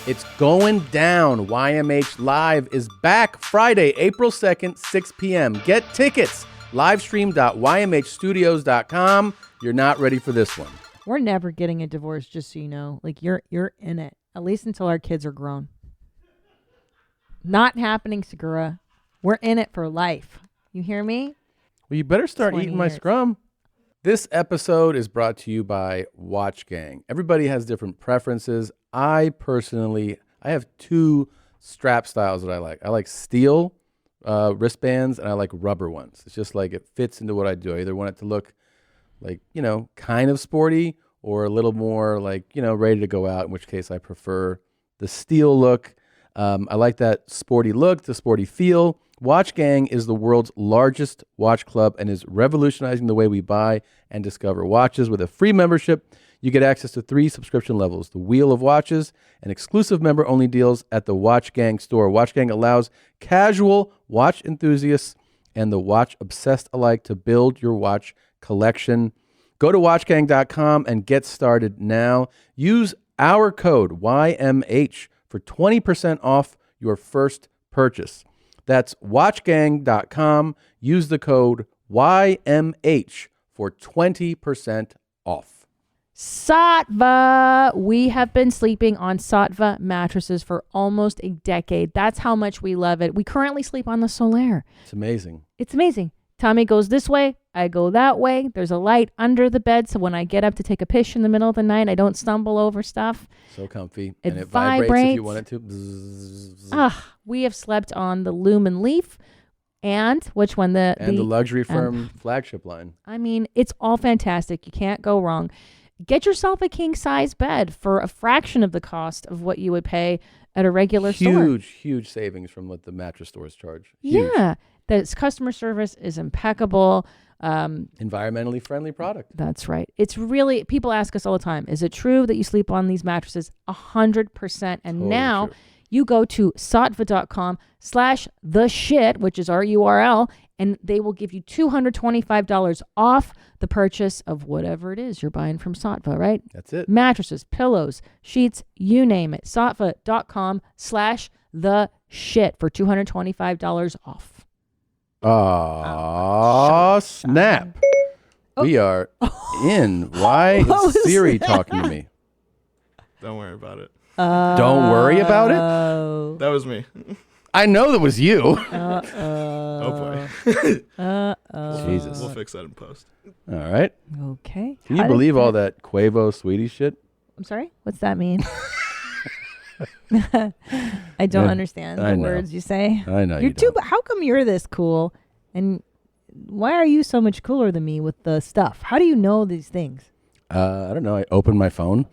It's going down. YMH Live is back Friday, April 2nd, 6 p.m. Get tickets. Livestream.ymhstudios.com. You're not ready for this one. We're never getting a divorce, just so you know. Like, you're in it, at least until our kids are grown. Not happening, Segura. We're in it for life. You hear me? Well, you better start eating my years. scrum. This episode is brought to you by Watch Gang. Everybody has different preferences. I have two strap styles that I like. I like steel wristbands, and I like rubber ones. It's just like it fits into what I do. I either want it to look like, kind of sporty or a little more like, ready to go out, in which case I prefer the steel look. I like that sporty look, the sporty feel. Watch Gang is the world's largest watch club and is revolutionizing the way we buy and discover watches. With a free membership, you get access to 3 subscription levels: the Wheel of Watches and exclusive member-only deals at the Watch Gang store. Watch Gang allows casual watch enthusiasts and the watch obsessed alike to build your watch collection. Go to watchgang.com and get started now. Use our code YMH for 20% off your first purchase. That's watchgang.com. Use the code YMH for 20% off. Sattva. We have been sleeping on Sattva mattresses for almost a decade. That's how much we love it. We currently sleep on the Solaire. It's amazing. It's amazing. Tommy goes this way, I go that way. There's a light under the bed, so when I get up to take a piss in the middle of the night, I don't stumble over stuff. So comfy. It and it vibrates if you want it to. Bzzz. We have slept on the Lumen Leaf, and which one? The luxury firm flagship line. I mean, it's all fantastic. You can't go wrong. Get yourself a king-size bed for a fraction of the cost of what you would pay at a regular store. Huge savings from what the mattress stores charge. Huge. Yeah. The customer service is impeccable. Environmentally friendly product. That's right. It's really, people ask us all the time, is it true that you sleep on these mattresses? 100%. And Totally now true. you go to sattva.com/theshit, which is our URL, and they will give you $225 off the purchase of whatever it is you're buying from Sattva, right? That's it. Mattresses, pillows, sheets, you name it. sattva.com/theshit for $225 off. Snap. We are in. Why is Siri talking to me? Don't worry about it. Don't worry about it? That was me. I know that was you. Oh boy. Jesus. We'll fix that in post. All right. Okay. Can you believe all that Quavo sweetie shit? I'm sorry? What's that mean? I don't understand the words you say. I know You're too. How come you're this cool? And why are you so much cooler than me with the stuff? How do you know these things? I don't know. I opened my phone.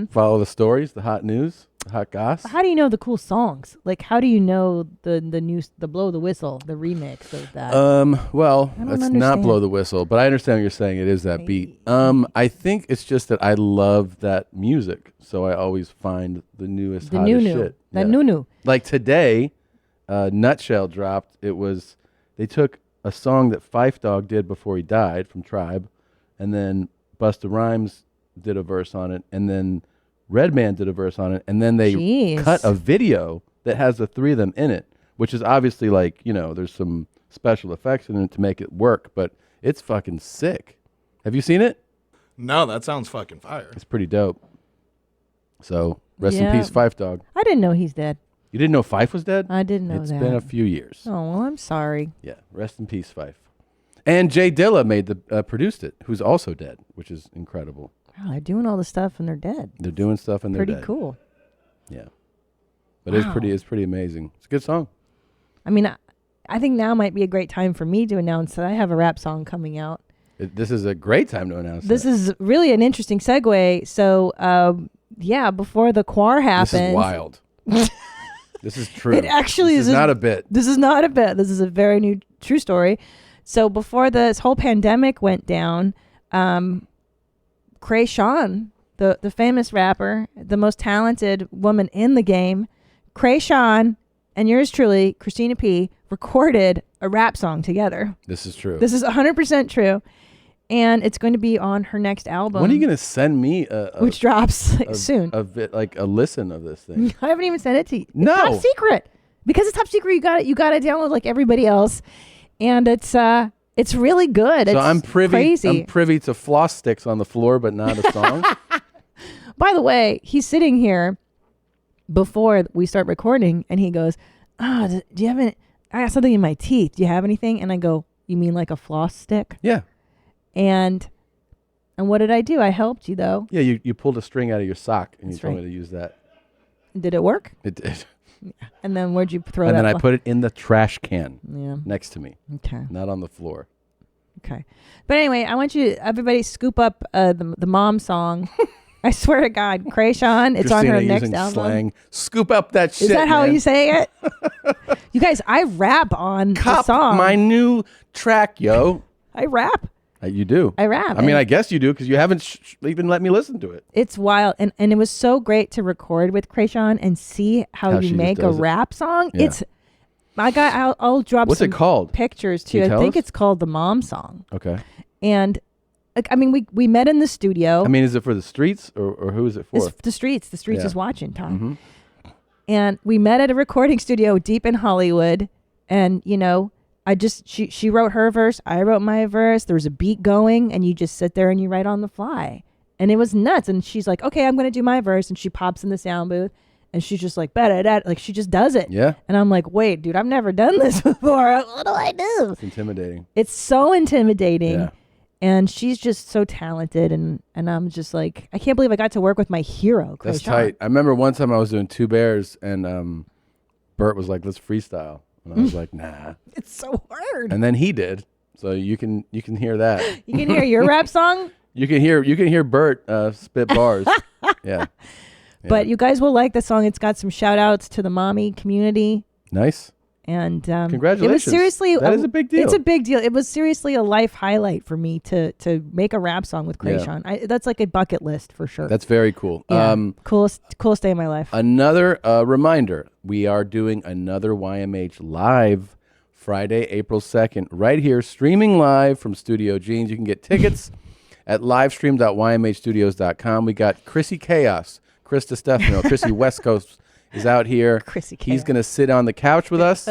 Follow the stories, the hot news, the hot goss. How do you know the cool songs? Like, how do you know the Blow the Whistle, the remix of that? Well, it's not Blow the Whistle, but I understand what you're saying. It is that beat. I think it's just that I love that music, so I always find the newest, hottest shit. That new. Like today, Nutshell dropped. They took a song that Phife Dawg did before he died from Tribe, and then Busta Rhymes did a verse on it, and then Redman did a verse on it, and then they cut a video that has the 3 of them in it, which is obviously like, there's some special effects in it to make it work, but it's fucking sick. Have you seen it? No, that sounds fucking fire. It's pretty dope. So, rest in peace, Phife Dawg. I didn't know he's dead. You didn't know Phife was dead? I didn't know that. It's been a few years. Oh, well, I'm sorry. Yeah, rest in peace, Phife. And Jay Dilla produced it, who's also dead, which is incredible. Wow, they're doing all the stuff and they're dead. They're doing stuff and they're dead. Pretty cool. Yeah. But it's pretty amazing. It's a good song. I mean, I think now might be a great time for me to announce that I have a rap song coming out. This is a great time to announce This is really an interesting segue. So, before the Quar happened. This is wild. This is true. It actually is not a bit. This is not a bit. This is a very new true story. So before this whole pandemic went down, Kreayshawn, the famous rapper, the most talented woman in the game, Kreayshawn and yours truly, Christina P., recorded a rap song together. This is true. This is 100% true. and it's going to be on her next album. When are you going to send me which drops soon? Like a listen of this thing? I haven't even sent it to you. No. It's top secret. Because it's top secret, you got to download like everybody else, and it's really good. So it's I'm privy. Crazy. I'm privy to floss sticks on the floor, but not a song. By the way, he's sitting here before we start recording, and he goes, do you have any? I got something in my teeth. Do you have anything? And I go, you mean like a floss stick? Yeah. And what did I do? I helped you though. Yeah, you pulled a string out of your sock and That's you told right. me to use that. Did it work? It did. And then where'd you throw And that? then I put it in the trash can next to me. Okay. Not on the floor. Okay. But anyway, I want you to, everybody scoop up the mom song. I swear to God, Krayshawn, it's Christina on her next using album. slang. Scoop up that shit. Is that how man. you say it? You guys, I rap on the Cop song. my new track, yo. I rap. You do. I rap. I mean, I guess you do because you haven't even let me listen to it. It's wild. And it was so great to record with Krayshawn and see how she you just make a does it. rap song. Yeah. It's, I'll drop What's some it called? pictures Can too. you I tell think us? it's called the mom song. Okay. And like, I mean, we met in the studio. I mean, is it for the streets or who is it for? It's the streets. The streets Yeah. is watching, Tom. Mm-hmm. And we met at a recording studio deep in Hollywood. And, you know, she wrote her verse. I wrote my verse. There was a beat going and you just sit there and you write on the fly. And it was nuts. And she's like, okay, I'm going to do my verse. And she pops in the sound booth and she's just like, like she just does it. Yeah. And I'm like, wait, dude, I've never done this before. What do I do? It's intimidating. It's so intimidating. Yeah. And she's just so talented. And I'm just like, I can't believe I got to work with my hero. That's Krayshawn. tight. I remember one time I was doing Two Bears and Bert was like, let's freestyle. And I was like, nah. It's so hard. And then he did. So you can hear that. You can hear your rap song? You can hear Bert spit bars. Yeah. But you guys will like the song. It's got some shout outs to the mommy community. Nice. And Congratulations. it was seriously that is a big deal. It's a big deal. It was seriously a life highlight for me to make a rap song with Krayshawn. That's like a bucket list for sure. That's very cool. Yeah. Coolest day of my life. Another reminder, we are doing another YMH live Friday, April 2nd, right here, streaming live from Studio Jeans. You can get tickets at livestream.ymhstudios.com. We got Chrissy Chaos, Chris DiStefano, Chrissy West Coast is out here. Chrissy He's Chaos. going to sit on the couch with us.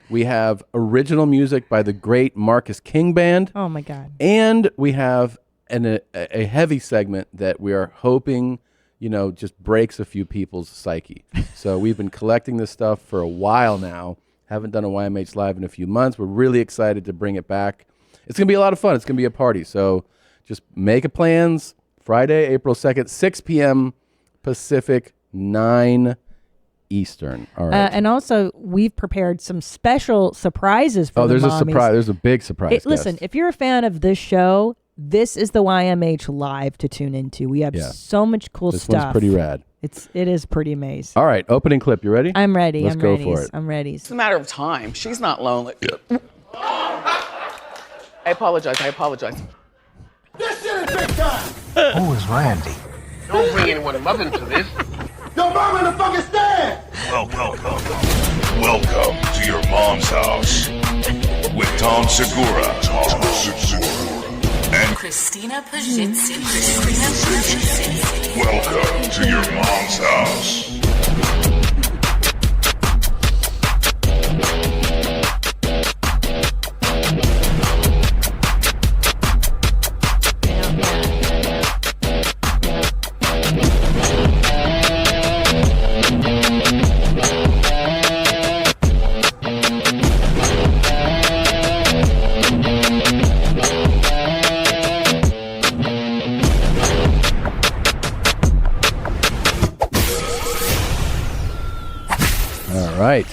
We have original music by the great Marcus King Band. Oh my God. And we have a heavy segment that we are hoping, just breaks a few people's psyche. So we've been collecting this stuff for a while now. Haven't done a YMH Live in a few months. We're really excited to bring it back. It's going to be a lot of fun. It's going to be a party. So just make plans. Friday, April 2nd, 6 p.m. Pacific, 9 Eastern. All right. And also, we've prepared some special surprises for the there's a mommies. surprise. There's a big surprise. Listen, guest. if you're a fan of this show, this is the YMH Live to tune into. We have so much cool this stuff. one's pretty rad. It is pretty amazing. All right, opening clip. You ready? I'm ready. Let's I'm go ready. for it. I'm ready. It's a matter of time. She's not lonely. I apologize. This shit is big time! Who is Randy? Don't bring anyone love into this. Yo, mom in the fucking stand! Welcome to your mom's house with Tom Segura. And Christina Pajitsin. welcome to your mom's house. All right.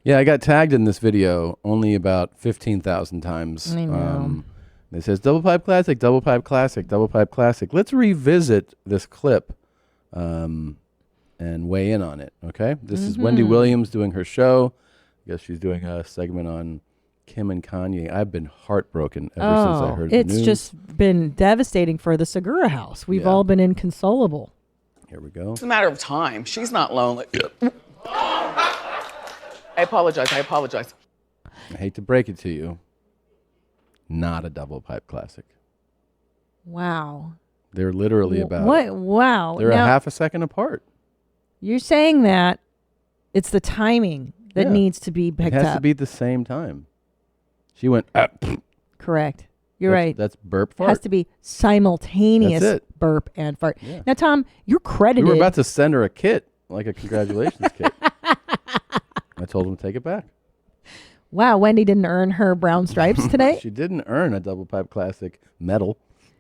Yeah, I got tagged in this video only about 15,000 times. I know. It says double pipe classic, double pipe classic, double pipe classic. Let's revisit this clip and weigh in on it, okay? This is Wendy Williams doing her show. I guess she's doing a segment on Kim and Kanye. I've been heartbroken ever since I heard the news. It's just been devastating for the Segura house. We've all been inconsolable. Here we go. It's a matter of time. She's not lonely. I apologize. I hate to break it to you. not a double pipe classic. Wow. They're literally about What? Wow. they're Now, a half a second apart. you're saying that it's the timing that Yeah. needs to be It picked has up. to be at the same time. She went. Correct. You're right. That's burp It fart. has to be simultaneous That's it. burp and fart. Yeah. Now, Tom, you're credited. We were about to send her a kit, like a congratulations kit. I told him to take it back. Wow, Wendy didn't earn her brown stripes today. She didn't earn a double pipe classic medal.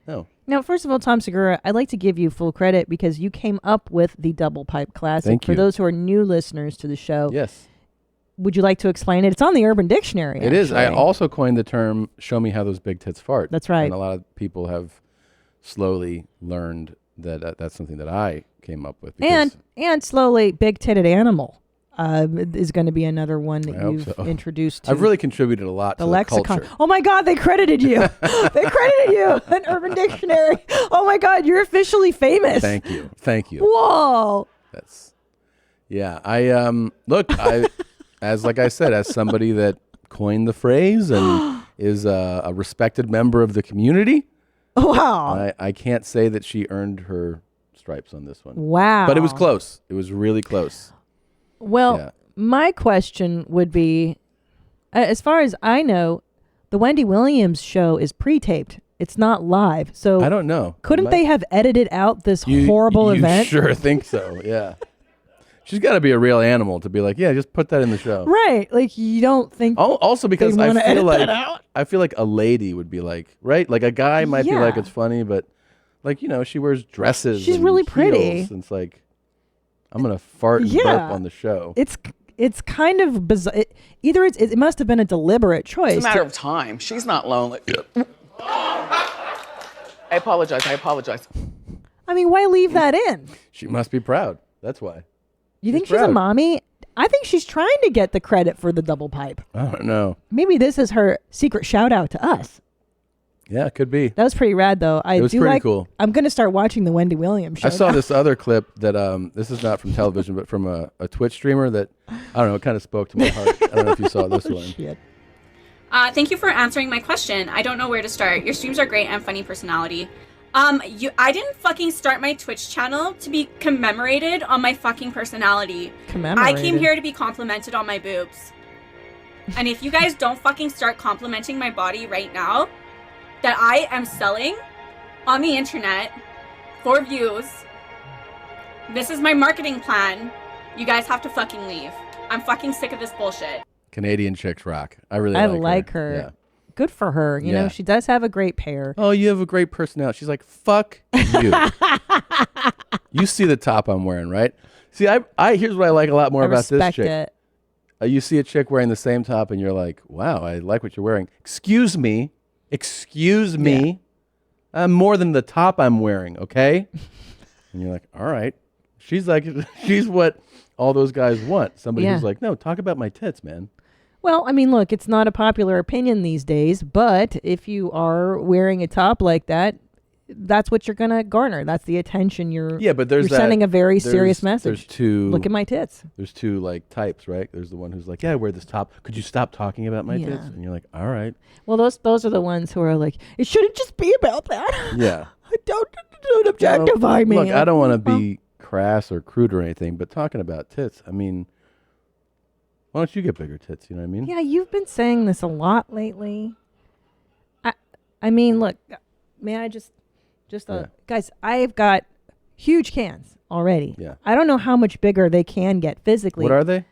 No. Now, first of all, Tom Segura, I'd like to give you full credit because you came up with the double pipe classic. Thank For you. those who are new listeners to the show, Yes, would you like to explain it? It's on the Urban Dictionary. it is. I actually. also coined the term "show me how those big tits fart." That's right. And a lot of people have slowly learned that that's something that I came up with. because and slowly, big titted animal is going to be another one that I hope you've so. introduced to I've really contributed a lot the to the lexicon. culture. Oh my God, they credited you. They credited you an Urban Dictionary. Oh my God, you're officially famous. Thank you. Thank you. Whoa. That's yeah. I look. I as like I said, as somebody that coined the phrase and is a respected member of the community. Wow. I can't say that she earned her stripes on this one. Wow. But it was close. It was really close. Well, Yeah. my question would be, as far as I know, the Wendy Williams show is pre-taped. It's not live. So I don't know. couldn't they have edited out this horrible you event? Sure think so. Yeah. She's got to be a real animal to be like, yeah, just put that in the show. Right. Like you don't think Also because They I wanna feel edit like that out? I feel like a lady would be like, right? Like a guy might be like Yeah. it's funny, but like, she wears dresses. She's and really pretty. heels, and it's like I'm going to fart and Yeah. burp on the show. it's kind of bizarre. It must have been a deliberate choice. It's a matter of time. She's not lonely. I apologize. I mean, why leave that in? She must be proud. That's why. You think she's a proud. mommy? I think she's trying to get the credit for the double pipe. I don't know. Maybe this is her secret shout out to us. Yeah, it could be. That was pretty rad, though. It was pretty cool. I'm going to start watching the Wendy Williams show. I saw now. this other clip that this is not from television, but from a Twitch streamer that I don't know. It kind of spoke to my heart. I don't know if you saw this one. Shit. Thank you for answering my question. I don't know where to start. Your streams are great and funny personality. I didn't fucking start my Twitch channel to be commemorated on my fucking personality. I Commemorated. came here to be complimented on my boobs. And if you guys don't fucking start complimenting my body right now, that I am selling on the internet for views, this is my marketing plan. You guys have to fucking leave. I'm fucking sick of this bullshit. Canadian chicks rock. I really I like like her. Yeah. Good for her. You know, Yeah. she does have a great pair. Oh, you have a great personality. She's like, fuck you. You see the top I'm wearing, right? See, I here's what I like a lot more I about this respect chick. it. You see a chick wearing the same top and you're like, wow, I like what you're wearing. Excuse me. More than the top I'm wearing, okay? And you're like, all right. She's like, she's what all those guys want. Somebody Yeah. who's like, no, talk about my tits, man. Well, I mean, look, it's not a popular opinion these days, but if you are wearing a top like that, that's what you're going to garner. That's the attention you're Yeah, but there's you're sending a very serious there's message. two. Look at my tits. There's two like types, right? There's the one who's like, yeah, I wear this top. Could you stop talking about my tits? Yeah. And you're like, all right. Well, those are the ones who are like, it shouldn't just be about that. Yeah. don't objectify me. Look, I don't want to be crass or crude or anything, but talking about tits, I mean, why don't you get bigger tits? You know what I mean? Yeah, you've been saying this a lot lately. I mean, look, may I just Yeah. guys, I've got huge cans already. Yeah. I don't know how much bigger they can get physically. What are they?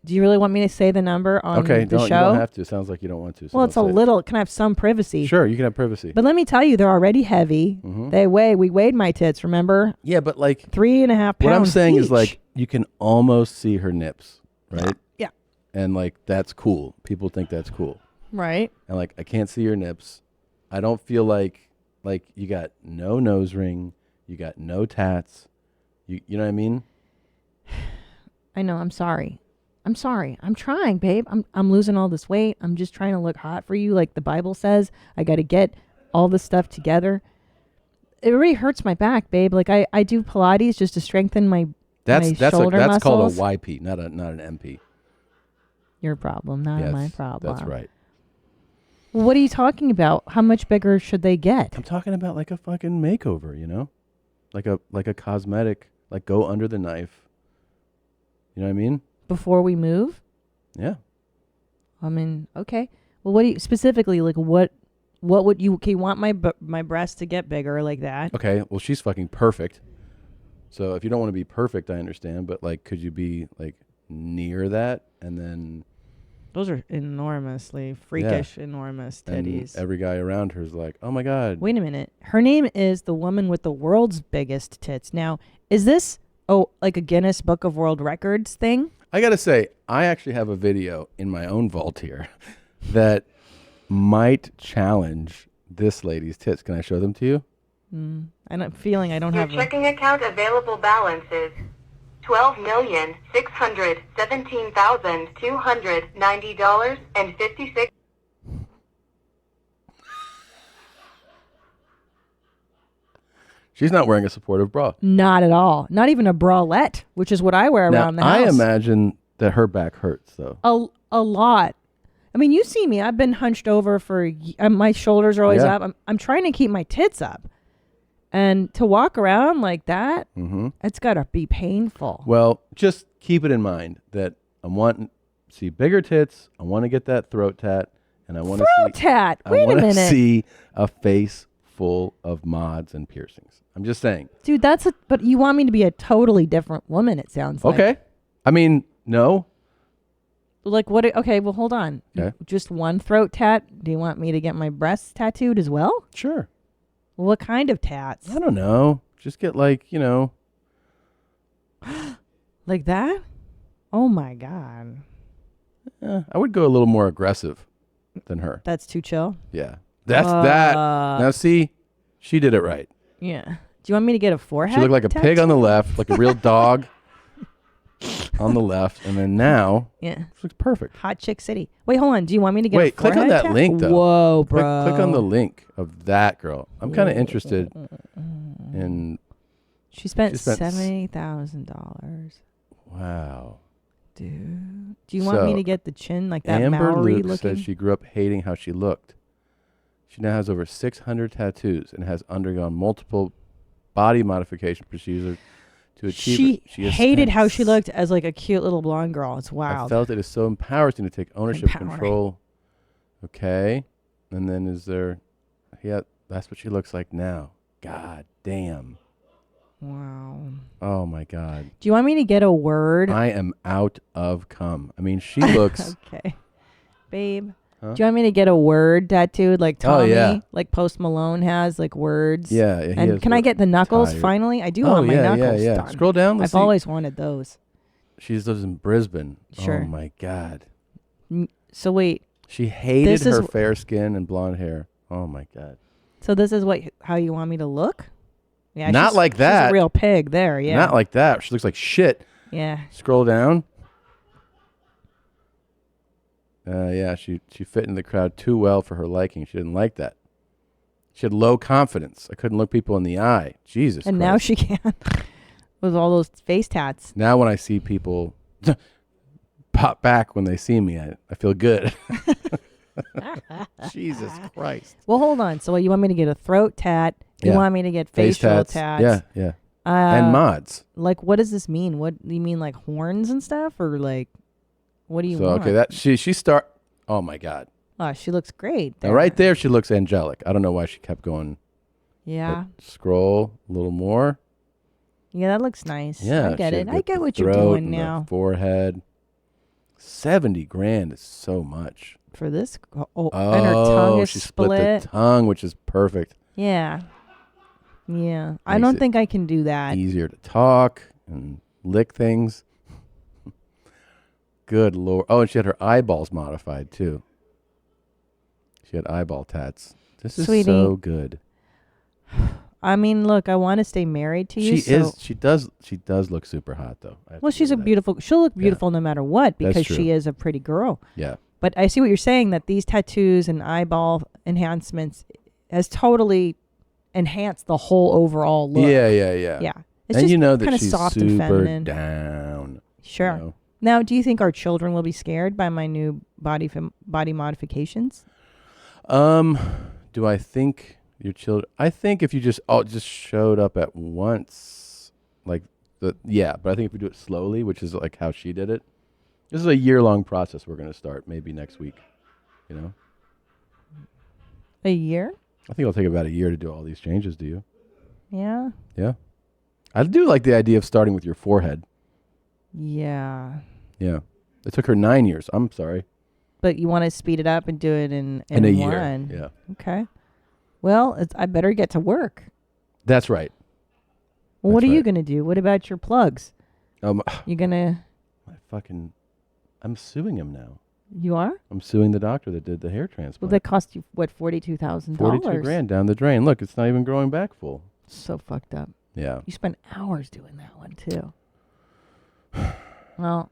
Do you really want me to say the number on Okay, the you show? don't have to. It sounds like you don't want to. So Well, it's a don't say it. little. Can I have some privacy? Sure, you can have privacy. But let me tell you, they're already heavy. Mhm. We weighed my tits, remember? Yeah, but like 3.5 pounds. what I'm saying is each. like you can almost see her nips, right? Yeah. And like that's cool. People think that's cool. Right. And like I can't see your nips. I don't feel like you got no nose ring, you got no tats. You know what I mean? I know. I'm sorry. I'm trying, babe. I'm losing all this weight. I'm just trying to look hot for you, like the Bible says. I got to get all this stuff together. It really hurts my back, babe. Like I do Pilates just to strengthen my shoulder that's called a muscles. YP, not an MP. Your problem, not Yes, my problem. That's right. What are you talking about? How much bigger should they get? I'm talking about like a fucking makeover, you know? Like a cosmetic, like go under the knife. You know what I mean? Before we move? Yeah. I mean, okay. Well, what do you specifically like? What would you? Okay, you want my breasts to get bigger like that? Okay. Well, she's fucking perfect. So if you don't want to be perfect, I understand. But like, could you be like near that and then? Those are enormously freakish, enormous titties. And every guy around her is like, "Oh my god." Wait a minute. Her name is the woman with the world's biggest tits. Now, is this like a Guinness Book of World Records thing? I gotta say, I actually have a video in my own vault here that might challenge this lady's tits. Can I show them to you? I'm feeling I don't Your have. checking account available balance is $12,617,290.56. She's not wearing a supportive bra. Not at all. Not even a bralette, which is what I wear around the house. I imagine that her back hurts though. A lot. I mean, you see me. I've been hunched over for my shoulders are always Yeah. up. I'm trying to keep my tits up, and to walk around like that, it's gotta be painful. Well, just keep it in mind that I want to see bigger tits. I want to get that throat tat, and I want to see tat. I Wait a want to minute, see a face full of mods and piercings. I'm just saying. dude. But you want me to be a totally different woman? It sounds like. Okay. I mean, no. Like what? Okay. Well, hold on. Okay. Just one throat tat. Do you want me to get my breasts tattooed as well? Sure. Well, what kind of tats? I don't know. Just get like, Like that? Oh my god. I would go a little more aggressive than her. That's too chill. Yeah. That's that. Now see, she did it right. Yeah. Do you want me to get a forehead? She looked like a pig on the tattoo? left, like a real dog on the left, and then now Yeah. she looks perfect. Hot Chick City. Wait, hold on. Do you want me to get a Wait, click on forehead that link though. Whoa, bro. Click on the link of that girl. I'm kind of interested in. She spent she spent $70,000. Wow. Dude. Do you want me So, to get the chin like that Amber Maori Luke looking? says she grew up hating how she looked. She now has over 600 tattoos and has undergone multiple body modification procedures to achieve it. She has hated spent how she looked as like a cute little blonde girl. It's I wild. felt it is so empowering to take ownership, Empowering. control. Okay. And then is there, yeah, that's what she looks like now. God damn. Wow. Oh my God. Do you want me to get a word? I am out of cum. I mean, she looks. Okay. Babe. Huh? Do you want me to get a word tattooed like Tommy? yeah. Like Post Malone has, like words? Yeah. he And has can I the get the knuckles tired- finally? I do Oh, want my yeah, knuckles yeah. done. Scroll down. Let's I've see. always wanted those. She lives in Brisbane. Sure. Oh my God. So wait. She hated This is her fair skin and blonde hair. Oh my God. So this is how you want me to look? Yeah. Not she's- like She's that. a real pig there. Yeah. Not like that. She looks like shit. Yeah. Scroll down. Yeah, she fit in the crowd too well for her liking. She didn't like that. She had low confidence. I couldn't look people in the eye. Jesus And Christ. now she can with all those face tats. Now when I see people pop back when they see me, I feel good. Jesus Christ. Well, hold on. So you want me to get a throat tat? You Yeah. want me to get Face facial tats. Yeah, yeah. Uh, And mods. Like, what does this mean? What do you mean, like horns and stuff, or like, what do you So want? okay, that she start. Oh my God. Oh, she looks great. Now there. right there, she looks angelic. I don't know why she kept going. Yeah. But scroll a little more. Yeah, that looks nice. Yeah, I get she it. had I the get what you're throat doing and the now. Forehead. 70 grand is so much. For this, and her tongue is she split the tongue, which is perfect. Yeah. Yeah. I Makes don't it think I can do that. Easier to talk and lick things. Good Lord. Oh, and she had her eyeballs modified too. She had eyeball tats. This is Sweetie. so good. I mean, look, I want to stay married to you. She does look super hot though. I have to Well, give she's her a that. beautiful. She'll look beautiful no matter what That's because true. she is a pretty girl. Yeah. But I see what you're saying, that these tattoos and eyeball enhancements has totally enhanced the whole overall look. Yeah. Yeah. It's And just you know that kinda she's soft and super feminine. down. Sure. You know? Now, do you think our children will be scared by my new body modifications? Do I think your children? I think if you just showed up at once, like but I think if we do it slowly, which is like how she did it, this is a year-long process. We're gonna start maybe next week. You know, A year? I think it'll take about a year to do all these changes. Do you? Yeah. Yeah, I do like the idea of starting with your forehead. Yeah. Yeah, it took her 9 years. I'm sorry. But you want to speed it up and do it in In a one. year. Yeah, Okay. Well, I better get to work. that's right. Well, what That's are you right. going to do? What about your plugs? Um, You going to... I'm suing him now. You are? I'm suing the doctor that did the hair Well, transplant. that cost you, what, $42,000? 42 grand down the drain. Look, it's not even growing back full. So fucked up. Yeah. You spent hours doing that one, too. Well...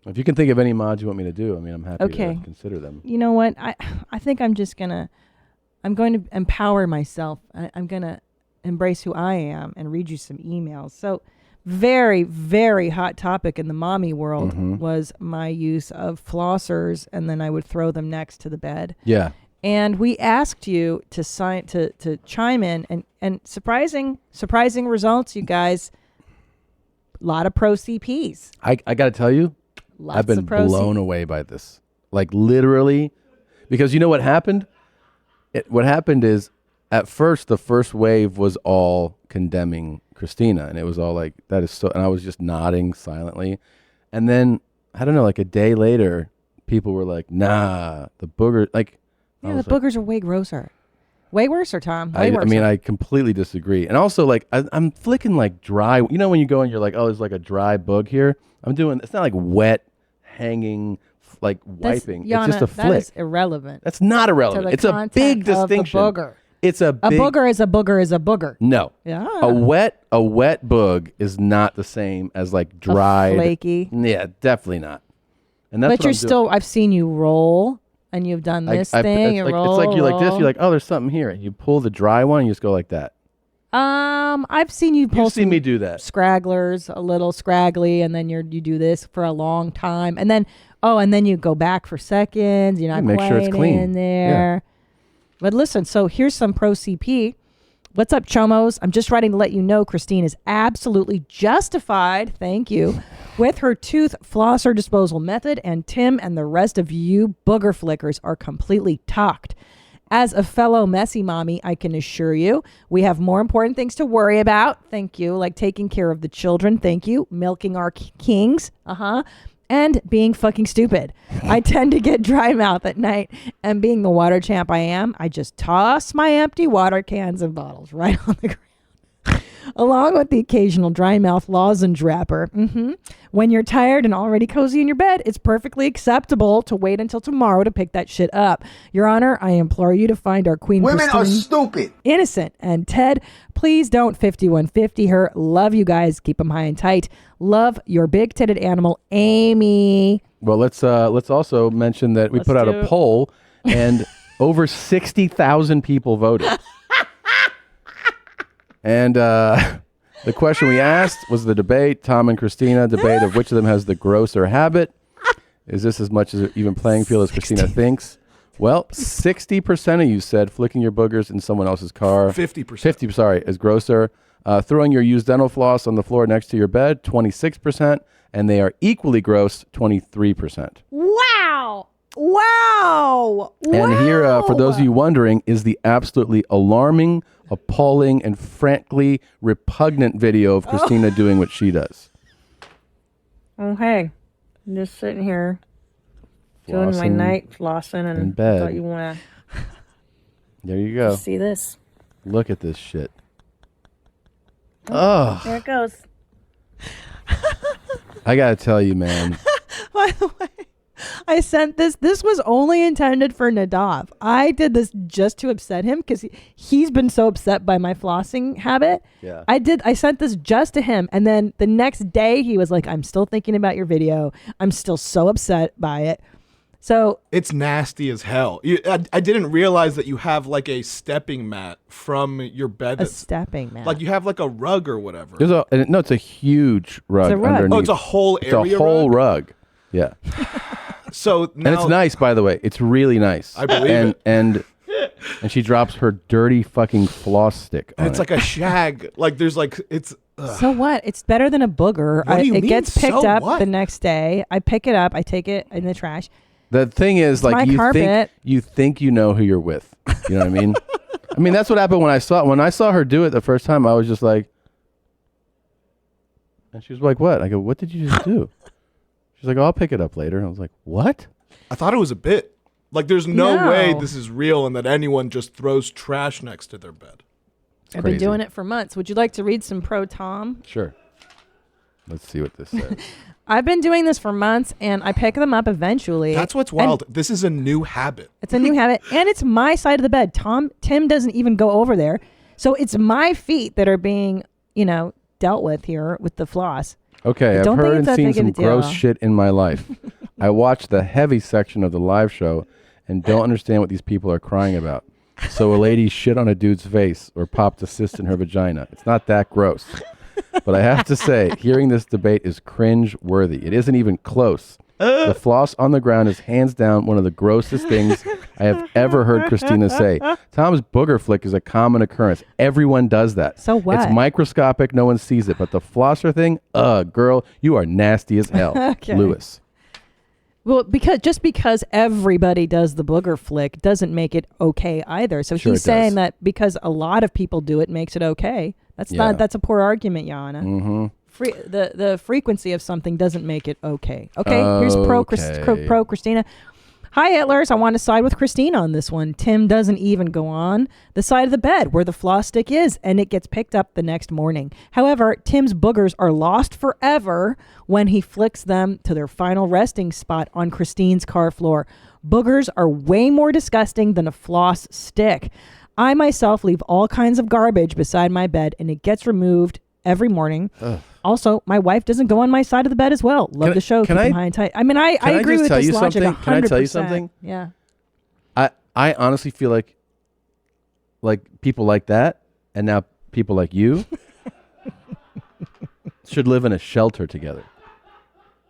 If you can think of any mods you want me to do, I mean, I'm happy Okay. to consider them. You know what? I think I'm going to empower myself. I'm going to embrace who I am and read you some emails. So very, very hot topic in the mommy world was my use of flossers, and then I would throw them next to the bed. Yeah. And we asked you to chime in, and surprising results, you guys. A lot of pro CPs. I got to tell you, Lots I've been of pro blown away by this. Like literally, because you know what happened? What happened is, at first, the first wave was all condemning Christina, and it was all like, that is so, and I was just nodding silently. And then, I don't know, like a day later, people were like, nah, the booger, like. Yeah, the boogers are way grosser. Way worse, Tom. Way I worse. mean, I completely disagree. And also, like, I'm flicking like dry. You know, when you go and you're like, oh, there's like a dry boog here. I'm doing. It's not like wet, hanging, like wiping. Yana, it's just a that flick. is irrelevant. That's not To irrelevant. the It's a big content of the distinction. booger. It's a A big. booger is a booger is a booger. No. Yeah. A wet boog is not the same as like dried. Flaky. Yeah, definitely not. And that's But what you're I'm still. I've seen you roll, and you've done this thing. It's and roll, like you're like this. roll. You're like, oh, there's something here. You pull the dry one, and you just go like that. I've seen you pull. You've seen some me do that. Scragglers, a little scraggly, and then you do this for a long time, and then you go back for seconds. You're not make quite sure it's clean. in there. But listen, so here's some pro CP. What's up, chomos? I'm just writing to let you know Christine is absolutely justified, thank you, with her tooth flosser disposal method, and Tim and the rest of you booger flickers are completely talked. As a fellow messy mommy, I can assure you we have more important things to worry about, thank you, like taking care of the children, thank you, milking our kings, and being fucking stupid. I tend to get dry mouth at night, and being the water champ I am, I just toss my empty water cans and bottles right on the ground, along with the occasional dry mouth lozenge wrapper. When you're tired and already cozy in your bed, it's perfectly acceptable to wait until tomorrow to pick that shit up. Your Honor, I implore you to find our Queen Women are Christine stupid. innocent. And Ted, please don't 5150 her. Love you guys. Keep them high and tight. Love your big-titted animal, Amy. Well, let's also mention that we Let's put out do a it. poll, and over 60,000 people voted. And the question we asked was the debate, Tom and Christina debate of which of them has the grosser habit. Is this as much as an even playing field as Christina thinks? Well, 60% of you said flicking your boogers in someone else's car. 50%. 50, sorry, is grosser. Throwing your used dental floss on the floor next to your bed, 26%. And they are equally gross, 23%. Wow. Wow. And here, for those of you wondering, is the absolutely alarming, appalling, and frankly repugnant video of Christina doing what she does. Oh, hey. I'm just sitting here doing my Flossing night flossing and in bed. thought you want There you to go. see this. Look at this shit. Oh, There it goes. I gotta tell you, man. By the way, I sent this. This was only intended for Nadav. I did this just to upset him because he's been so upset by my flossing habit. Yeah. I sent this just to him. And then the next day he was like, I'm still thinking about your video. I'm still so upset by it. So It's nasty as hell. I didn't realize that you have like a stepping mat from your bed. a that's- stepping man. Like you have like a rug or whatever. No, it's a huge rug It's a rug. underneath. Oh, it's a whole It's area a whole rug? rug. Yeah. So now, And it's nice, by the way. It's really nice. I believe and, it. And she drops her dirty fucking floss stick on And it's it. like a shag. Like there's like it's. So what? It's better than a booger. What do you It mean, gets picked so up what? the next day. I pick it up. I take it in the trash. The thing is, my like, carpet. you think you know who you're with. You know what I mean? I mean, that's what happened when I saw her do it the first time. I was just like, and she was like, "What?" I go, "What did you just do?" She's like, "Oh, I'll pick it up later." I was like, "What?" I thought it was a bit. Like there's no way No. this is real and that anyone just throws trash next to their bed. I've been crazy. doing it for months. Would you like to read some pro Tom? Sure. Let's see what this says. I've been doing this for months, and I pick them up eventually. That's what's And wild. This is a new habit. It's a new habit, and it's my side of the bed. Tim doesn't even go over there, so it's my feet that are being, dealt with here with the floss. Okay, I've don't think heard it's and that seen big of some a deal. gross shit in my life. I watched the heavy section of the live show and don't understand what these people are crying about. So a lady shit on a dude's face or popped a cyst in her vagina. It's not that gross. But I have to say, hearing this debate is cringe-worthy. It isn't even close. The floss on the ground is hands down one of the grossest things I have ever heard Christina say. Tom's booger flick is a common occurrence. Everyone does that. So what? It's microscopic. No one sees it. But the flosser thing, girl, you are nasty as hell. Okay. Lewis. Well, because everybody does the booger flick doesn't make it okay either. So Sure he's it saying does. that because a lot of people do it makes it okay. That's a poor argument, Yana. Mm-hmm. The frequency of something doesn't make it okay. Okay, here's pro Christina. Hi, Hitlers. I want to side with Christina on this one. Tim doesn't even go on the side of the bed where the floss stick is, and it gets picked up the next morning. However, Tim's boogers are lost forever when he flicks them to their final resting spot on Christine's car floor. Boogers are way more disgusting than a floss stick. I myself leave all kinds of garbage beside my bed, and it gets removed every morning. Ugh. Also, my wife doesn't go on my side of the bed as well. Love the show. Keep them high and tight. I mean, I agree just with tell this you logic something? 100%. Can I tell you something? Yeah. I honestly feel like people like that and now people like you should live in a shelter together.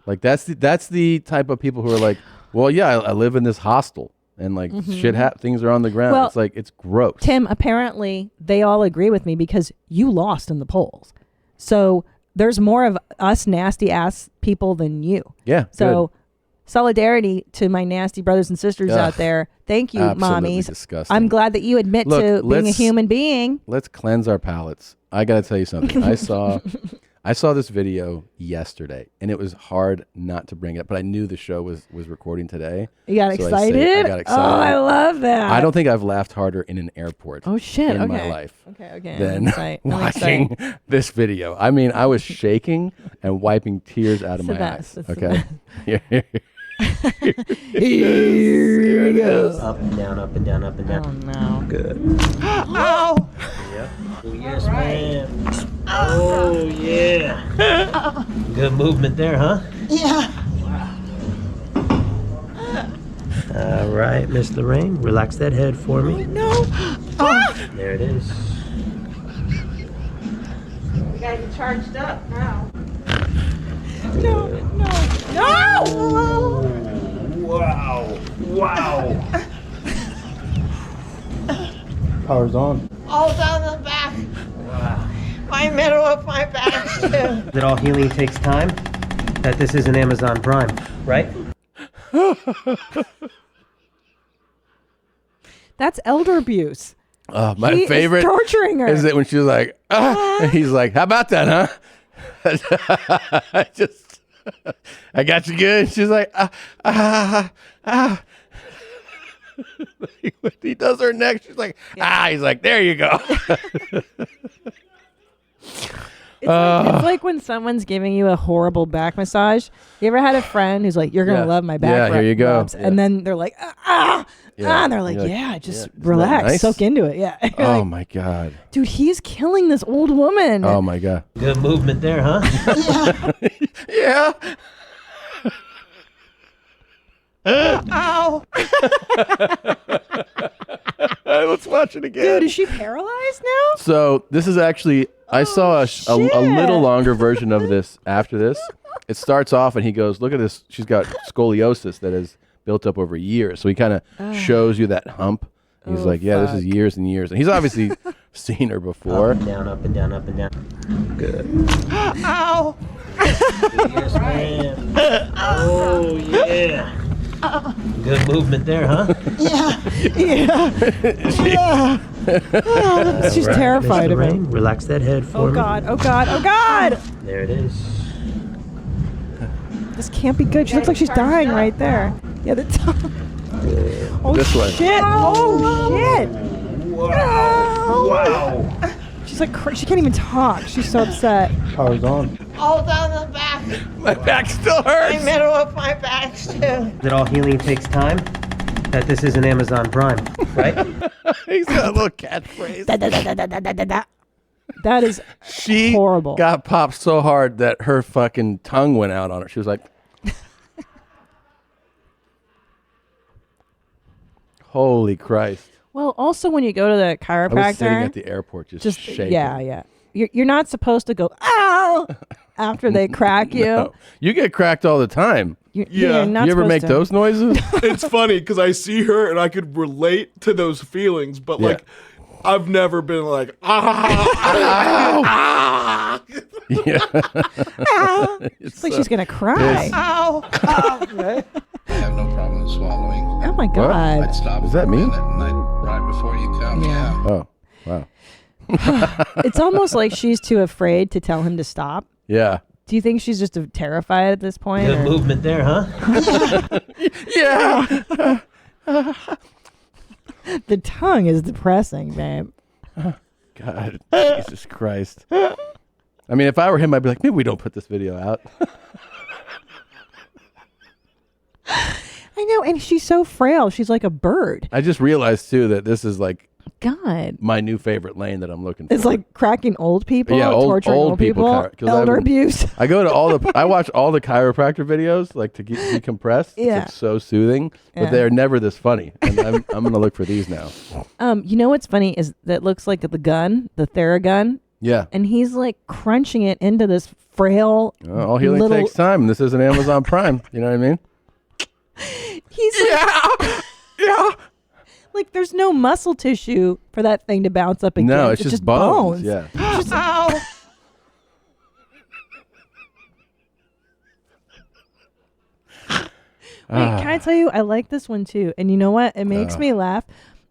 Like that's the type of people who are like, well, yeah, I live in this hostel and like things are on the ground. Well, it's like, it's gross. Tim, apparently they all agree with me because you lost in the polls. So there's more of us nasty ass people than you. Yeah. So good. solidarity to my nasty brothers and sisters out there. Thank you, Absolutely mommies. disgusting. I'm glad that you admit Look, to being a let's- human being. Let's cleanse our palates. I got to tell you something. I saw this video yesterday, and it was hard not to bring it up, but I knew the show was recording today. You got so excited? I got excited. Oh, I love that. I don't think I've laughed harder in an airport Oh shit! in Okay. my life Okay. than I'm watching this video. I mean, I was shaking and wiping tears out of It's the my best. eyes. It's the Okay. Here he goes. Up and down, up and down, up and down. Oh no. Good. Ow! Yep. Oh, yes, ma'am. Oh, yeah. Good movement there, huh? Yeah. All right, Miss Lorraine, relax that head for me. No. Oh. There it is. We gotta get charged up now. No, No. Wow. Wow. Power's on. All down the back. Wow. My middle of my back too. That all healing takes time? That this isn't Amazon Prime, right? That's elder abuse. My He is favorite torturing her. is that when she was like, and he's like, how about that, huh? I got you good. She's like, When he does her neck, she's like, he's like, there you go. It's like when someone's giving you a horrible back massage. You ever had a friend who's like, you're going to Yeah. love my back Yeah, here you go. rubs. Yeah. And then they're like, and they're like, You're like, yeah, just Isn't that relax, nice? soak into it. Yeah. You're Oh like, my God. dude, he's killing this old woman. Oh my God. Good movement there, huh? Yeah. Ow. Let's watch it again. Dude, is she paralyzed now? So this is actually, I saw a little longer version of this after this. it starts off and he goes, look at this. She's got scoliosis that has built up over years. So he kind of shows you that hump. He's like, yeah, this is years and years. And he's obviously seen her before. Up and down, up and down, up and down. Good. Ow! Yes, ma'am. Oh, yeah. Good movement there, huh? She's Right, terrified Mr. of Rain, him. relax that head for Oh me. God! Oh God! Oh God! There it is. This can't be good. She looks like she's dying right there. Yeah, the tongue. Oh This way. shit! Oh shit! Wow. She's like, she can't even talk. She's so upset. Power's on. All down the back. My back still My hurts. middle of my back too. That all healing takes time? That this isn't Amazon Prime, right? He's got a little catchphrase. That is She horrible. got popped so hard that her fucking tongue went out on her. She was like, holy Christ. Well, also when you go to the I chiropractor, was sitting at the airport just shaking. yeah. You're not supposed to go ow after they crack you. No. You get cracked all the time. You're not You ever supposed make to. those noises? It's funny because I see her and I could relate to those feelings, but like I've never been like Yeah. It's like she's gonna cry. Ow! I have no problem swallowing. Oh my God. I'd stop. Does that mean? At night, right before you come. Yeah. Oh, wow. It's almost like she's too afraid to tell him to stop. Yeah. Do you think she's just terrified at this point? Good or- movement there, huh? Yeah. The tongue is depressing, babe. God, Jesus Christ. I mean, if I were him, I'd be like, maybe we don't put this video out. I know, and she's so frail. She's like a bird. I just realized, too, that this is like God. my new favorite lane that I'm looking for. It's like cracking old people, Yeah, torturing old people, 'cause elder I've been- abuse. I go to I watch all the chiropractor videos, like to decompress. Yeah. It's like so soothing, but Yeah. they're never this funny. And I'm going to look for these now. You know what's funny is that looks like the gun, the Theragun, Yeah. and he's like crunching it into this frail. All healing little... takes time. This isn't Amazon Prime. You know what I mean? He's like, yeah. Like there's no muscle tissue for that thing to bounce up against. No, it's just bones. Yeah. Ow! Wait, can I tell you? I like this one too. And you know what? It makes me laugh.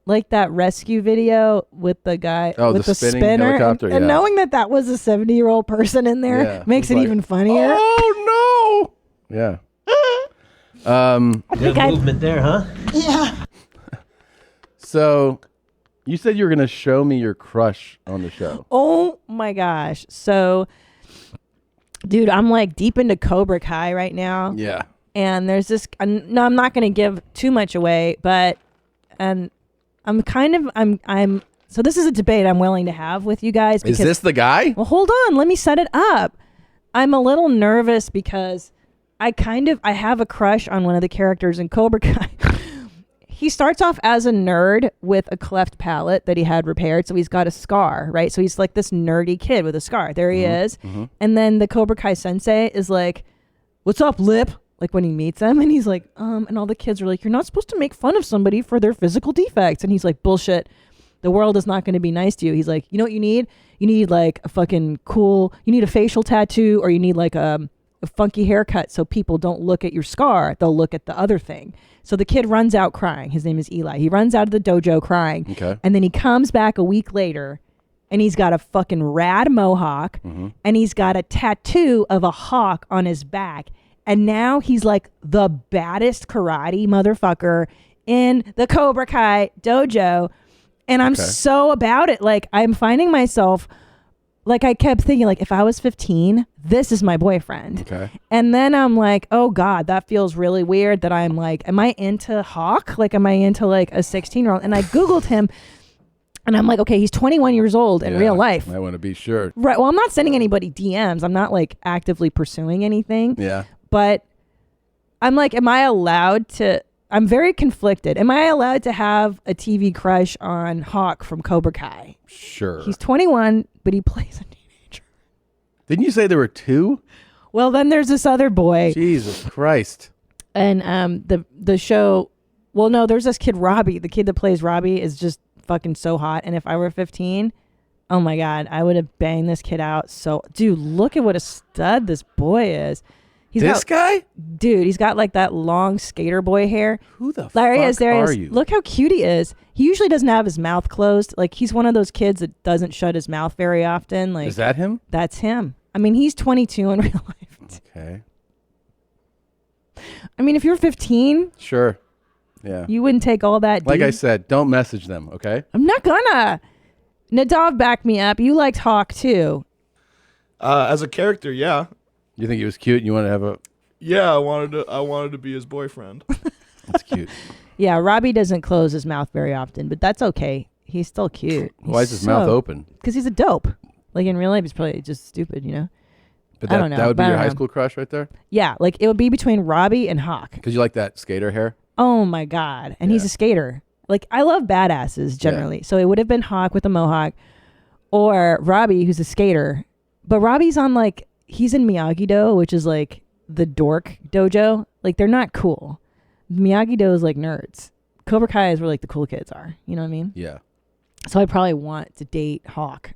Like that rescue video with the guy with the the spinning spinner, helicopter, and yeah. knowing that was a 70-year-old person in there Yeah. makes It's it like, even funnier. Oh no! Yeah. Good movement there, huh? Yeah. So, you said you were gonna show me your crush on the show. Oh my gosh! So, dude, I'm like deep into Cobra Kai right now. Yeah. And there's this. No, I'm not going to give too much away, but I'm kind of I'm. So this is a debate I'm willing to have with you guys. Is this the guy? Well, hold on. Let me set it up. I'm a little nervous because I have a crush on one of the characters in Cobra Kai. He starts off as a nerd with a cleft palate that he had repaired, so he's got a scar, right? So he's like this nerdy kid with a scar. There he is. And then the Cobra Kai sensei is like, "What's up, lip?" Like when he meets him, and he's like, and all the kids are like, "You're not supposed to make fun of somebody for their physical defects." And he's like, "Bullshit. The world is not going to be nice to you." He's like, "You know what you need? You need like a fucking you need a facial tattoo, or you need like a funky haircut so people don't look at your scar. They'll look at the other thing." So the kid runs out crying. His name is Eli. He runs out of the dojo crying. Okay. And then he comes back a week later, and he's got a fucking rad mohawk, and he's got a tattoo of a hawk on his back. And now he's like the baddest karate motherfucker in the Cobra Kai dojo. And I'm so about it. Like, I'm finding myself, like, I kept thinking, like, if I was 15, this is my boyfriend. Okay. And then I'm like, oh God, that feels really weird that I'm like, am I into Hawk? Like, am I into like a 16-year-old? And I Googled him, and I'm like, okay, he's 21 years old in real life. I want to be sure. Right. Well, I'm not sending anybody DMs. I'm not like actively pursuing anything. Yeah. But I'm like, am I allowed to? I'm very conflicted. Am I allowed to have a TV crush on Hawk from Cobra Kai? Sure. He's 21, but he plays a teenager. Didn't you say there were two? Well, then there's this other boy. Jesus Christ. And the show, well, no, there's this kid, Robbie. The kid that plays Robbie is just fucking so hot. And if I were 15, oh my God, I would have banged this kid out. So, dude, look at what a stud this boy is. This guy? Dude, he's got like that long skater boy hair. Who the there he fuck is, there he are is. you? Look how cute he is. He usually doesn't have his mouth closed. Like, he's one of those kids that doesn't shut his mouth very often. Like, is that him? That's him. I mean, he's 22 in real life. Okay. I mean, if you're 15, Sure. Yeah. you wouldn't take all that. Like I deep. said, don't message them, okay? I'm not gonna. Nadav, back me up. You liked Hawk too. As a character, yeah. You think he was cute and you want to have a... Yeah, I wanted to be his boyfriend. That's cute. Yeah, Robbie doesn't close his mouth very often, but that's okay. He's still cute. Why is his mouth open? Because he's a dope. Like in real life, he's probably just stupid, you know? But I don't know. that would be but I your don't high know. school crush right there? Yeah, like it would be between Robbie and Hawk. Because you like that skater hair? Oh my God. And he's a skater. Like, I love badasses generally. So it would have been Hawk with a mohawk or Robbie, who's a skater. But Robbie's on like, he's in Miyagi-Do, which is like the dork dojo. Like, they're not cool. Miyagi-Do is like nerds. Cobra Kai is where like the cool kids are. You know what I mean? Yeah. So I'd probably want to date Hawk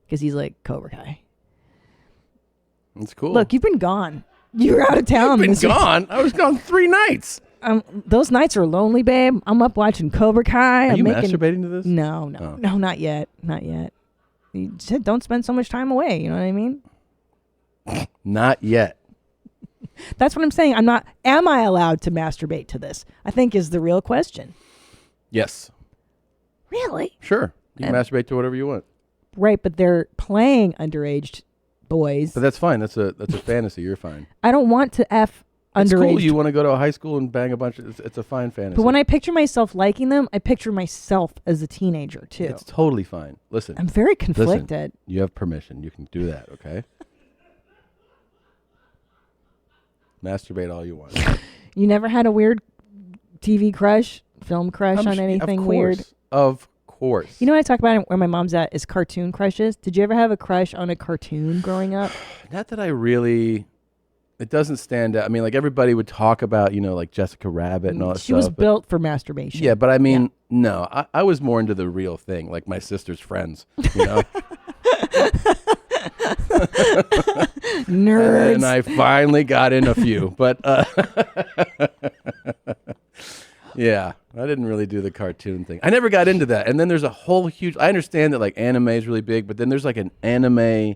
because he's like Cobra Kai. That's cool. Look, you've been gone. You were out of town. You've been this week. gone? I was gone 3 nights. Those nights are lonely, babe. I'm up watching Cobra Kai. Are I'm you making... masturbating to this? No, Oh. no, not yet. Not yet. You said don't spend so much time away. You know what I mean? Not yet. That's what I'm saying. I'm not. Am I allowed to masturbate to this? I think is the real question. Yes. Really? Sure. You can masturbate to whatever you want. Right, but they're playing underage boys. But that's fine. That's a fantasy. You're fine. I don't want to F It's underage. cool. You want to go to a high school and bang a bunch of... It's a fine fantasy. But when I picture myself liking them, I picture myself as a teenager too. It's totally fine. Listen. I'm very listen, conflicted. you have permission. You can do that, okay? Masturbate all you want. You never had a weird TV crush, film crush on Of anything course. weird? Of course. You know what I talk about where my mom's at is cartoon crushes. Did you ever have a crush on a cartoon growing up? Not that I really... It doesn't stand out. I mean, like everybody would talk about, you know, like Jessica Rabbit and all that stuff. She was but- built for masturbation. Yeah, but I mean, no. I was more into the real thing, like my sister's friends, you know? Nerds. And I finally got in a few, but yeah, I didn't really do the cartoon thing. I never got into that. And then there's a whole huge... I understand that like anime is really big, but then there's like an anime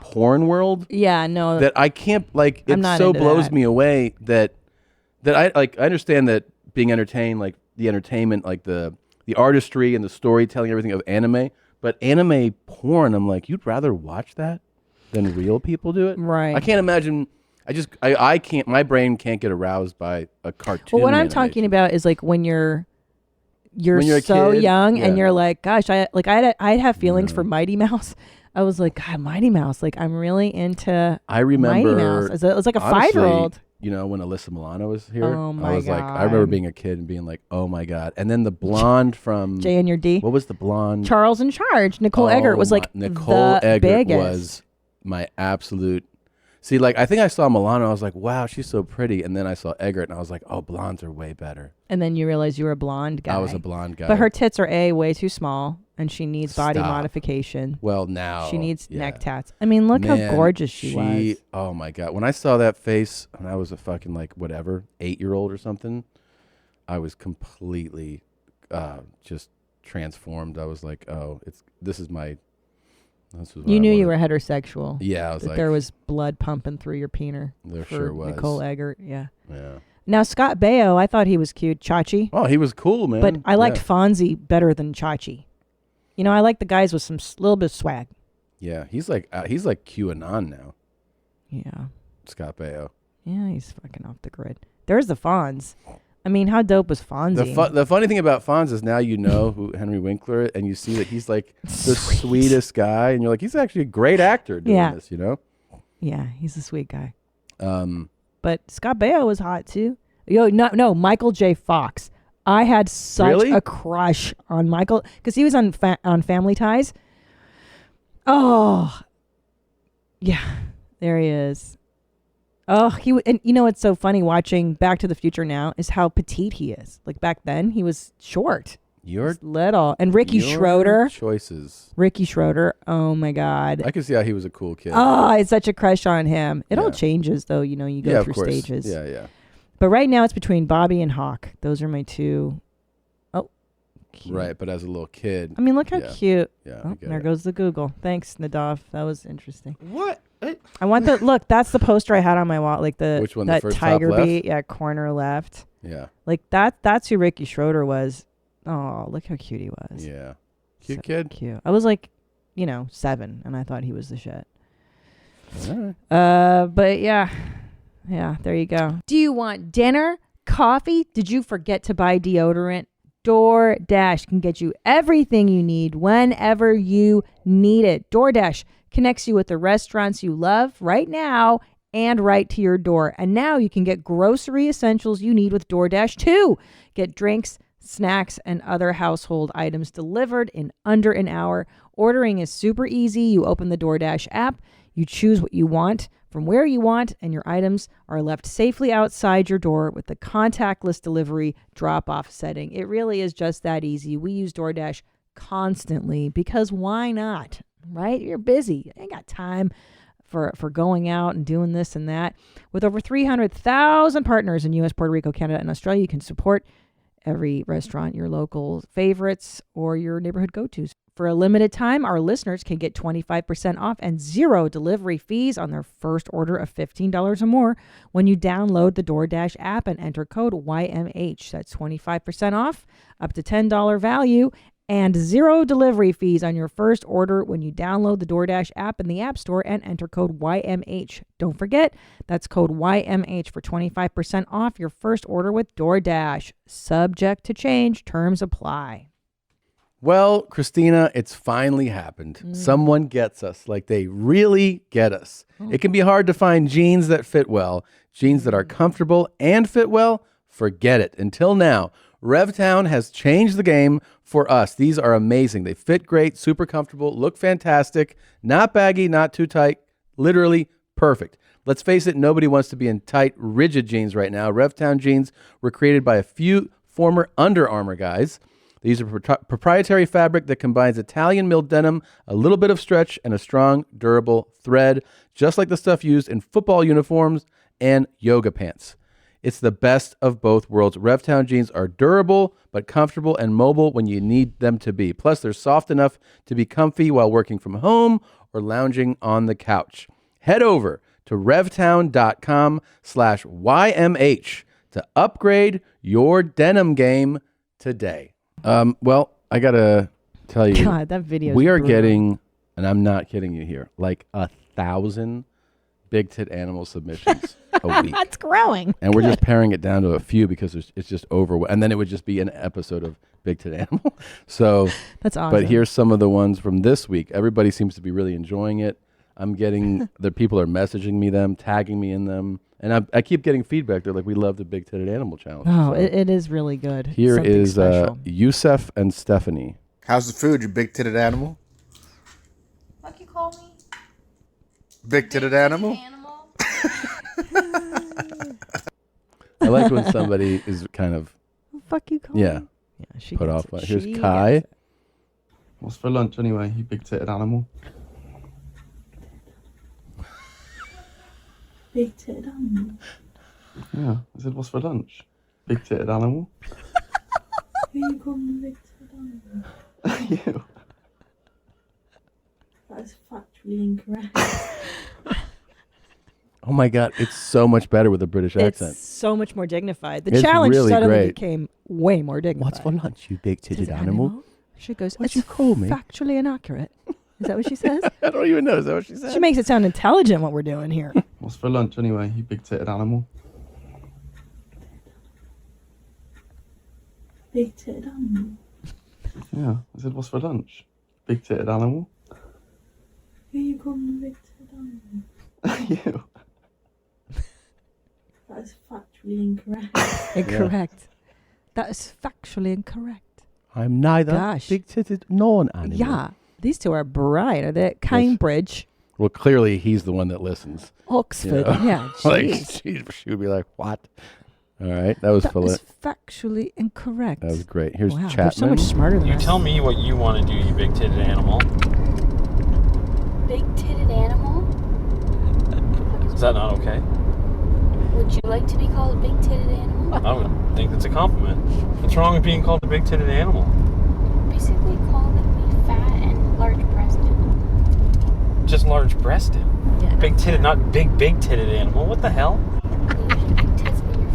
porn world. Yeah, no. That I can't like. I'm It not so into blows that. me away that I like. I understand that being entertained, like the entertainment, like the artistry and the storytelling, everything of anime. But anime porn, I'm like, you'd rather watch that than real people do it. Right. I can't imagine. I can't. My brain can't get aroused by a cartoon. Well, what I'm animation. talking about is like when you're When you're a so kid, young and yeah. you're like, gosh, I'd have feelings for Mighty Mouse. I was like, God, Mighty Mouse. Like, I'm really into I remember. Mighty Mouse. It was like a honestly, 5-year-old. You know, when Alyssa Milano was here, Oh my I was like, I remember God. being a kid and being like, oh my God. And then the blonde from J and your D. What was the blonde? Charles in Charge. Nicole Eggert was like Nicole the Eggert biggest. was my absolute. See, like I think I saw Milano. I was like, wow, she's so pretty. And then I saw Eggert, and I was like, oh, blondes are way better. And then you realize you were a blonde guy. I was a blonde guy. But her tits are way too small, and she needs body Stop. modification. Well, now She needs yeah. neck tats. I mean, look how Man, gorgeous she was. Oh my God! When I saw that face, and I was a fucking like whatever 8-year-old or something, I was completely just transformed. I was like, oh, this is my. This is what You I knew you wanted. were heterosexual. Yeah, I was that like, there was blood pumping through your peener. There for sure was. Nicole Eggert, yeah. Yeah. Now Scott Baio, I thought he was cute, Chachi. Oh, he was cool, man. But I liked Yeah. Fonzie better than Chachi. You know, I like the guys with some little bit of swag. Yeah, he's like QAnon now. Yeah. Scott Baio. Yeah, he's fucking off the grid. There's the Fonz. I mean, how dope was Fonzie? The funny thing about Fonz is now you know who Henry Winkler, and you see that he's like the sweetest guy, and you're like, he's actually a great actor doing this, you know? Yeah, he's a sweet guy. Um, But Scott Baio was hot too. No, Michael J. Fox. I had such Really? a crush on Michael because he was on Family Ties. Oh, yeah, there he is. Oh, and you know what's so funny watching Back to the Future now is how petite he is. Like back then, he was short. Your little. And Ricky your Schroeder. choices. Ricky Schroeder. Oh my God. I can see how he was a cool kid. Oh, it's such a crush on him. It all changes though. You know, you go through stages. Yeah, yeah. But right now it's between Bobby and Hawk. Those are my two. Oh, cute. Right. But as a little kid. I mean, look how cute. Yeah. Oh, there goes the Google. Thanks, Nadav. That was interesting. What? I want the look. That's the poster I had on my wall. Like Which one, the that first tiger top left? beat. Yeah, corner left. Yeah. Like that's who Ricky Schroeder was. Oh, look how cute he was. Yeah. Cute kid. Cute. I was like, 7, and I thought he was the shit. All right. But yeah, there you go. Do you want dinner, coffee? Did you forget to buy deodorant? DoorDash can get you everything you need whenever you need it. DoorDash connects you with the restaurants you love right now and right to your door. And now you can get grocery essentials you need with DoorDash too. Get drinks, snacks, and other household items delivered in under an hour. Ordering is super easy. You open the DoorDash app, you choose what you want from where you want, and your items are left safely outside your door with the contactless delivery drop-off setting. It really is just that easy. We use DoorDash constantly because why not, right? You're busy. You ain't got time for going out and doing this and that. With over 300,000 partners in U.S., Puerto Rico, Canada, and Australia, you can support every restaurant, your local favorites, or your neighborhood go-tos. For a limited time, our listeners can get 25% off and 0 delivery fees on their first order of $15 or more when you download the DoorDash app and enter code YMH. That's 25% off, up to $10 value, and 0 delivery fees on your first order when you download the DoorDash app in the App Store and enter code YMH. Don't forget, that's code YMH for 25% off your first order with DoorDash. Subject to change. Terms apply. Well, Christina, it's finally happened. Someone gets us, like they really get us. It can be hard to find jeans that fit well, jeans that are comfortable and fit well. Forget it. Until now, RevTown has changed the game for us. These are amazing. They fit great, super comfortable, look fantastic, not baggy, not too tight, literally perfect. Let's face it, nobody wants to be in tight, rigid jeans right now. RevTown jeans were created by a few former Under Armour guys. They use a proprietary fabric that combines Italian milled denim, a little bit of stretch, and a strong, durable thread, just like the stuff used in football uniforms and yoga pants. It's the best of both worlds. RevTown jeans are durable, but comfortable and mobile when you need them to be. Plus, they're soft enough to be comfy while working from home or lounging on the couch. Head over to revtown.com/YMH to upgrade your denim game today. Well, I got to tell you, God, that video. We are getting, and I'm not kidding you here, like 1,000 big tit animal submissions a week. That's growing. And we're just paring it down to a few because it's just over. And then it would just be an episode of Big Tit Animal. So that's awesome. But here's some of the ones from this week. Everybody seems to be really enjoying it. I'm getting, the people are messaging me them, tagging me in them. And I keep getting feedback. They're like, we love the Big Titted Animal Challenge. Oh, so it is really good. Here is Yusef and Stephanie. How's the food, you big titted animal? What you call me? Big titted animal? I like when somebody is kind of. Fuck you call Yeah. me? Yeah, she put gets off. it. Here's She Kai. gets it. What's for lunch anyway, you big titted animal? Big titted animal. Yeah, I said, what's for lunch? Big titted animal? Who you calling big titted animal? You. That is factually incorrect. Oh my God, it's so much better with a British accent. It's so much more dignified. The It's challenge really suddenly great. became way more dignified. What's for lunch, you big titted animal? She goes, What'd it's you call me? factually inaccurate. Is that what she says? I don't even know. Is that what she said? She makes it sound intelligent what we're doing here. What's for lunch anyway, you big titted animal? Big titted animal. Yeah, I said, what's for lunch? Big titted animal? Who you calling big titted animal? You. That is factually incorrect. Incorrect. That is factually incorrect. I'm neither Gosh. big titted nor an animal. Yeah. These two are bright. Are they at Cambridge? Well, clearly he's the one that listens. Oxford, yeah. Like Jeez. she would be like, "What?" All right, that was That Philip. is factually incorrect. That was great. Here's wow, Chapman. they're so much smarter than You us. tell me what you want to do, you big-titted animal. Big-titted animal? Is that not okay? Would you like to be called a big-titted animal? I would think that's a compliment. What's wrong with being called a big-titted animal? Basically calling me fat and large-breasted. Just large-breasted. Yeah, Big-titted, not big-titted animal. What the hell? Big tits, but you're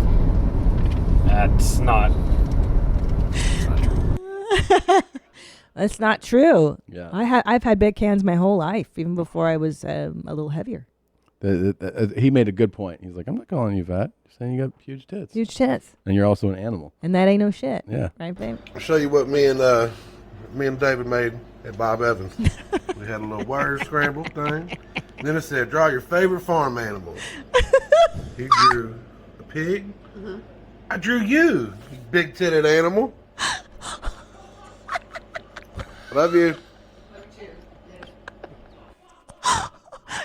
fat. That's not true. That's not true. Yeah. I've had big hands my whole life, even before I was a little heavier. He made a good point. He's like, I'm not calling you fat. Just saying you got huge tits. Huge tits. And you're also an animal. And that ain't no shit. Yeah. Right, babe? I'll show you what me and David made at Bob Evans. We had a little word scramble thing. And then it said, draw your favorite farm animal. He drew a pig. I drew you big-titted animal. Love you.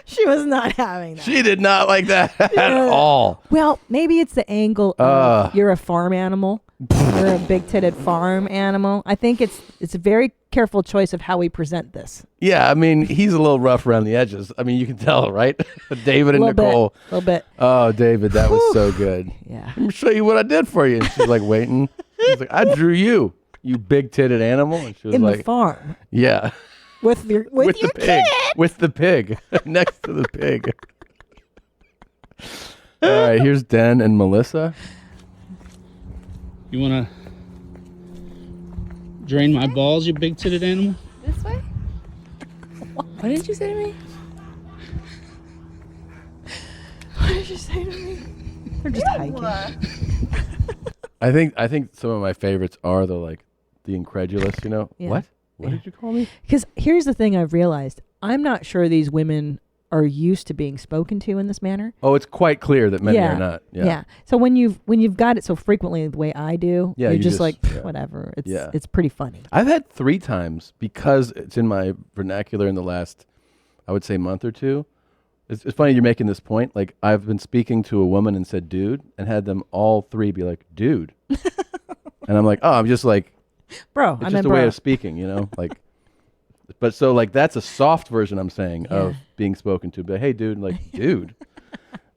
She was not having that. She did not like that at all. Well, maybe it's the angle of you're a farm animal. You're a big-titted farm animal. I think it's a very careful choice of how we present this. Yeah, I mean, he's a little rough around the edges. I mean, you can tell, right? David and Nicole. A little bit. Oh, David, that was so good. Yeah. Let me show you what I did for you. And she's like waiting. He's like, I drew you, you big-titted animal. And she was In like, the farm. Yeah. With your the pig. With the pig. Next to the pig. All right, here's Den and Melissa. You want to drain my balls, you big-titted animal? This way? What did you say to me? What did you say to me? We're just hiking. I think some of my favorites are the incredulous, you know. Yeah. What? What did you call me? Because here's the thing I've realized. I'm not sure these women are used to being spoken to in this manner. Oh, it's quite clear that many are not. Yeah. So when you've got it so frequently the way I do, Yeah, you're you just like, yeah. whatever. It's Yeah. it's pretty funny. I've had 3 times because it's in my vernacular in the last, I would say, month or two. It's funny you're making this point. Like, I've been speaking to a woman and said, dude, and had them all 3 be like, dude. And I'm like, oh, I'm just like, bro, it's I just meant a way bro. of speaking, you know? Like, but so, like, that's a soft version I'm saying of being spoken to. But hey, dude, like, dude.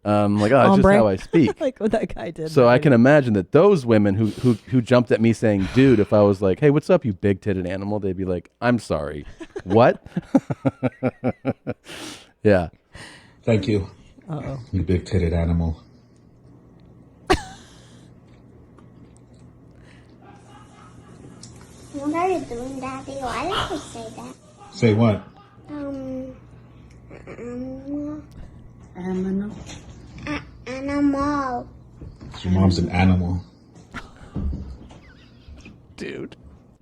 Like, oh, it's just how I speak. Like what that guy did. So I can imagine that those women who jumped at me saying, dude, if I was like, hey, what's up, you big-titted animal? They'd be like, I'm sorry. What? Yeah. Thank you. Uh-oh. You big-titted animal. What are you doing, Daddy? Why did you say that? Say what? Animal. Animal. Your mom's an animal. Dude,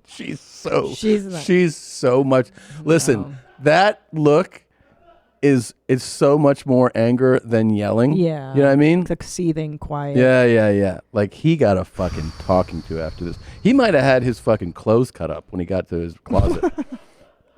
she's so much. Listen, that look is so much more anger than yelling. Yeah. You know what I mean? It's like seething quiet. Yeah. Like, he got a fucking talking to after this. He might have had his fucking clothes cut up when he got to his closet.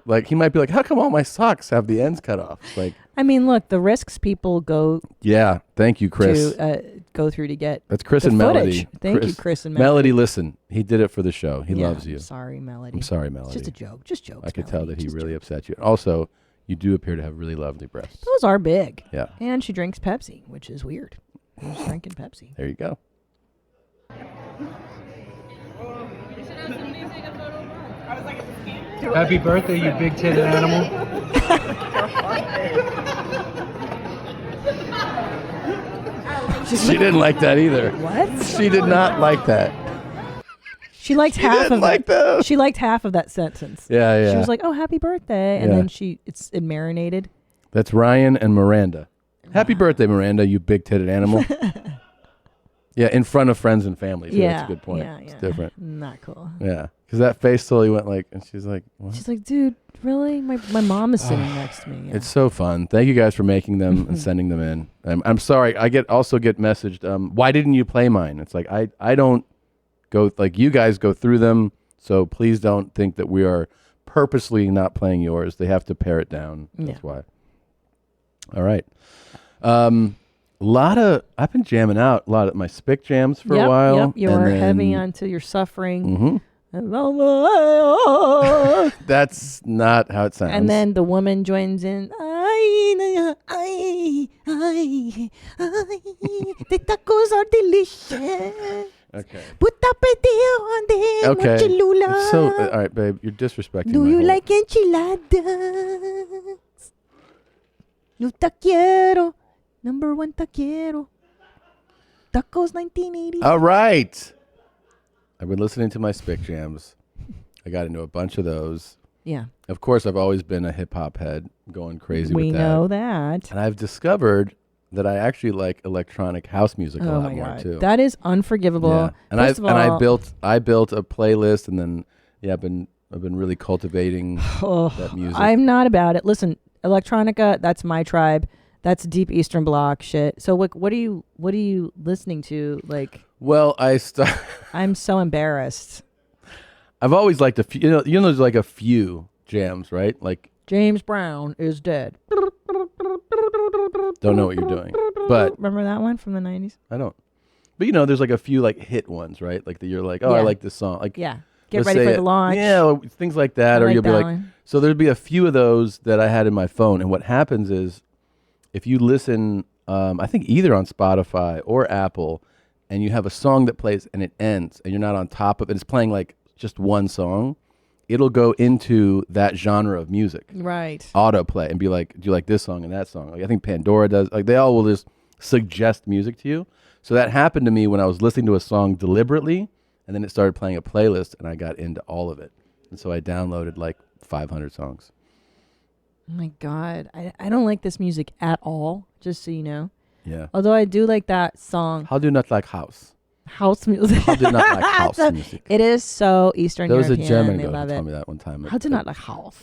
Like, he might be like, how come all my socks have the ends cut off? Like, I mean, look, the risks people go yeah. Thank you, Chris. to go through to get That's Chris the and footage. Melody. Thank you, Chris and Melody. Melody, listen, he did it for the show. He Yeah, loves you. I'm sorry, Melody. I'm sorry, Melody. It's just a joke. Just jokes. I could Melody. tell that he really upset you. Also, you do appear to have really lovely breasts. Those are big. Yeah. And she drinks Pepsi, which is weird. She's drinking Pepsi. There you go. Happy birthday, you big-titted animal. She didn't like that either. What? She did not like that. She liked half didn't of like that. She liked half of that sentence. Yeah. She was like, "Oh, happy birthday," and Yeah. then it marinated. That's Ryan and Miranda. Happy birthday, Miranda, you big-titted animal. Yeah, in front of friends and family, too. That's a good point. Yeah, It's different. Not cool. Yeah, because that face totally went like, and she's like, what? She's like, "Dude, really? My mom is sitting next to me." Yeah. It's so fun. Thank you guys for making them and sending them in. I'm sorry. I also get messaged. Why didn't you play mine? It's like I don't go like you guys go through them. So please don't think that we are purposely not playing yours. They have to pare it down. That's why. All right. I've been jamming out a lot of my spick jams for a while. Yep, you were heavy onto your suffering. That's not how it sounds. And then the woman joins in. The tacos are delicious. Okay. Put tapatio on them. Okay. Cholula. So, all right, babe, you're disrespecting Do my you whole- like enchiladas? Yo taquiero. Number one taquiero. Tacos 1980. All right. I've been listening to my spick jams. I got into a bunch of those. Yeah. Of course, I've always been a hip hop head, going crazy We with that. know that. And I've discovered that I actually like electronic house music a Oh lot my more God. too. That is unforgivable. Yeah. And First of all, I built a playlist, and then I've been really cultivating that music. I'm not about it. Listen, electronica, that's my tribe. That's deep Eastern Bloc shit. So what are you listening to? Like, well, I'm so embarrassed. I've always liked a few. You know, there's like a few jams, right? Like James Brown is dead. don't know what you're doing, but Remember that one from the 90s? I don't. But there's like a few like hit ones, right? Like that you're like, oh, I Yeah. like this song. Like Yeah. Get let's ready say for the launch. Yeah, things like that. I Or like you'll be that like, one. so there'd be a few of those that I had in my phone. And what happens is, if you listen, I think either on Spotify or Apple, and you have a song that plays and it ends, and you're not on top of it, it's playing like just one song, it'll go into that genre of music. Right. Autoplay and be like, do you like this song and that song? Like I think Pandora does. Like they all will just suggest music to you. So that happened to me when I was listening to a song deliberately, and then it started playing a playlist, and I got into all of it. And so I downloaded like 500 songs. Oh my God. I don't like this music at all, just so you know. Yeah. Although I do like that song. How do you not like house? House music. How do you not like house music? It is so Eastern There was European. a German They girl love who it. told me that one time. How do you not like house?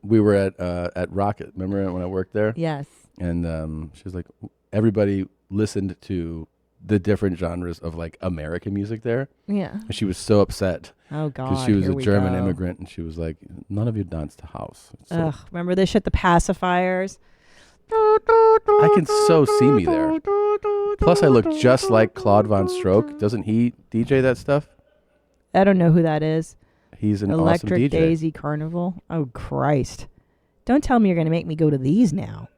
We were at Rocket. Remember when I worked there? Yes. And she was like, everybody listened to the different genres of like American music there. Yeah. And she was so upset. Oh, Because God, she was here a we German go. immigrant, and she was like, none of you dance to house. So Ugh. Remember this shit, the pacifiers? I can so see me there. Plus, I look just like Claude Von Stroke. Doesn't he DJ that stuff? I don't know who that is. He's an Electric awesome DJ. Daisy Carnival. Oh, Christ. Don't tell me you're going to make me go to these now.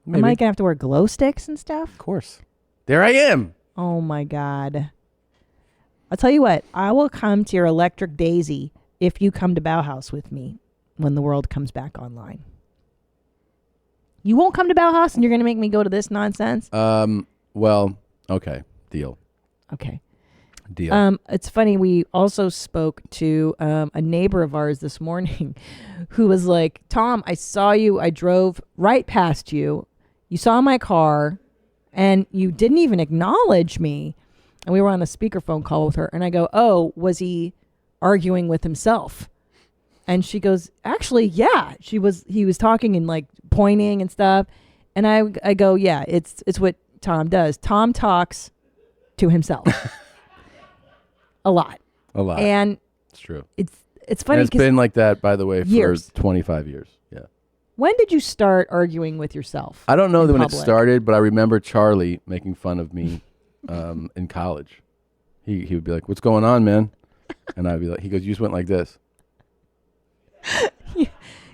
Am I Maybe. going to have to wear glow sticks and stuff? Of course. There I am. Oh, my God. I'll tell you what. I will come to your Electric Daisy if you come to Bauhaus with me when the world comes back online. You won't come to Bauhaus and you're going to make me go to this nonsense? Well, okay. Deal. Okay. Deal. It's funny. We also spoke to a neighbor of ours this morning who was like, Tom, I saw you. I drove right past you. You saw my car and you didn't even acknowledge me. And we were on a speakerphone call with her. And I go, oh, was he arguing with himself? And she goes, actually, yeah. He was talking and like pointing and stuff. And I go, yeah, it's what Tom does. Tom talks to himself. A lot. And it's true. It's funny And it's because been like that, by the way, years. for 25 years. Yeah. When did you start arguing with yourself? I don't know in when it public? started, but I remember Charlie making fun of me in college. He would be like, "What's going on, man?" And I'd be like, he goes, "You just went like this."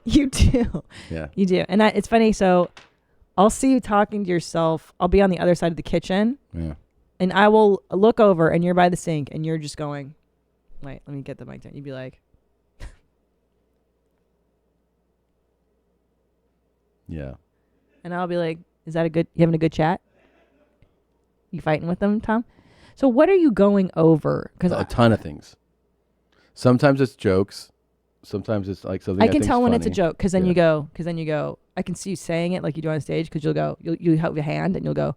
You do. Yeah. You do. And it's funny. So I'll see you talking to yourself. I'll be on the other side of the kitchen. Yeah. And I will look over and you're by the sink and you're just going, wait, let me get the mic down. You'd be like, Yeah. and I'll be like, you having a good chat? You fighting with them, Tom? So what are you going over? Because A ton of things. Sometimes it's jokes. Sometimes it's like something I can think's tell when it's a funny. joke because then Yeah. you go, I can see you saying it like you do on stage because you'll have your hand and you'll go,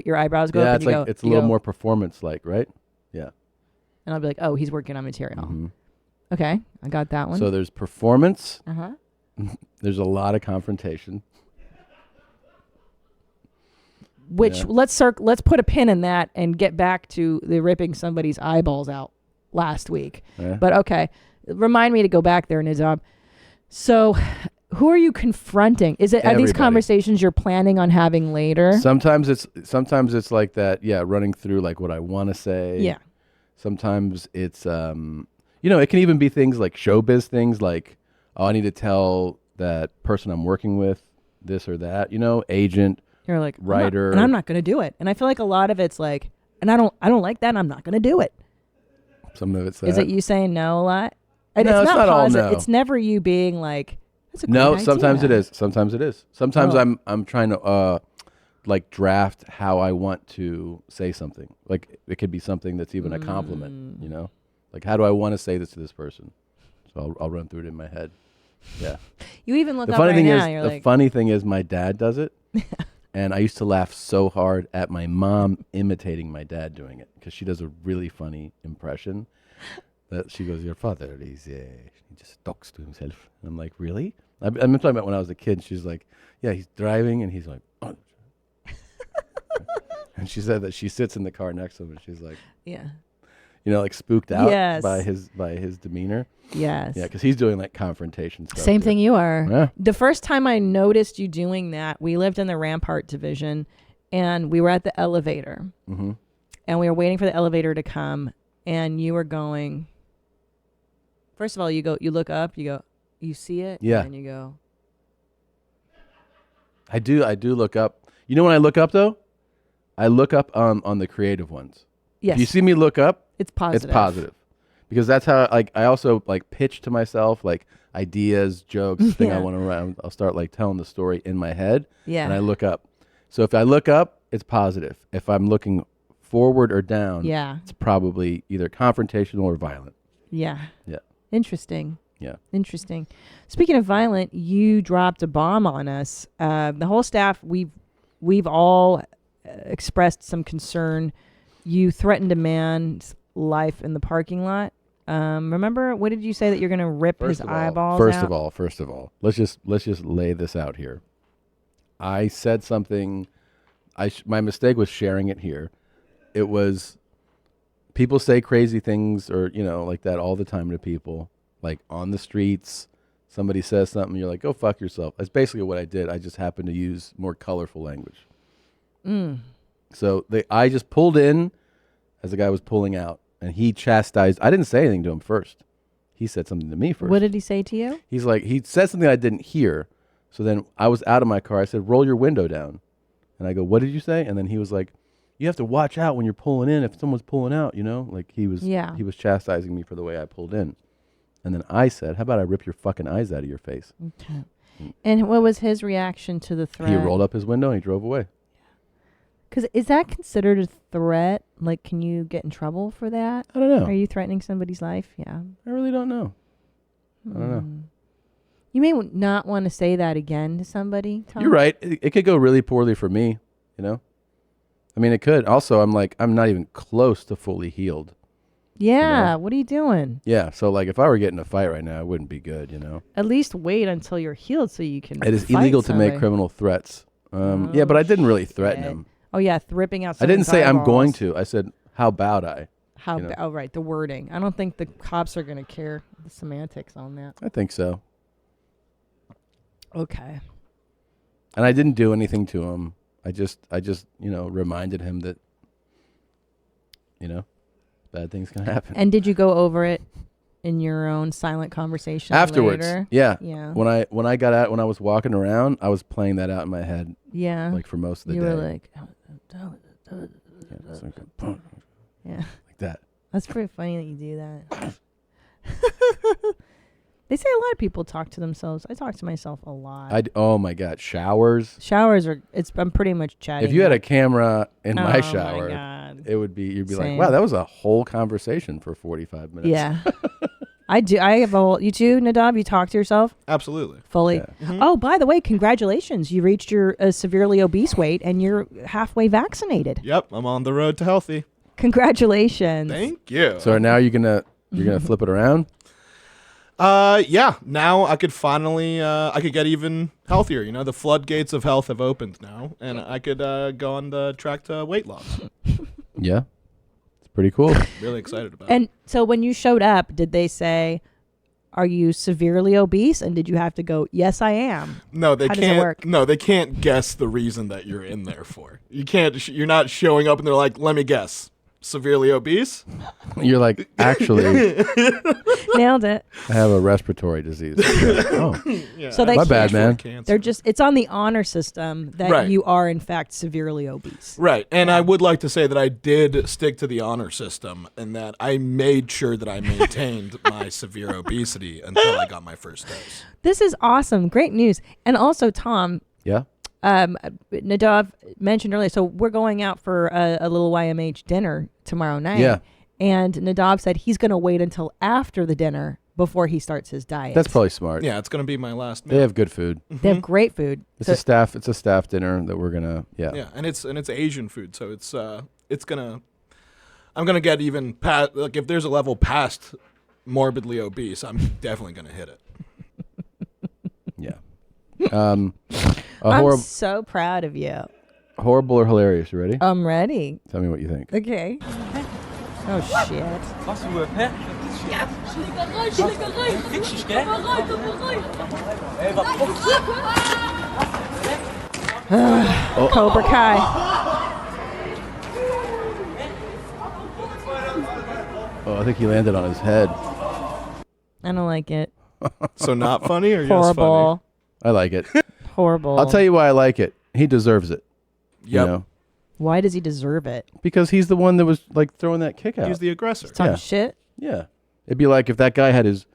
your eyebrows go Yeah, up it's and you like go. it's a you little go, more performance-like, right? Yeah. And I'll be like, oh, he's working on material. Mhm. Okay, I got that one. So there's performance. Uh-huh. There's a lot of confrontation. Which Yeah. let's put a pin in that and get back to the ripping somebody's eyeballs out last week. Yeah. But okay, remind me to go back there, Nizam. So Who are you confronting? Are these Everybody. conversations you're planning on having later? Sometimes it's like that. Yeah, running through like what I want to say. Yeah. Sometimes it's it can even be things like showbiz things like, oh, I need to tell that person I'm working with this or that. Agent. You're like writer, and I'm not going to do it. And I feel like a lot of it's like, and I don't like that. And I'm not going to do it. Some of it's that. Is it you saying no a lot? And No, it's not all positive. no. It's never you being like, that's a No, great sometimes idea. it is. Sometimes it is. Sometimes Oh. I'm trying to like draft how I want to say something. Like it could be something that's even a compliment. Like how do I want to say this to this person? So I'll run through it in my head. Yeah. You even look The up funny right thing now. is, You're the like, funny thing is, my dad does it, and I used to laugh so hard at my mom imitating my dad doing it because she does a really funny impression. That she goes, your father he just talks to himself. And I'm like, really? I'm talking about when I was a kid. She's like, yeah, he's driving and he's like, oh. And she said that she sits in the car next to him and she's like, yeah. Like spooked out Yes. by his demeanor. Yes. Yeah, because he's doing like confrontation stuff. Same too. thing you are. Yeah. The first time I noticed you doing that, we lived in the Rampart division and we were at the elevator. Mm-hmm. And we were waiting for the elevator to come and you were going, first of all, you look up, you see it, Yeah. and you go. I do look up. You know when I look up though? I look up on the creative ones. Yes. If you see me look up, It's positive. It's positive. Because that's how I also like pitch to myself like ideas, jokes, thing I Yeah. want to run. I'll start like telling the story in my head. Yeah. And I look up. So if I look up, it's positive. If I'm looking forward or down, Yeah. it's probably either confrontational or violent. Yeah. Yeah. Interesting. Yeah. Interesting. Speaking of violent, you dropped a bomb on us. The whole staff, we've all expressed some concern. You threatened a man's life in the parking lot. Remember, what did you say that you're going to rip his eyeballs First out? of all, let's just lay this out here. I said something. My mistake was sharing it here. It was people say crazy things or like that all the time to people, like on the streets. Somebody says something, you're like, go fuck yourself. That's basically what I did. I just happened to use more colorful language. So I just pulled in as the guy was pulling out, and he chastised. I didn't say anything to him first. He said something to me first. What did he say to you? He's like, he said something I didn't hear. So then I was out of my car. I said, roll your window down. And I go, what did you say? And then he was like, you have to watch out when you're pulling in if someone's pulling out, like he was chastising me for the way I pulled in. And then I said, how about I rip your fucking eyes out of your face? Okay. And what was his reaction to the threat? He rolled up his window and he drove away. Because is that considered a threat? Like, can you get in trouble for that? I don't know. Are you threatening somebody's life? Yeah. I really don't know. I don't know. You may not want to say that again to somebody, Tom. You're right. It could go really poorly for me, I mean, it could. Also, I'm not even close to fully healed. Yeah. What are you doing? Yeah. So, like, if I were getting in a fight right now, it wouldn't be good, At least wait until you're healed so you can. It is fight illegal to make somebody. criminal threats. Yeah, but I didn't really threaten him. Oh yeah, ripping out. I didn't someone's say I'm going eyeballs. to. I said, how about I? Oh right, the wording. I don't think the cops are going to care the semantics on that. I think so. Okay. And I didn't do anything to him. I just reminded him that, bad things can happen. And did you go over it in your own silent conversation Afterwards? later? Yeah. Yeah. When I got out, when I was walking around, I was playing that out in my head. Yeah. Like for most of the you day. were like, yeah, like that. That's pretty funny that you do that. They say a lot of people talk to themselves. I talk to myself a lot. Oh my God, showers. Showers I'm pretty much chatting. If you had a camera in my Oh shower, my God. you'd be Same. like, wow, that was a whole conversation for 45 minutes. Yeah. I do. I have you too, Nadav? You talk to yourself? Absolutely. Fully. Yeah. Oh, by the way, congratulations. You reached your severely obese weight and you're halfway vaccinated. Yep, I'm on the road to healthy. Congratulations. Thank you. So now you're gonna flip it around? Yeah. Now I could finally I could get even healthier. The floodgates of health have opened now, and I could go on the track to weight loss. Yeah. It's pretty cool. Really excited about it. And so when you showed up, did they say, Are you severely obese? And did you have to go, yes, I am? No, they How does it can't. work? No, they can't guess the reason that you're in there for. You can't. You're not showing up and they're like, "Let me guess, severely obese." You're like, actually, Nailed it. I have a respiratory disease. Oh, Yeah, So they my bad, man. They're just, it's on the honor system that Right. you are, in fact, severely obese. Right, and I would like to say that I did stick to the honor system and that I made sure that I maintained my severe obesity until I got my first dose. This is awesome. Great news. And also, Tom, yeah. Nadav mentioned earlier, so we're going out for a little YMH dinner tomorrow night. Yeah. And Nadav said he's going to wait until after the dinner before he starts his diet. That's probably smart. Yeah, it's going to be my last meal. They have good food. They have great food. It's a staff dinner that we're gonna Yeah, and it's Asian food, so I'm gonna get even past, like, if there's a level past morbidly obese, I'm definitely gonna hit it. Yeah. I'm so proud of you. Horrible or hilarious? You ready? I'm ready. Tell me what you think. Okay. Oh, shit. Cobra Kai. Oh, I think he landed on his head. I don't like it. So not funny or Horrible. I like it. Horrible. I'll tell you why I like it. He deserves it. You Yep. know? Why does he deserve it? Because he's the one that was like throwing that kick out. He's the aggressor. Talking Yeah. shit? Yeah. It'd be like if that guy had his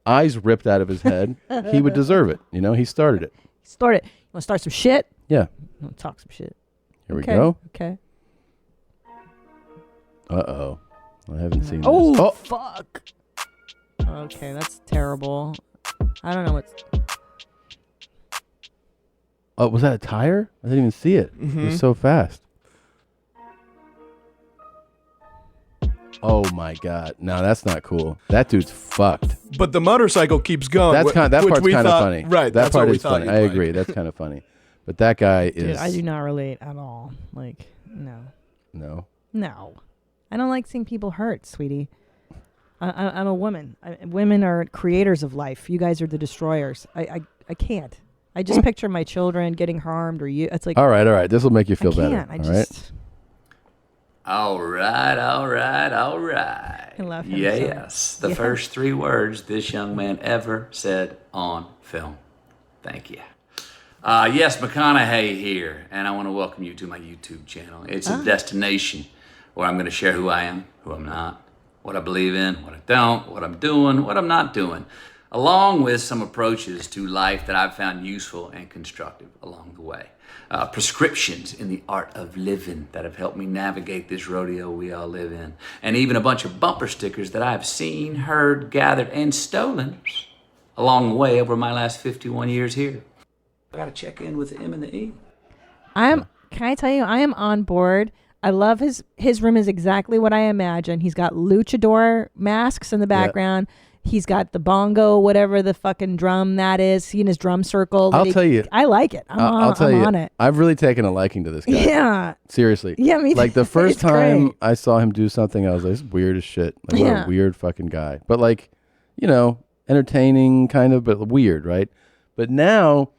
eyes ripped out of his head, he would deserve it. You know, he started it. Start it. You want to start some shit? Yeah. You want to talk some shit? Here Okay. we go. Okay. Uh-oh. I haven't seen Oh, this. Oh, fuck. Okay, that's terrible. I don't know what's... oh, was that a tire? I didn't even see it. It Mhm. was so fast. Oh my God! No, that's not cool. That dude's fucked. But the motorcycle keeps going. That which part's we kind of thought- funny. Right. That that's part what we is thought funny. you'd I like. agree. That's kind of funny. But that guy is. Dude, I do not relate at all. Like, no. No. No. I don't like seeing people hurt, sweetie. I'm a woman. Women are creators of life. You guys are the destroyers. I can't. I just picture my children getting harmed or you. It's like. All right. This will make you feel better. I all just. right. All right. I love him so Yes, the much. first three words this young man ever said on film. Thank you. Yes, McConaughey here, and I want to welcome you to my YouTube channel. It's a destination where I'm going to share who I am, who I'm not, what I believe in, what I don't, what I'm doing, what I'm not doing, along with some approaches to life that I've found useful and constructive along the way. Prescriptions in the art of living that have helped me navigate this rodeo we all live in. And even a bunch of bumper stickers that I've seen, heard, gathered, and stolen along the way over my last 51 years here. I gotta check in with the M and the E. Can I tell you, I am on board. I love his room is exactly what I imagine. He's got luchador masks in the background. He's got the bongo, whatever the fucking drum that is. He in his drum circle. I'll tell you. I like it. I'll tell you. on it. I've really taken a liking to this guy. Yeah. Seriously. Yeah, me Like the too. first It's time great. I saw him do something, I was like, this is weird as shit. Like, what Yeah. a weird fucking guy. But like, you know, entertaining kind of, but weird, right? But now,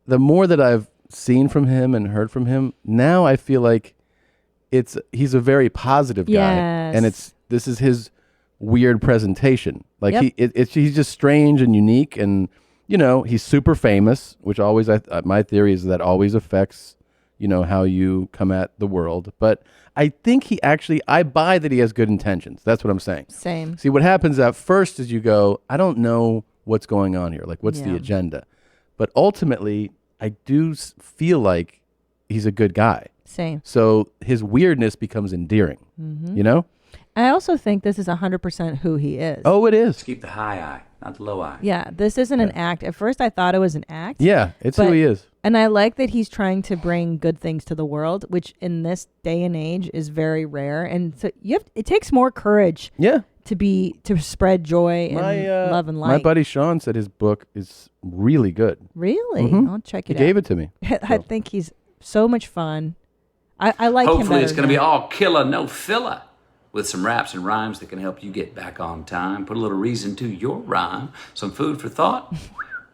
the more that I've seen from him and heard from him, now I feel like he's a very positive guy, and Yes. this is his weird presentation. Like Yep. he's just strange and unique, and you know he's super famous, which always my theory is that always affects how you come at the world. But I think I buy that he has good intentions. That's what I'm saying. Same. See, what happens at first is you go, I don't know what's going on here. Like, what's the Yeah. agenda? But ultimately, I do feel like he's a good guy. Same. So his weirdness becomes endearing. Mhm. You know? I also think this is 100% who he is. Oh, it is. Keep the high eye, not the low eye. Yeah, this isn't an act. At first, I thought it was an act. Yeah, it's who he is. And I like that he's trying to bring good things to the world, which in this day and age is very rare. And so it takes more courage. Yeah. To spread joy and love and light. My buddy Sean said his book is really good. Really? Mhm. I'll check He it out. gave it to me. I think he's so much fun. I like him Hopefully better it's going to be now. all killer, no filler. with some raps and rhymes that can help you get back on time. Put a little reason to your rhyme. Some food for thought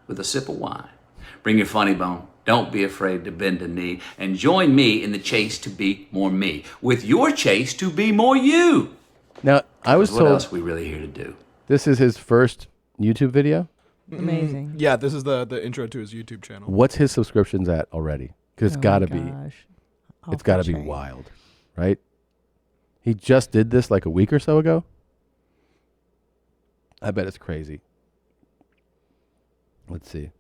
with a sip of wine. Bring your funny bone. Don't be afraid to bend a knee. And join me in the chase to be more me. With your chase to be more you. Now, I was What told else are we really here to do? this is his first YouTube video. Amazing. Yeah, this is the intro to his YouTube channel. What's his subscriptions at already? Because it's Oh got to my be. gosh. It's got to be wild, right? He just did this like a week or so ago. I bet it's crazy. Let's see.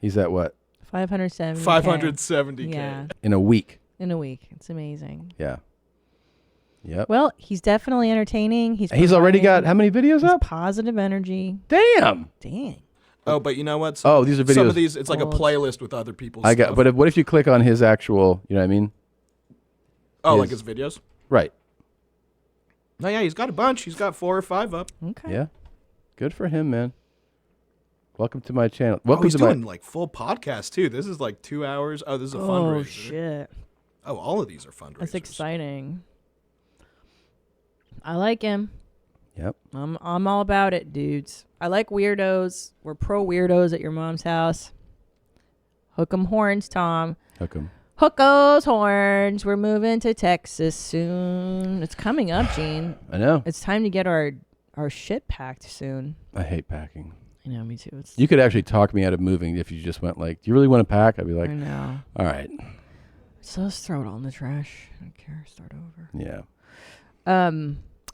He's at what? 570. 570K. Yeah. In a week. In a week. It's amazing. Yeah. Yep. Well, he's definitely entertaining. He's already got providing- how many videos he's up? Positive energy. Damn. Dang. Oh, but you know what? Oh, these are videos. Some of these, it's like a playlist with other people's I stuff. got. But what if you click on his actual? You know what I mean? Oh, like his videos? Right. No, yeah, he's got a bunch. He's got 4 or 5 up. Okay. Yeah. Good for him, man. Welcome to my channel. Welcome He's to doing my. like full podcast too. This is like 2 hours. Oh, this is a Oh, fundraiser. shit. Oh, all of these are fundraisers. That's exciting. I like him. Yep. I'm all about it, dudes. I like weirdos. We're pro weirdos at your mom's house. Hook 'em horns, Tom. Hook 'em. Hook those horns. We're moving to Texas soon. It's coming up, Gene. I know. It's time to get our shit packed soon. I hate packing. I know, me too. It's You could actually talk me out of moving if you just went like, "Do you really want to pack?" I'd be like, I know. "All right." So let's throw it all in the trash. I don't care. Start over. Yeah.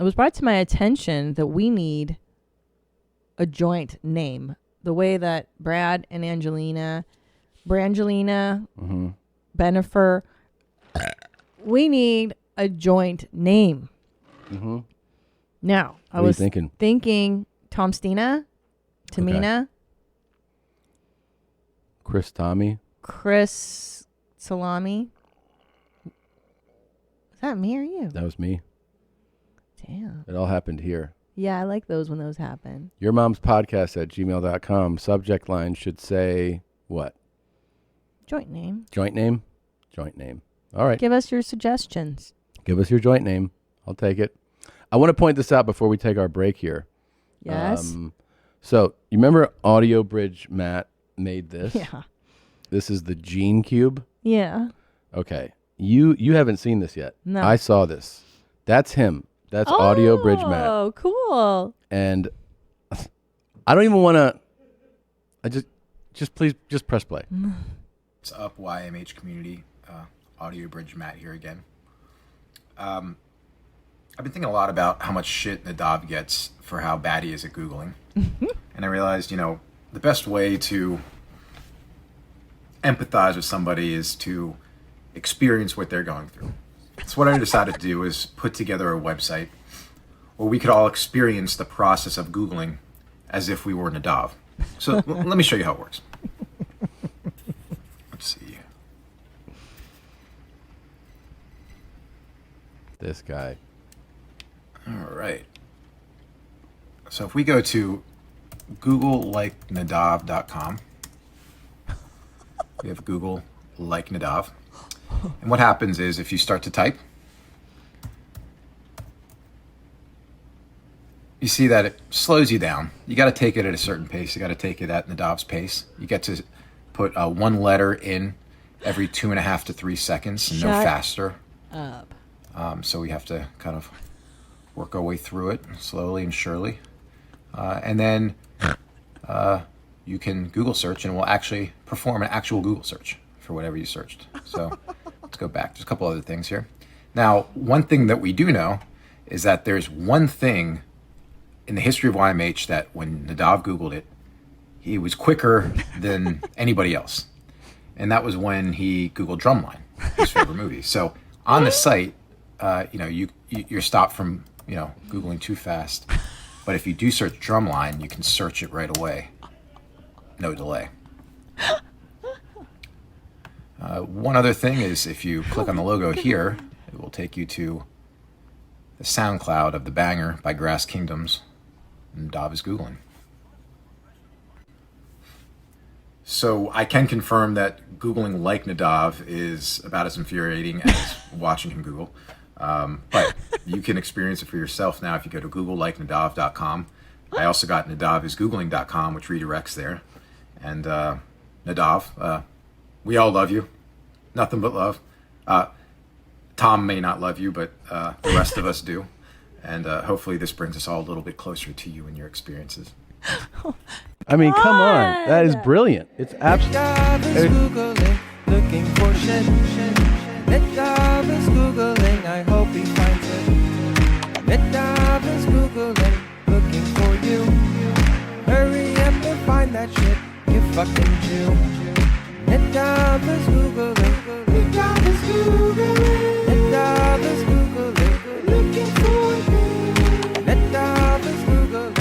It was brought to my attention that we need a joint name. The way that Brad and Angelina, Brangelina, Mm-hmm. Benifer, we need a joint name. Mm-hmm. Now, I What are you was thinking? Tomstina, Tamina, Chris Tommy. Chris Salami. Is that me or you? That was me. Damn. It all happened here. Yeah, I like those when those happen. Your mom's podcast at gmail.com. Subject line should say what? Joint name. Joint name? Joint name. All right. Give us your suggestions. Give us your joint name. I'll take it. I want to point this out before we take our break here. Yes. So you remember Audio Bridge Matt made this? Yeah. This is the Gene Cube. Yeah. Okay. You haven't seen this yet. No. I saw this. That's him. That's Audio Bridge Matt. Oh, cool. And I don't even want to. I just please just press play. What's up, YMH community? Audio Bridge Matt here again. I've been thinking a lot about how much shit Nadav gets for how bad he is at Googling. And I realized, the best way to empathize with somebody is to experience what they're going through. So what I decided to do is put together a website where we could all experience the process of Googling as if we were Nadav. So let me show you how it works. Let's see. This guy. All right. So if we go to googlelikenadav.com, we have Google Like Nadav. And what happens is if you start to type, you see that it slows you down. You got to take it at a certain pace. You got to take it at Nadav's pace. You get to put one letter in every 2.5 to 3 seconds, no Shut faster. up. So we have to kind of work our way through it slowly and surely. And then you can Google search and it will actually perform an actual Google search for whatever you searched. So let's go back. There's a couple other things here. Now, one thing that we do know is that there's one thing in the history of YMH that when Nadav Googled it, he was quicker than anybody else. And that was when he Googled Drumline, his favorite movie. So on the site, you're stopped from, Googling too fast. But if you do search Drumline, you can search it right away. No delay. One other thing is if you click on the logo here, it will take you to the SoundCloud of The Banger by Grass Kingdoms. And Nadav is Googling. So I can confirm that Googling like Nadav is about as infuriating as watching him Google. But you can experience it for yourself now if you go to Google like Nadav.com. I also got Nadav is Googling.com, which redirects there. And Nadav, we all love you. Nothing but love. Tom may not love you, but the rest of us do. And hopefully this brings us all a little bit closer to you and your experiences. I mean, come on. That is brilliant. It's absolutely... Googling, looking for shit. Nadav is Googling, I hope he finds it. Nadav is Googling, looking for you. Hurry up and find that shit, you fucking Jew. Nadav is Googling, Nadav is Googling, Nadav is Googling, looking for you. Nadav is Googling,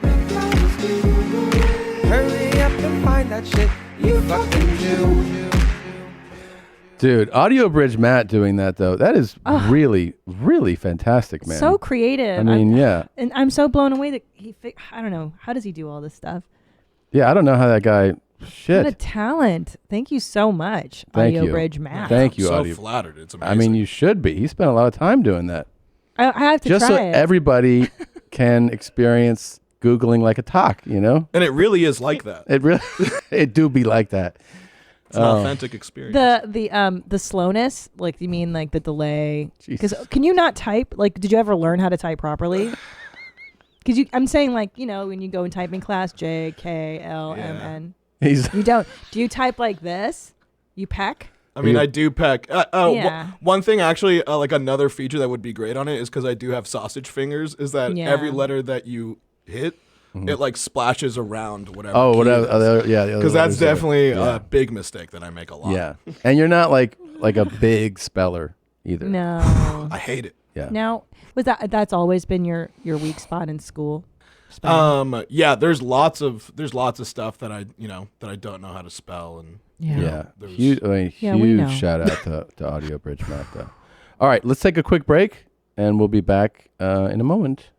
Nadav is Googling. Hurry up and find that shit, you fucking Jew. Dude, Audio Bridge Matt doing that, though, that is really, really fantastic, man. So creative. I mean, yeah. And I'm so blown away that I don't know, how does he do all this stuff? Yeah, I don't know how that guy, shit. What a talent. Thank you so much, Thank Audio you. Bridge Matt. Thank you, so Audio. flattered. It's amazing. I mean, you should be. He spent a lot of time doing that. I have to Just try so it. everybody can experience Googling like a talk, you know? And it really is like that. It really, it do be like that. It's an authentic experience. The slowness, like you mean like the delay? Because can you not type? Like, did you ever learn how to type properly? Because I'm saying like when you go in typing class, J K L M N. You don't. Do you type like this? You peck? I mean, I do peck. Yeah. One thing actually, like another feature that would be great on it is because I do have sausage fingers. Is that every letter that you hit, it like splashes around whatever. Oh, key whatever. it is. Yeah, Because that's definitely yeah. a big mistake that I make a lot. Yeah, and you're not like a big speller either. No. I hate it. Yeah. Now, that's always been your weak spot in school? Yeah, there's lots of stuff that I don't know how to spell and Huge, huge shout out to Audio Bridge Matt though. All right, let's take a quick break and we'll be back in a moment.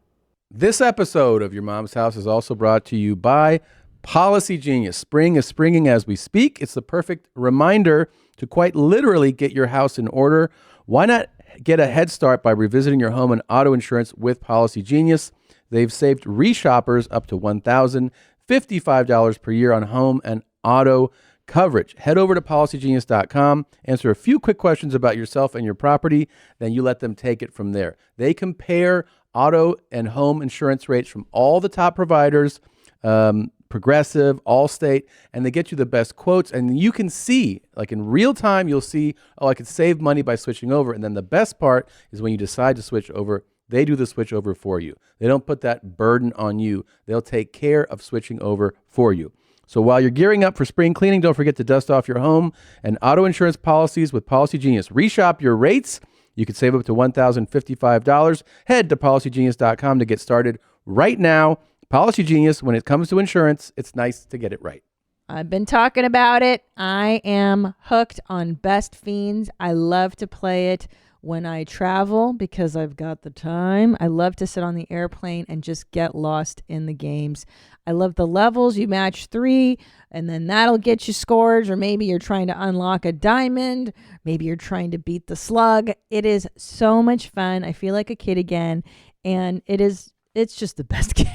This episode of Your Mom's House is also brought to you by Policy Genius. Spring is springing as we speak. It's the perfect reminder to quite literally get your house in order. Why not get a head start by revisiting your home and auto insurance with Policy Genius? They've saved reshoppers up to $1,055 per year on home and auto coverage. Head over to policygenius.com, answer a few quick questions about yourself and your property, then you let them take it from there. They compare auto and home insurance rates from all the top providers, Progressive, Allstate, and they get you the best quotes. And you can see, like in real time, you'll see, I could save money by switching over. And then the best part is when you decide to switch over, they do the switch over for you. They don't put that burden on you. They'll take care of switching over for you. So while you're gearing up for spring cleaning, don't forget to dust off your home and auto insurance policies with Policy Genius. Reshop your rates. You can save up to $1,055. Head to policygenius.com to get started right now. Policy Genius, when it comes to insurance, it's nice to get it right. I've been talking about it. I am hooked on Best Fiends. I love to play it when I travel because I've got the time. I love to sit on the airplane and just get lost in the games. I love the levels. You match 3 and then that'll get you scores, or maybe you're trying to unlock a diamond. Maybe you're trying to beat the slug. It is so much fun. I feel like a kid again, and it's just the best game.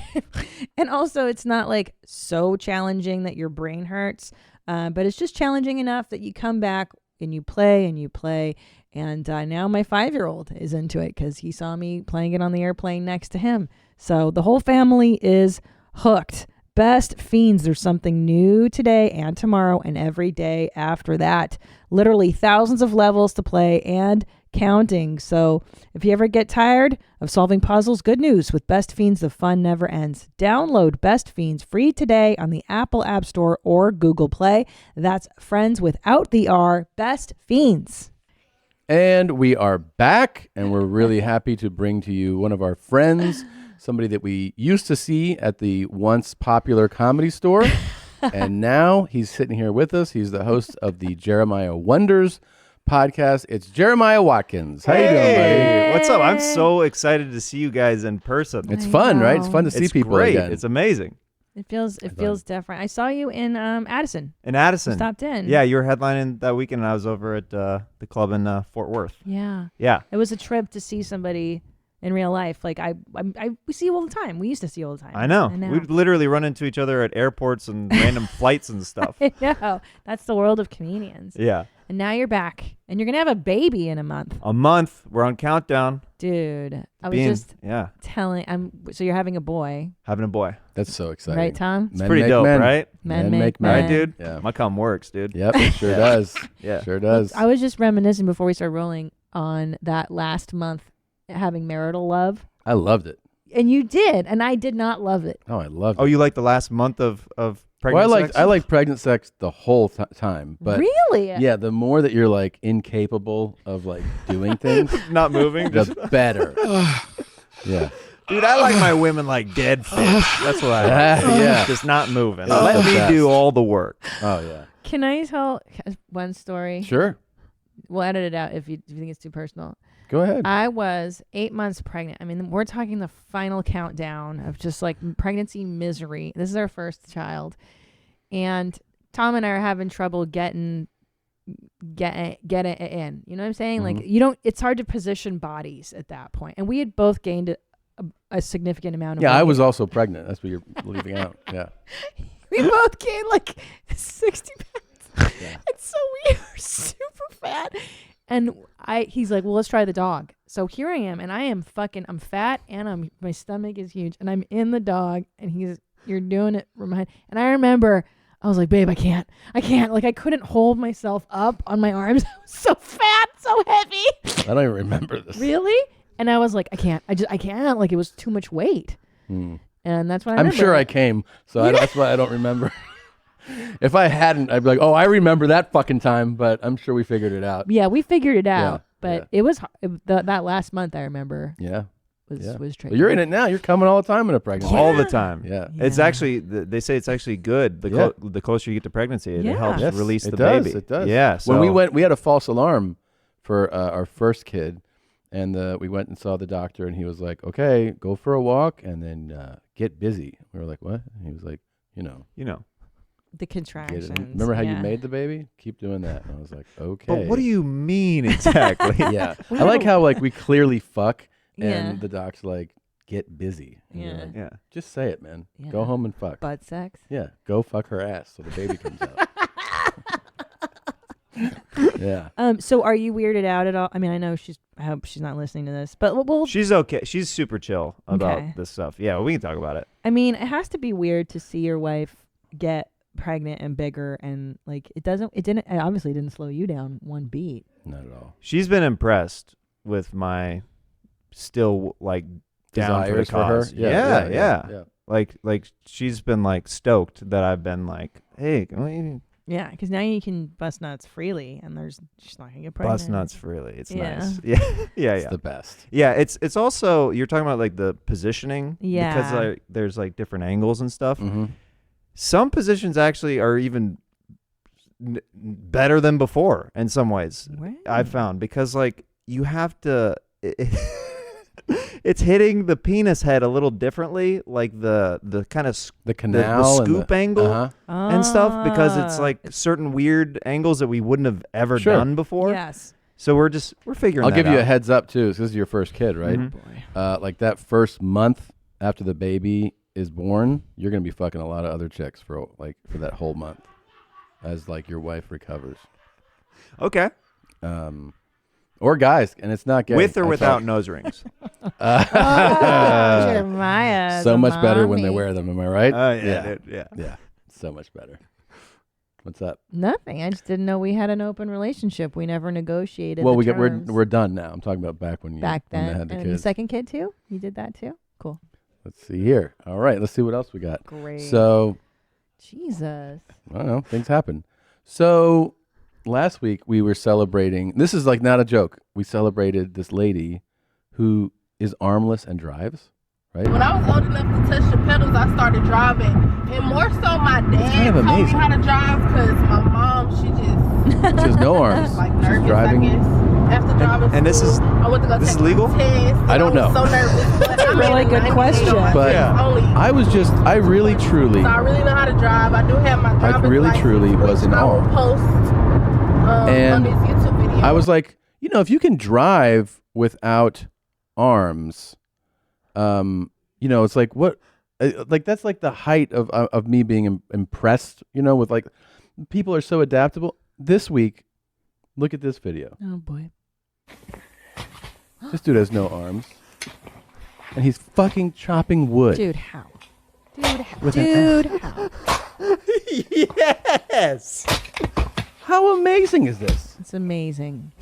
And also it's not like so challenging that your brain hurts, but it's just challenging enough that you come back and you play and you play. And now my 5-year-old is into it because he saw me playing it on the airplane next to him. So the whole family is hooked. Best Fiends, there's something new today and tomorrow and every day after that. Literally thousands of levels to play and counting. So if you ever get tired of solving puzzles, good news. With Best Fiends, the fun never ends. Download Best Fiends free today on the Apple App Store or Google Play. That's friends without the R. Best Fiends. And we are back, and we're really happy to bring to you one of our friends, somebody that we used to see at the once popular Comedy Store, and now he's sitting here with us. He's the host of the Jeremiah Wonders podcast. It's Jeremiah Watkins. How you doing, buddy? What's up? I'm so excited to see you guys in person. It's fun, right? It's fun to see people great. again. It's amazing. It feels different. I saw you in Addison. In Addison. You stopped in. Yeah, you were headlining that weekend, and I was over at the club in Fort Worth. Yeah. Yeah. It was a trip to see somebody in real life. Like we see you all the time. We used to see you all the time. I know. now. We'd literally run into each other at airports and random flights and stuff. I know. That's the world of comedians. Yeah. And now you're back, and you're gonna have a baby in a month. A month. We're on countdown. Dude, I was just yeah. telling. So you're having a boy, Having a boy. That's so exciting. right, Tom? It's pretty dope, right? Men make men. Right, dude? Yeah. My cum works, dude. Yep, it sure does. Yeah. Sure does. I was just reminiscing before we started rolling on that last month having marital love, I loved it. and you did, and I did not love it. Oh, I loved it. Oh, you like the last month of Well, pregnant sex? I like pregnant sex the whole time, but Really? yeah, the more that you're like incapable of like doing things, Not moving? the better. Yeah, Dude, I like my women like dead fish. That's what I like. Yeah. Just not moving. That's Let the me best. do all the work. Oh yeah. Can I tell one story? Sure. We'll edit it out if you think it's too personal. Go ahead. I was 8 months pregnant. I mean, we're talking the final countdown of just like pregnancy misery. This is our first child. And Tom and I are having trouble getting it in. You know what I'm saying? Mm-hmm. Like it's hard to position bodies at that point. And we had both gained a significant amount of Yeah, weight. I was also pregnant. That's what you're leaving out. Yeah. We both gained like 60 pounds. Yeah. And so we are super fat. And he's like, well, let's try the dog. So here I am, and I'm fat, and my stomach is huge, and I'm in the dog, and you're doing it from behind. And I remember I was like, babe, I can't. Like I couldn't hold myself up on my arms. I was so fat, so heavy. I don't even remember this. Really? And I was like, I can't. I can't. Like it was too much weight. And that's when I I'm remember. sure I came, so that's why I don't remember. If I hadn't, I'd be like, oh, I remember that fucking time, but I'm sure we figured it out. Yeah, we figured it out. Yeah, But it was that last month, I remember. Yeah. Was tricky. Well, you're in it now. You're coming all the time in a pregnancy. All the time. Yeah. It's actually, they say it's actually good. The closer you get to pregnancy, it helps release the baby. It does. Yeah. So When we had a false alarm for our first kid, and we went and saw the doctor, and he was like, okay, go for a walk, and then get busy. We were like, what? And he was like, you know. The contractions. Remember how you made the baby? Keep doing that. And I was like, okay. But what do you mean exactly? Yeah. I like how like we clearly fuck, and Yeah. the doc's like, get busy. And you're Yeah. like, Yeah. Just say it, man. Yeah. Go home and fuck. Butt sex. Yeah. Go fuck her ass so the baby comes out. Yeah. So are you weirded out at all? I mean, I hope she's not listening to this, but we'll. She's okay. She's super chill about Okay. this stuff. Yeah, we can talk about it. I mean, it has to be weird to see your wife get pregnant and bigger, and like it obviously didn't slow you down one beat. Not at all. She's been impressed with my still like down for the Desires for her? cause. Yeah, Yeah. Like she's been like stoked that I've been like, hey, can we Yeah, because now you can bust nuts freely, and she's not gonna get pregnant. bust nuts freely? It's Yeah. nice. Yeah, yeah, It's yeah. the best. Yeah, it's also, you're talking about like the positioning. Yeah. Because like there's like different angles and stuff. Mm-hmm. Some positions actually are even better than before in some ways. I've found, because like you have to it's hitting the penis head a little differently, like the kind of The canal the and scoop angle uh-huh. and stuff, because it's like certain weird angles that we wouldn't have ever Sure. done before. Yes. So we're figuring I'll that give you a out. heads up too. 'Cause this is your first kid, right? Mhm. Like that first month after the baby is born, you're gonna be fucking a lot of other chicks for that whole month, as like your wife recovers. Okay. Or guys, and it's not gay. With or I without talk- nose rings. Jeremiah, so the much better when they mommy. wear them. Am I right? Yeah, dude, yeah. Yeah. So much better. What's up? Nothing. I just didn't know we had an open relationship. We never negotiated. Well, the we're terms. done now. I'm talking about back when you back when then. they had the And the kids. second kid too. You did that too. Cool. Let's see here. All right, let's see what else we got. Great. So, Jesus. I don't know. Things happen. So last week we were celebrating. This is like not a joke. We celebrated this lady who is armless and drives. Right? When I was old enough to touch the pedals, I started driving. And more so, my dad kind of told me amazing. how to drive because my mom, she just She has no arms. like She's nervous, driving. I guess. after driving And this school. is I went to go this take is legal? my test. I don't know. I was so nervous. But I made Really it good 98 question. on my But test only. I really truly, So I really know how to drive. I do have my driver's really license, truly was in which I will awe. post on And this YouTube video. I was like, you know, if you can drive without arms, you know, it's like what, like that's like the height of me being impressed. You know, with like people are so adaptable. This week, look at this video. Oh boy. This dude has no arms, and he's fucking chopping wood. Dude, how? With an Dude, how? Yes. How amazing is this? It's amazing.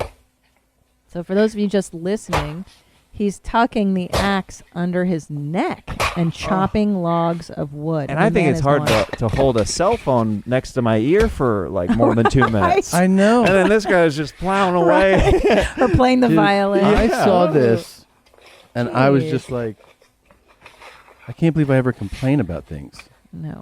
So for those of you just listening, he's tucking the axe under his neck and chopping logs of wood. And I think it's hard to hold a cell phone next to my ear for like more than 2 minutes. I know. And then this guy's just plowing away. Or playing the Dude, violin. I saw this, and I was just like, I can't believe I ever complain about things. No.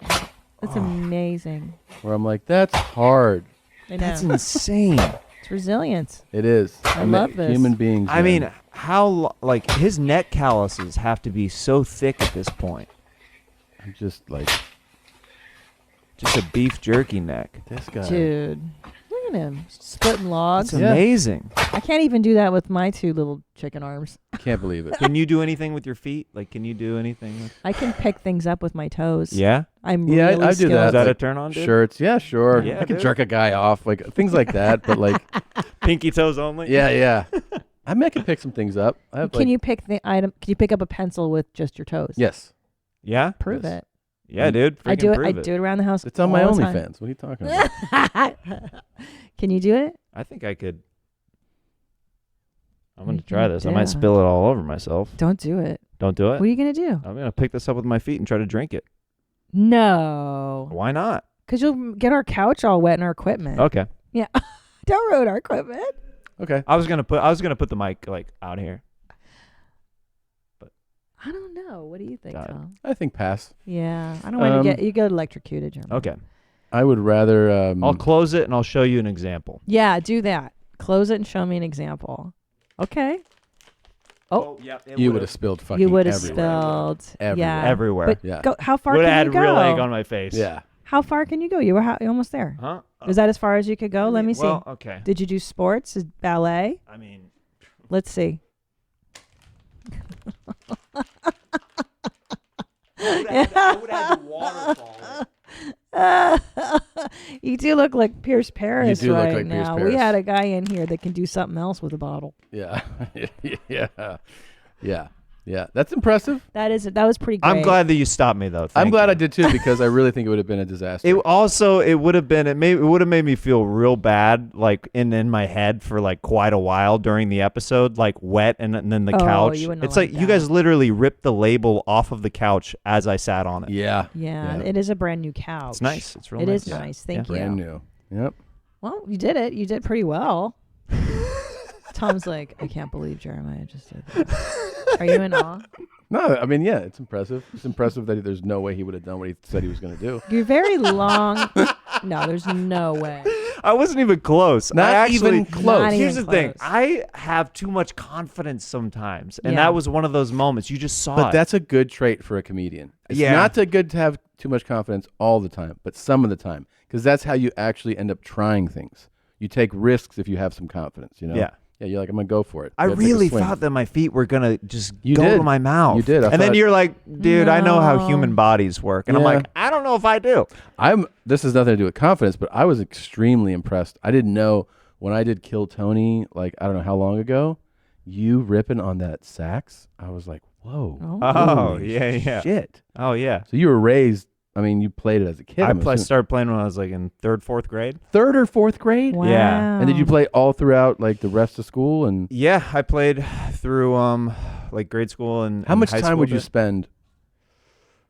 It's amazing. Where I'm like, that's hard. I know. That's insane. It's resilience. It is. I love this. Human beings. I man. mean, like his neck calluses have to be so thick at this point. I'm just like, just a beef jerky neck. This guy. Dude. Look at him. Splitting logs. It's amazing. I can't even do that with my 2 little chicken arms. Can't believe it. Can you do anything with your feet? Like, can you do anything? I can pick things up with my toes. Yeah? I'm Yeah, really I do skilled. that. Is that a like turn on, dude? Shirts, yeah, sure. Yeah, I can dude. jerk a guy off, like things like that. But like, Pinky toes only? yeah. I mean, I can pick some things up. I have, Can you pick the item? Can you pick up a pencil with just your toes? Yes. Yeah? Prove it. Yeah, dude. I do it. Prove I do it around the house. It's on my all the time. OnlyFans. What are you talking about? Can you do it? I think I could. I'm going to try this. I might Yeah. spill it all over myself. Don't do it. Don't do it? What are you gonna do? I'm going to pick this up with my feet and try to drink it. No. Why not? Because you'll get our couch all wet and our equipment. Okay. Yeah. Don't ruin our equipment. Okay. I was gonna put the mic like out here. I don't know. What do you think, Got it. Tom? I think pass. Yeah. I don't want to you get electrocuted, Jeremy. Okay. I would rather. I'll close it and I'll show you an example. Yeah, do that. Close it and show me an example. Okay. Oh, yeah. You would have spilled fucking. you would have everywhere. spilled. Everywhere. Yeah. Everywhere. But Yeah. go, how far Would can have you had go? real egg on my face. Yeah. How far can you go? You were you're almost there. Huh? Is that as far as you could go? Let me see. Well, okay. Did you do sports? Ballet? I mean, let's see. I would have the waterfall. You do look like Pierce Paris do look right like Pierce now. We Paris. had a guy in here that can do something else with a bottle. Yeah. Yeah. That's impressive. That was pretty great. I'm glad that you stopped me though. I'm Thank glad you. I did too because I really think it would have been a disaster. It would have made me feel real bad, like in my head for like quite a while during the episode, like wet and then the couch. You wouldn't It's like like you guys literally ripped the label off of the couch as I sat on it. Yeah. Yeah, it is a brand new couch. It's nice. It's real It nice. is nice. Thank you. Brand new. Yep. Well, you did it. You did pretty well. Tom's like, I can't believe Jeremiah just did that. Are you in awe? No, I mean, yeah, it's impressive. It's impressive that there's no way he would have done what he said he was going to do. You're very long. No, there's no way. I wasn't even close. Not even close. Not Here's even the thing. close. I have too much confidence sometimes, and Yeah. that was one of those moments. You just saw But it. that's a good trait for a comedian. It's Yeah. not good to have too much confidence all the time, but some of the time, because that's how you actually end up trying things. You take risks if you have some confidence, you know? Yeah. Yeah, you're like, I'm going to go for it. I You gotta take a really swing. thought that my feet were gonna just You go did. to my mouth. You did. I and then thought- you're like, dude, I know how No. human bodies work, and I'm Yeah. like, I don't know if I do. This has nothing to do with confidence, but I was extremely impressed. I didn't know when I did Kill Tony, like, I don't know how long ago, you ripping on that sax, I was like, whoa. Oh, holy yeah. Shit. Oh yeah. So you were raised, I mean, you played it as a kid. I started playing when I was like in third, fourth grade. Third or fourth grade? Wow. Yeah. And did you play all throughout, like, the rest of school? And Yeah, I played through like grade school and how much high time school would you bit. spend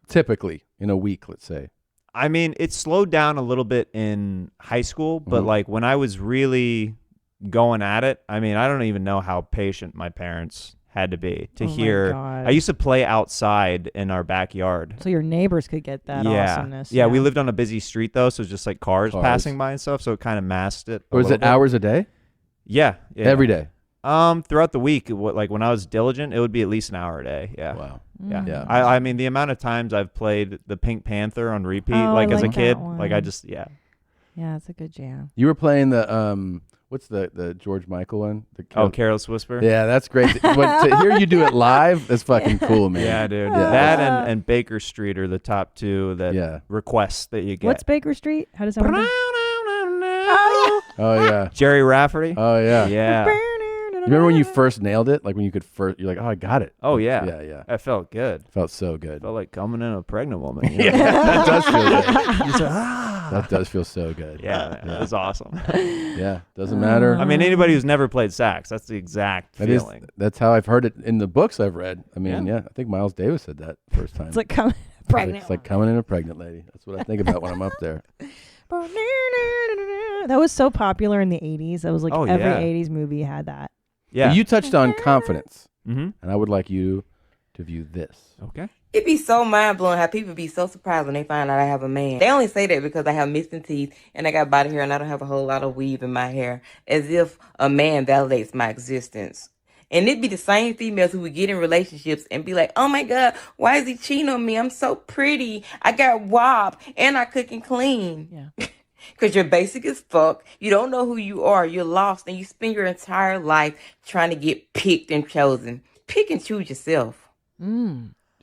typically in a week, let's say? I mean, it slowed down a little bit in high school, but Mhm. like when I was really going at it, I mean, I don't even know how patient my parents had to be to Oh my hear. God. I used to play outside in our backyard. So your neighbors could get that awesomeness. Yeah, we lived on a busy street though, so it was just like cars Cars. passing by and stuff, so it kind of masked it. Or was it hours a day? Yeah. Every day? Throughout the week, like when I was diligent, it would be at least an hour a day. Yeah. Wow. Yeah. I mean, the amount of times I've played the Pink Panther on repeat, Oh, like I as a like kid, that like I one. just Yeah, it's a good jam. You were playing the what's the George Michael one? Careless Whisper. Yeah, that's great. But to hear you do it live, that's fucking cool, man. Yeah, dude. That and Baker Street are the top two requests that you get. What's Baker Street? How does that one go? Oh yeah. Jerry Rafferty. Oh yeah. Yeah. You remember when you first nailed it? Like when you could first, you're like, oh, I got it. Oh yeah. Yeah. That felt good. Felt so good. Felt like coming in a pregnant woman. You know? Yeah, that does feel good. You say, ah. That does feel so good. Yeah, man, that's awesome. Yeah, doesn't matter. I mean, anybody who's never played sax, that's the exact feeling. That's how I've heard it in the books I've read. I mean, yeah, I think Miles Davis said that first time. It's like coming pregnant. It's like coming in a pregnant lady. That's what I think about when I'm up there. That was so popular in the 80s. That was like every yeah. 80s movie had that. Yeah. But you touched on confidence, and I would like you to view this. Okay. It be so mind blowing how people be so surprised when they find out I have a man. They only say that because I have missing teeth and I got body hair and I don't have a whole lot of weave in my hair, as if a man validates my existence. And it be the same females who would get in relationships and be like, oh my God, why is he cheating on me? I'm so pretty. I got WAP and I cook and clean. Yeah. Because you're basic as fuck. You don't know who you are. You're lost and you spend your entire life trying to get picked and chosen. Pick and choose yourself.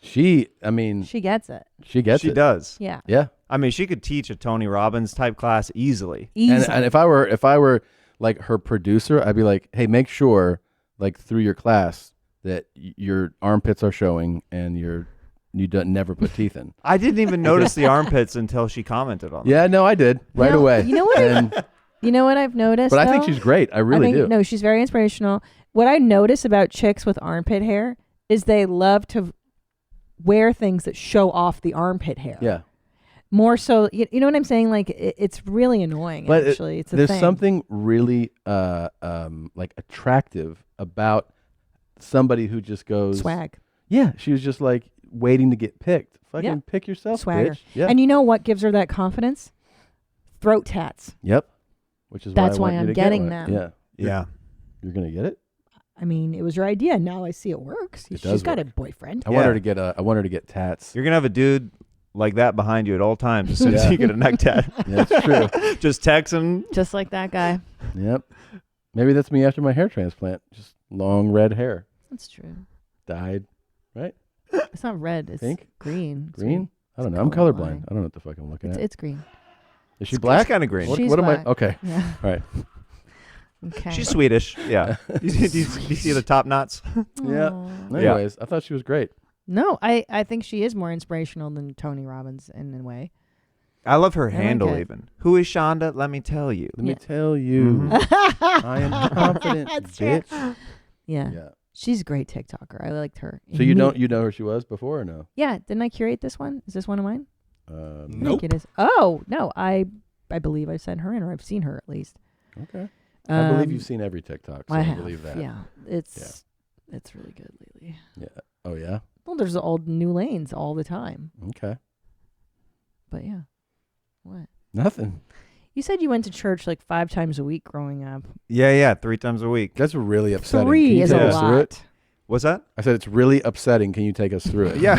She gets it. She gets it. She does. Yeah. Yeah. I mean, she could teach a Tony Robbins type class easily. And if I were like her producer, I'd be like, hey, make sure like through your class that your armpits are showing and you don't never put teeth in. I didn't even notice the armpits until she commented on them. Yeah, no, I did right away. You know what? You know what I've noticed? But I think though? she's great. I really do. No, she's very inspirational. What I notice about chicks with armpit hair is they love to wear things that show off the armpit hair. Yeah. More so, you know what I'm saying? Like it's really annoying. But Actually, it's a there's thing. something really like attractive about somebody who just goes Swag. Yeah, she was just like waiting to get picked. Fucking pick yourself, Swagger. bitch. Yeah. And you know what gives her that confidence? Throat tats. Yep. Which is That's why why I want I'm you to getting get one. them. Yeah. You're gonna get it. I mean, it was your idea. Now I see it works. It She's does got work. a boyfriend. I want her to get I want her to get tats. You're gonna have a dude like that behind you at all times as soon as you get a neck tat. Yeah, that's true. Just text him. Just like that guy. Yep. Maybe that's me after my hair transplant. Just long red hair. That's true. Dyed, right? It's not red. It's Pink? green. It's Green? I don't know. I'm colorblind. I don't know what the fuck I'm looking at. It's green. Is she It's black? kinda green. What, She's what am black. I? Okay. Yeah. All right. Okay. She's Swedish. Yeah. Do you see the top knots? Yeah. Anyways, I thought she was great. No, I think she is more inspirational than Tony Robbins in a way. I love her I like handle it. even. Who is Shonda? Let me tell you. Let me tell you. I am confident, That's bitch. true. Yeah. Yeah. She's a great TikToker. I liked her. So you know who she was before or no? Yeah. Didn't I curate this one? Is this one of mine? I Nope. think it is. Oh no, I believe I sent her in, or I've seen her at least. Okay. I believe you've seen every TikTok, so I have, believe that. Yeah, it's really good lately. Yeah. Oh yeah. Well, there's old new lanes all the time. Okay. But yeah, what? Nothing. You said you went to church like 5 times a week growing up. Yeah, 3 times a week. That's really upsetting. 3 Can you is take a us through it? lot. What's that? I said it's really upsetting. Can you take us through it? Yeah.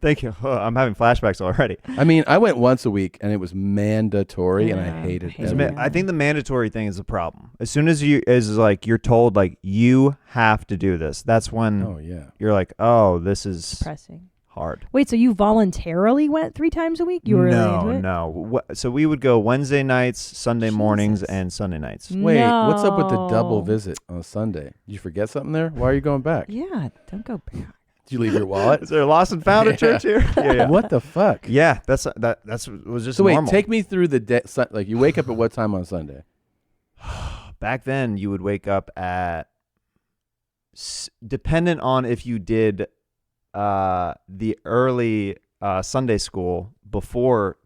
Thank you. Oh, I'm having flashbacks already. I mean, I went once a week and it was mandatory, and I hated it. I think the mandatory thing is the problem. As soon as you're told like you have to do this, that's when you're like, oh, this is Depressing. hard. Wait, so you voluntarily went 3 times a week? You were really into it? No. So we would go Wednesday nights, Sunday mornings, and Sunday nights. Wait, what's up with the double visit on a Sunday? Did you forget something there? Why are you going back? Yeah, don't go back. Did you leave your wallet? Is there a lost and found at church here? Yeah. What the fuck? Yeah, that's was just So wait, normal. take me through the day. Like you wake up at what time on Sunday? Back then, you would wake up at, dependent on if you did the early Sunday school before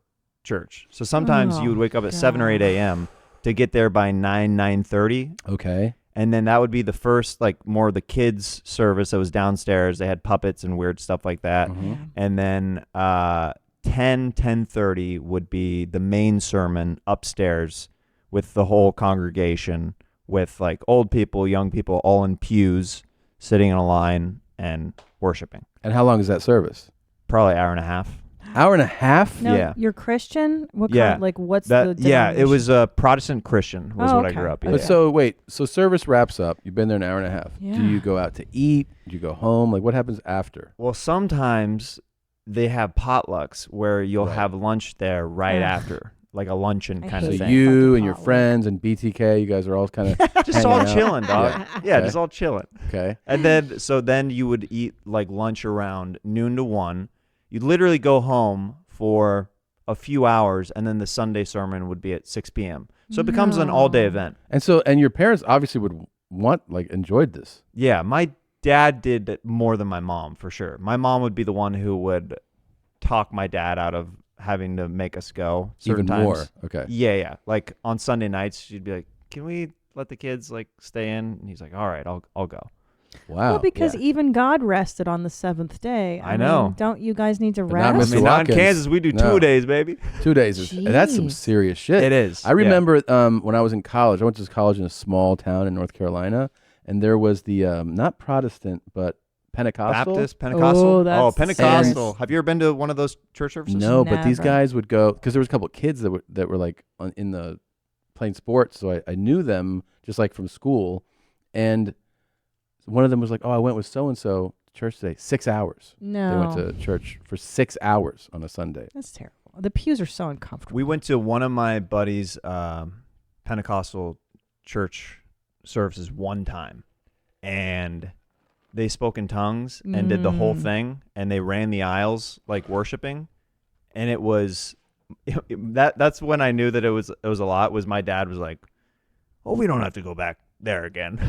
church. So sometimes you would wake up at 7 or 8 a.m. to get there by 9:30. Okay. And then that would be the first, like, more of the kids' service that was downstairs. They had puppets and weird stuff like that. And then 10:30 would be the main sermon upstairs with the whole congregation, with like old people, young people, all in pews, sitting in a line and worshiping. And how long is that service? Probably hour and a half. Hour and a half? No, Yeah. you're Christian? What Yeah. kind, like what's That, the yeah, it denomination? was a Protestant Christian was Oh, what I okay. grew up. Okay. But so wait, so service wraps up. You've been there an hour and a half. Yeah. Do you go out to eat? Do you go home? Like what happens after? Well, sometimes they have potlucks where you'll have lunch there right Ugh. after, like a luncheon I kind So of hate thing. you and your friends and BTK, you guys are all kind of Just all chilling, dog. Yeah, Okay. just all chilling. Okay. And then you would eat like lunch around noon to 1. You'd literally go home for a few hours, and then the Sunday sermon would be at 6 p.m. So it becomes an all-day event. And your parents obviously would enjoyed this. Yeah, my dad did it more than my mom, for sure. My mom would be the one who would talk my dad out of having to make us go certain Even times. more. Okay. Yeah. Like on Sunday nights, she'd be like, "Can we let the kids like stay in?" And he's like, "All right, I'll go." Wow. Well, because even God rested on the seventh day. I know. mean, don't you guys need to But not rest? Mr. Not in Watkins. Kansas, we do 2 days, baby. 2 days. That's some Jeez. serious shit. It is, I remember when I was in college, I went to college in a small town in North Carolina, and there was the, not Protestant, but Pentecostal. Baptist, Pentecostal. that's Pentecostal. nice. Have you ever been to one of those church services? No, but these Never. guys would go, because there was a couple of kids that were like in the playing sports, so I knew them just like from school, and one of them was like, "Oh, I went with so and so to church today. 6 hours. They went No. to church for 6 hours on a Sunday. That's terrible. The pews are so uncomfortable. We went to one of my buddies' Pentecostal church services one time, and they spoke in tongues and did the whole thing, and they ran the aisles like worshiping, and it was that's when I knew that it was a lot. Was my dad was like, "Oh, we don't have to go back there again."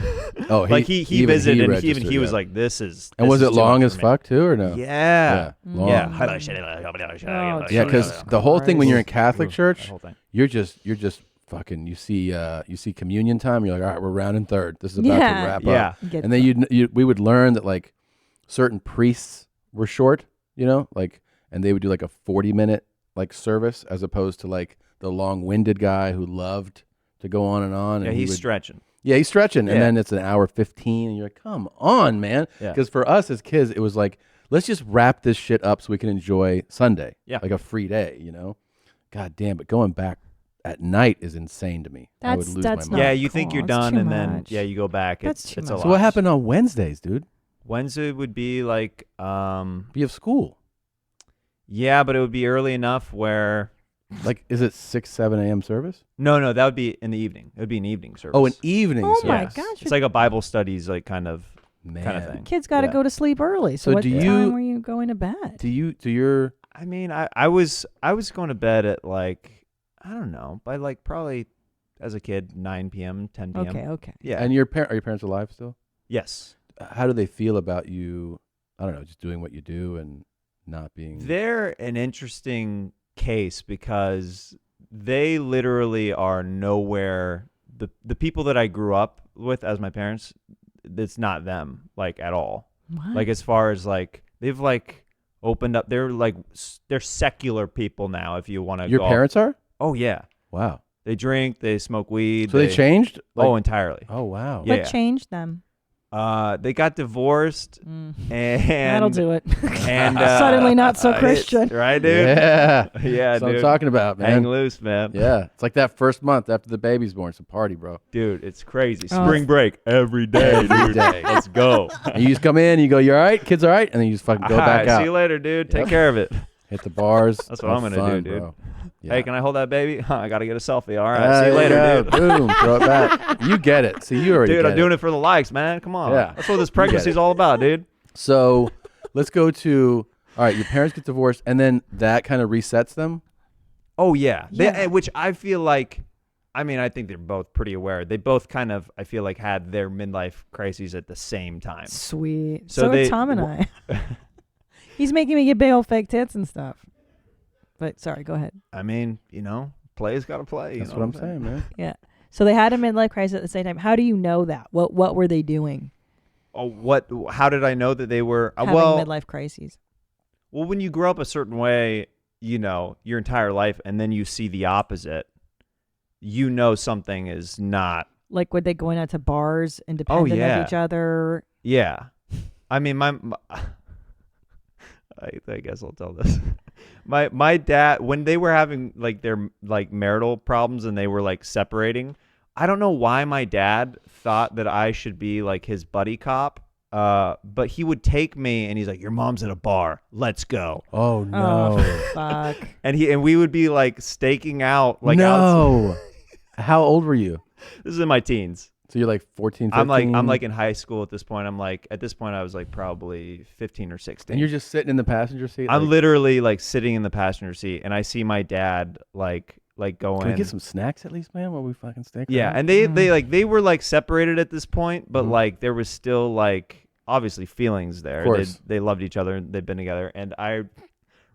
Oh, like he even visited, and registered, he was yeah. like, "This is." And this was is it too long much as for me." fuck too, or no? Yeah, long. yeah. Yeah, because the whole thing when you're in Catholic Ooh, church, that whole thing. you're just fucking. You see communion time. You're like, all right, we're rounding third. This is about Yeah. to wrap Yeah. up. Get And then we would learn that like certain priests were short, like, and they would do like a 40-minute like service as opposed to like the long-winded guy who loved to go on and on. Yeah, and he's would, stretching. Yeah, he's stretching, and Yeah. then it's an hour 15, and you're like, come on, man. Yeah. Because for us as kids, it was like, let's just wrap this shit up so we can enjoy Sunday. Yeah. Like a free day, God damn, but going back at night is insane to me. I would That's- lose that's my not mind. Yeah, you think cool. you're It's done, too and then much. you go back. That's It's too a much. lot. So what happened on Wednesdays, dude? Wednesday would be like, You have school. yeah, but it would be early enough where, Like, is it 6, 7 a.m. service? no, that would be in the evening. It would be an evening service. Oh, an evening Oh service. my gosh. It's like a Bible studies, like kind of Man. thing. Kids got to Yeah. go to sleep early. So, So what do time you- were you going to bed? Do your I mean, I was going to bed at like, I don't know, by like probably as a kid 9 p.m., 10 p.m. Okay. Yeah. and are your parents alive still? Yes. How do they feel about you? I don't know, just doing what you do and not being. They're an interesting case because they literally are nowhere. The people that I grew up with as my parents, it's not them like at all. What? Like as far as like they've like opened up. They're secular people now. If you want to. Your parents are? Oh yeah. Wow. They drink. They smoke weed. So they changed? Oh, Like- entirely. Oh wow. Yeah. What changed them? They got divorced, and That'll do it. And Suddenly not so it's- Christian. right, dude? Yeah. Yeah, That's what I'm dude. talking about, man. Hang loose, man. Yeah. It's like that first month after the baby's born. It's a party, bro. Dude, it's crazy. Oh. Spring break every day, Every dude. day. Let's go. And you just come in, you go, you all right? Kids all right? And then you just fucking go All back right, out. see you later, dude. Take Yep. care of it. Hit the bars. That's what Have I'm gonna fun, do, dude. bro. Hey, can I hold that baby? I gotta get a selfie. All right, There see you later, go. dude. Boom, throw it back. You get it. See, you already Dude, get I'm doing it for the likes, man. Come on. Yeah. That's what this You get pregnancy's it. all about, dude. So let's go to, all right, your parents get divorced, and then that kind of resets them? Oh yeah. Yeah. Which I feel like, I mean, I think they're both pretty aware. They both kind of, I feel like, had their midlife crises at the same time. Sweet. So So, they- did Tom and I. He's making me get big old fake tits and stuff. But sorry, go ahead. I mean, play's got to play. you That's know what I'm saying, man. Yeah. So they had a midlife crisis at the same time. How do you know that? What were they doing? Oh, how did I know that they were? Having Well, midlife crises. Well, when you grow up a certain way, your entire life, and then you see the opposite, something is not Like, were they going out to bars independent of each other? Yeah. I mean, I guess I'll tell this. My dad, when they were having like their like marital problems and they were like separating, I don't know why my dad thought that I should be like his buddy cop. But he would take me and he's like, "Your mom's at a bar. Let's go." Oh no. Oh, fuck. And we would be like staking out like no. How old were you? This is in my teens. So you're like 14, 15? I'm like in high school at this point. At this point I was like probably 15 or 16. And you're just sitting in the passenger seat? I'm literally like sitting in the passenger seat and I see my dad like going. Can we get some snacks at least, man, while we fucking stay? Yeah, and they were like separated at this point, but like there was still like obviously feelings there. Of course. They loved each other and they'd been together. And I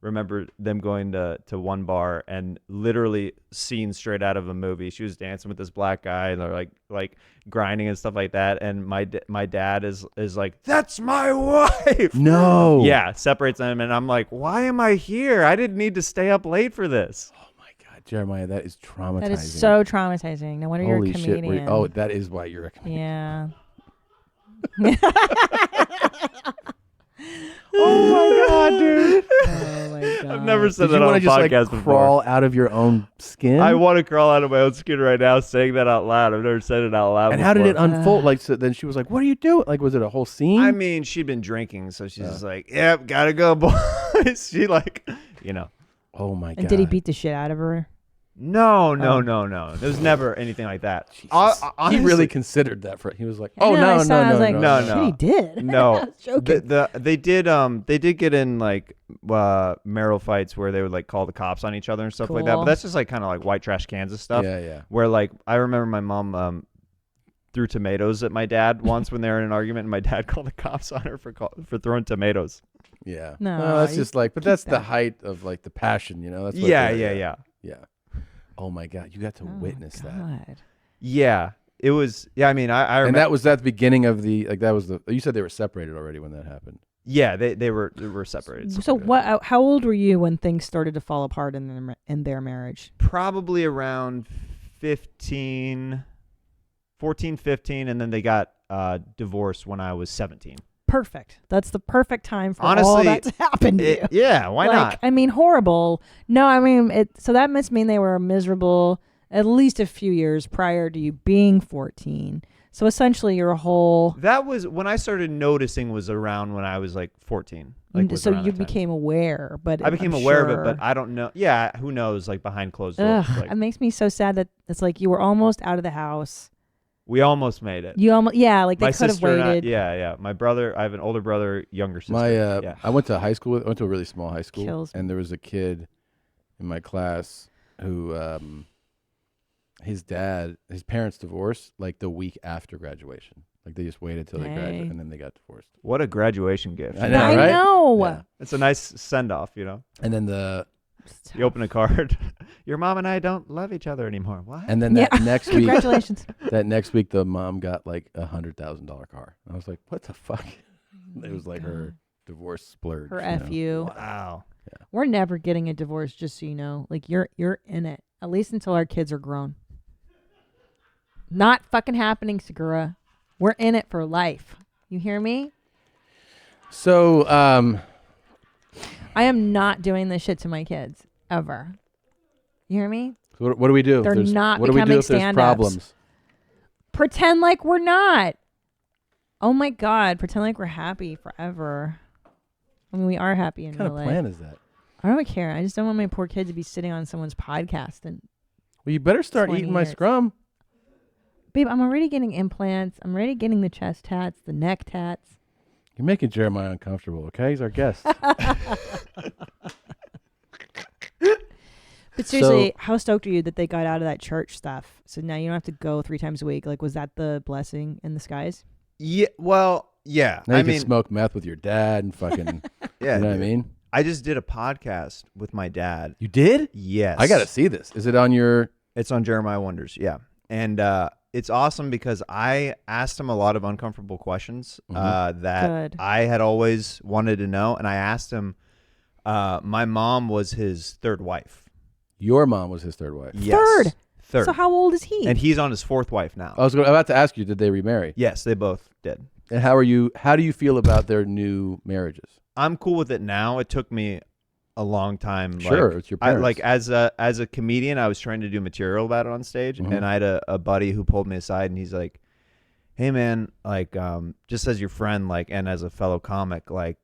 remember them going to one bar and literally scene straight out of a movie. She was dancing with this black guy and they're like grinding and stuff like that. And my dad is like, "That's my wife." No. Yeah, separates them. And I'm like, "Why am I here? I didn't need to stay up late for this." Oh my God, Jeremiah, that is traumatizing. That is so traumatizing. No wonder Holy you're a comedian. shit. That is why you're a comedian. Yeah. Oh my God, dude. Oh my God. I've never said Did that you on want a to just podcast like before. crawl out of your own skin? I want to crawl out of my own skin right now saying that out loud. I've never said it out loud And before. how did it unfold? Like, so then she was like, "What are you doing?" Like, was it a whole scene? I mean, she'd been drinking, so she's just like, "Yep, gotta go, boys." She like, you know. Oh my God. And did he beat the shit out of her? No. There was never anything like that. He Honestly, really considered that for. He was like, I "Oh know, I no, saw it, I was like, no. shit, he did. No, I was joking. they did get in like marital fights where they would like call the cops on each other and stuff like that. But Cool. that's just like kind of like white trash Kansas stuff. Yeah. Where like I remember my mom threw tomatoes at my dad once when they were in an argument, and my dad called the cops on her for throwing tomatoes. Yeah. No, Well, that's you just like, but keep that's the that. height of like the passion, you know. That's what Yeah. Yeah. Oh my God, you got to witness that. God. Yeah, it was. Yeah, I mean, I And remember. that was at the beginning of the like. That was the. You said they were separated already when that happened. Yeah, they were separated. So what? How old were you when things started to fall apart in their marriage? Probably around 14, 15, and then they got divorced when I was 17. Perfect. That's the perfect time for Honestly, all that to happen to you. Yeah, why not? I mean, horrible. No, I mean, so that must mean they were miserable at least a few years prior to you being 14. So essentially, your whole. That was when I started noticing was around when I was like 14. So you became aware, but I became aware of it, but I don't know. Yeah, who knows? Like behind closed doors. Ugh, Like, it makes me so sad that it's like you were almost out of the house. we almost made it. You almost, yeah, like they My could have sister and I- waited. yeah. My brother, I have an older brother, younger sister. Yeah. I went to high school. I went to a really small high school, Kills me. and there was a kid in my class who, his parents divorced like the week after graduation. Like they just waited till they graduated, and then they got divorced. What a graduation gift. I know, right? know. It's a nice send off, you know. And then you open a card. Your mom and I don't love each other anymore. What? And then that next week, Congratulations. That next week, the mom got like $100,000 car. I was like, "What the fuck?" It was like her divorce splurge. Her you know? FU. Wow. Yeah. We're never getting a divorce, just so you know. Like you're in it, at least until our kids are grown. Not fucking happening, Segura. We're in it for life. You hear me? So, I am not doing this shit to my kids ever. You hear me? what do we do? if They're there's- not What do we do becoming if there's stand-ups. problems? Pretend like we're not. Oh my God! Pretend like we're happy forever. I mean, we are happy in What kind real of life. plan is that? I don't care. I just don't want my poor kid to be sitting on someone's podcast and. Well, you better start 20 eating my years. scrum. Babe, I'm already getting implants. I'm already getting the chest tats, the neck tats. You're making Jeremiah uncomfortable. Okay, he's our guest. But seriously, how stoked are you that they got out of that church stuff? So now you don't have to go 3 times a week. Like, was that the blessing in the skies? Yeah. Well, yeah. Now you I can mean, smoke meth with your dad and fucking. yeah. You know what I dude. mean? I just did a podcast with my dad. You did? Yes. I got to see this. Is it on your? It's on Jeremiah Wonders. Yeah. And it's awesome because I asked him a lot of uncomfortable questions that Good. I had always wanted to know. And I asked him, my mom was his third wife. Your mom was his third wife. Yes. third. So how old is he? And he's on his fourth wife now. I was about to ask you, did they remarry? Yes, they both did. And how do you feel about their new marriages? I'm cool with it now. It took me a long time. Sure, like, it's your parents. like as a comedian, I was trying to do material about it on stage, and I had a buddy who pulled me aside, and he's like, "Hey man, like just as your friend, like, and as a fellow comic, like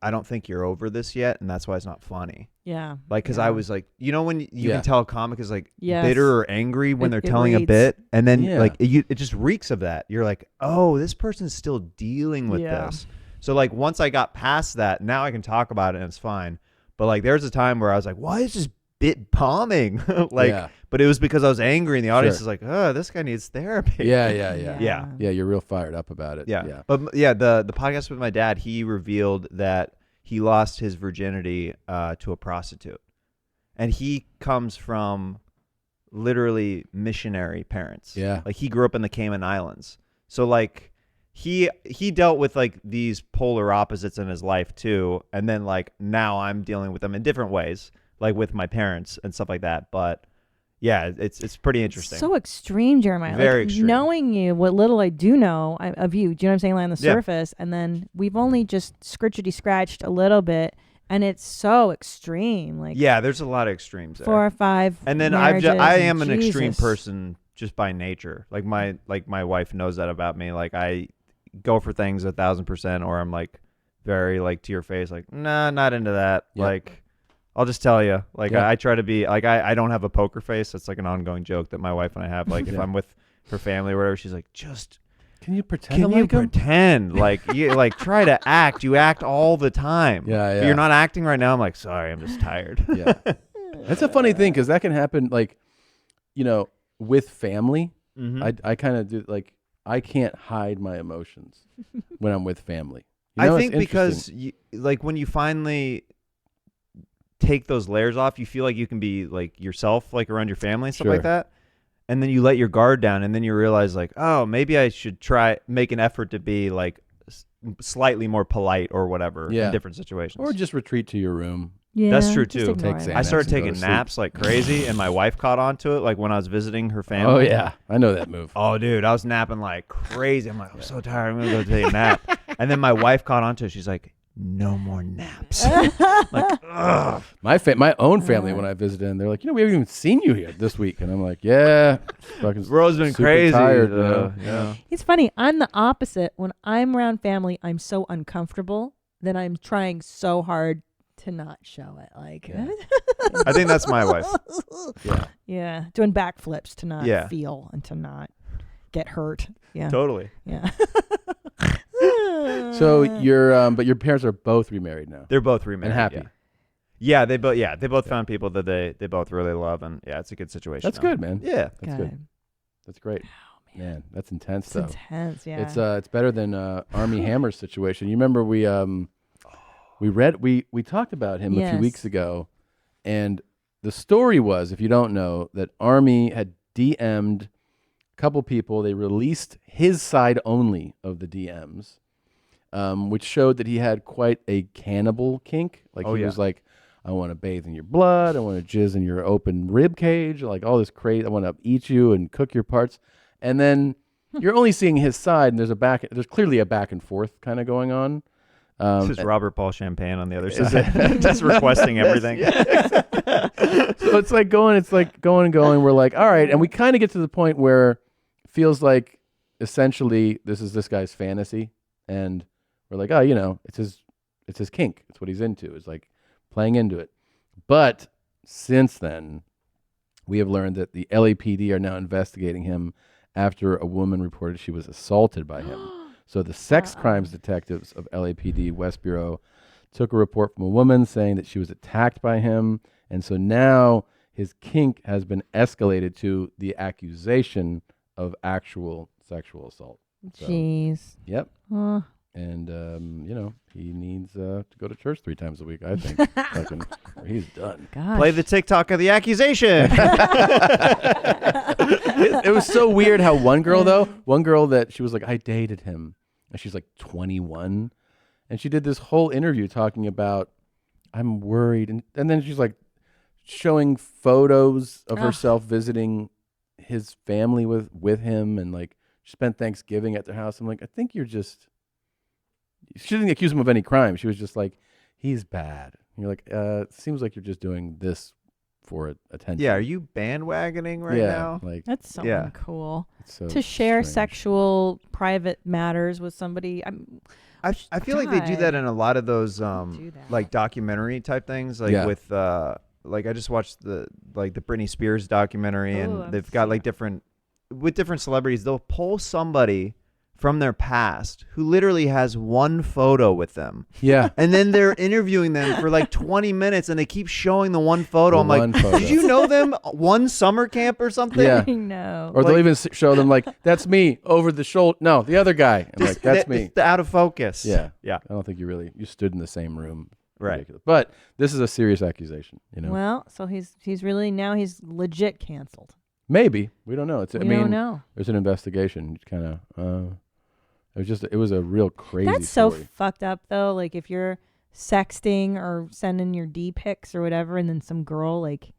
I don't think you're over this yet, and that's why it's not funny." Yeah. Like, because I was like, you know, when you can tell a comic is like Yes. bitter or angry when It they're telling a reads. bit, and then Yeah. like it just reeks of that. You're like, oh, this person's still dealing with Yeah. this. So like once I got past that, now I can talk about it and it's fine. But like there's a time where I was like, why is this bit bombing? like, Yeah. but it was because I was angry, and the audience Sure. is like, oh, this guy needs therapy. Yeah. You're real fired up about it. Yeah. But yeah, the podcast with my dad, he revealed that he lost his virginity to a prostitute. And he comes from literally missionary parents. Yeah. Like he grew up in the Cayman Islands. So like he dealt with like these polar opposites in his life too. And then like now I'm dealing with them in different ways, like with my parents and stuff like that. But yeah, it's pretty interesting. So extreme, Jeremiah. Very like, extreme. Knowing you, what little I do know of you, do you know what I'm saying? Like on the Yeah. surface, and then we've only just scratched a little bit, and it's so extreme. Like yeah, there's a lot of extremes there. 4 or 5. And then I am an extreme person just by nature. Like my wife knows that about me. Like I go for things 1,000%, or I'm like very like to your face, like nah, not into that. Yep. Like I'll just tell you. Like Yeah. I try to be like I don't have a poker face. That's like an ongoing joke that my wife and I have. Like if I'm with her family or whatever, she's like, just Can you pretend can like you 'em? pretend like you like try to act? You act all the time. Yeah, If yeah. you're not acting right now, I'm like, sorry, I'm just tired. Yeah. That's a funny thing because that can happen, like, you know, with family. Mhm. I kind of do, like, I can't hide my emotions when I'm with family. You I know, it's think because interesting. like when you finally take those layers off, you feel like you can be like yourself, like around your family and stuff Sure. like that. And then you let your guard down, and then you realize like, oh, maybe I should make an effort to be like slightly more polite or whatever in different situations. Or just retreat to your room. Yeah, That's true just too. ignore Take it. I started Xanax and go taking to sleep. naps like crazy, and my wife caught on to it. Like when I was visiting her family. Oh yeah, I know that move. Oh, dude, I was napping like crazy. I'm like, I'm so tired. I'm gonna go take a nap. And then my wife caught on to it. She's like, no more naps. Like, ugh. My own family, when I visited, and they're like, you know, we haven't even seen you here this week, and I'm like, yeah, fucking Bro's been super crazy. tired, you know? Yeah. It's funny. I'm the opposite. When I'm around family, I'm so uncomfortable that I'm trying so hard to not show it. Like, I think that's my wife. Yeah. Yeah, doing backflips to not Yeah. feel and to not get hurt. Yeah, Totally. Yeah. So but your parents are both remarried now. They're both remarried and happy. Yeah, they both found people that they both really love, and yeah, it's a good situation. That's now. good, man. Yeah, That's good. That's great. Man, that's intense It's though. intense, yeah. It's better than Army Hammer's situation. You remember we talked about him a few Yes. weeks ago, and the story was, if you don't know, that Army had DM'd a couple people. They released his side only of the DMs, which showed that he had quite a cannibal kink. Like he was like, I want to bathe in your blood. I want to jizz in your open rib cage. Like all this crazy. I want to eat you and cook your parts. And then you're only seeing his side, and there's clearly a back and forth kind of going on. This is Robert Paul Champagne on the other side, just requesting everything. So it's like going and going. We're like, all right, and we kind of get to the point where it feels like essentially this is this guy's fantasy, and we're like, oh, you know, it's his kink. It's what he's into. It's like playing into it. But since then, we have learned that the LAPD are now investigating him after a woman reported she was assaulted by him. So the sex crimes detectives of LAPD West Bureau took a report from a woman saying that she was attacked by him. And so now his kink has been escalated to the accusation of actual sexual assault. So, Jeez. Yep. Uh. And, you know, he needs to go to church 3 times a week, I think. Fucking, or he's done. Gosh. Play the TikTok of the accusation. It was so weird how one girl that she was like, I dated him. And she's like 21. And she did this whole interview talking about, I'm worried. And then she's like, showing photos of Ugh. herself visiting his family with him, and like she spent Thanksgiving at their house. I'm like, I think you're just. She didn't accuse him of any crime. She was just like, he's bad. And you're like, it seems like you're just doing this for attention. Yeah, are you bandwagoning right now? Like That's so uncool. so to share strange. sexual private matters with somebody. I feel like they do that in a lot of those like documentary type things, like with like I just watched the Britney Spears documentary, and they've got like different celebrities. They'll pull somebody from their past who literally has one photo with them. Yeah. And then they're interviewing them for like 20 minutes and they keep showing the one photo. I'm like, did you know them one summer camp or something? Yeah. I know. Or they'll even show them like, that's me over the shoulder. No, the other guy. I'm like, that's me. It's out of focus. Yeah. Yeah. I don't think you stood in the same room. Right. Ridiculous. But this is a serious accusation, you know. Well, so he's really now he's legit canceled. Maybe. We don't know. We don't know. There's an investigation. Kind of it was a real crazy That's so story. fucked up though. Like if you're sexting or sending your D pics or whatever, and then some girl like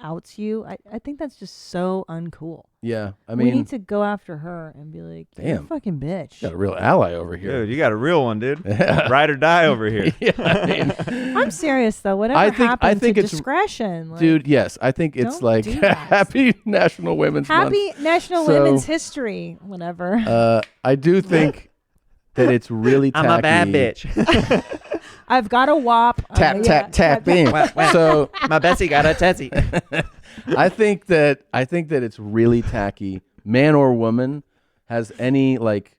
outs you, I think that's just so uncool. Yeah. I we mean, need to go after her and be like, you're a damn. fucking bitch. got a real ally over here. Dude, you got a real one, dude. Ride or die over here. Yeah, I mean, I'm serious though. Whatever I think happened to it's discretion, like, dude. Yes, I think it's don't like do that. Happy National Women's Month. Happy National So, Women's History, whatever. I do think that it's really tacky. I'm a bad bitch. I've got a wop. Tap in. So my Bessie got a tessie. I think that it's really tacky. Man or woman has any like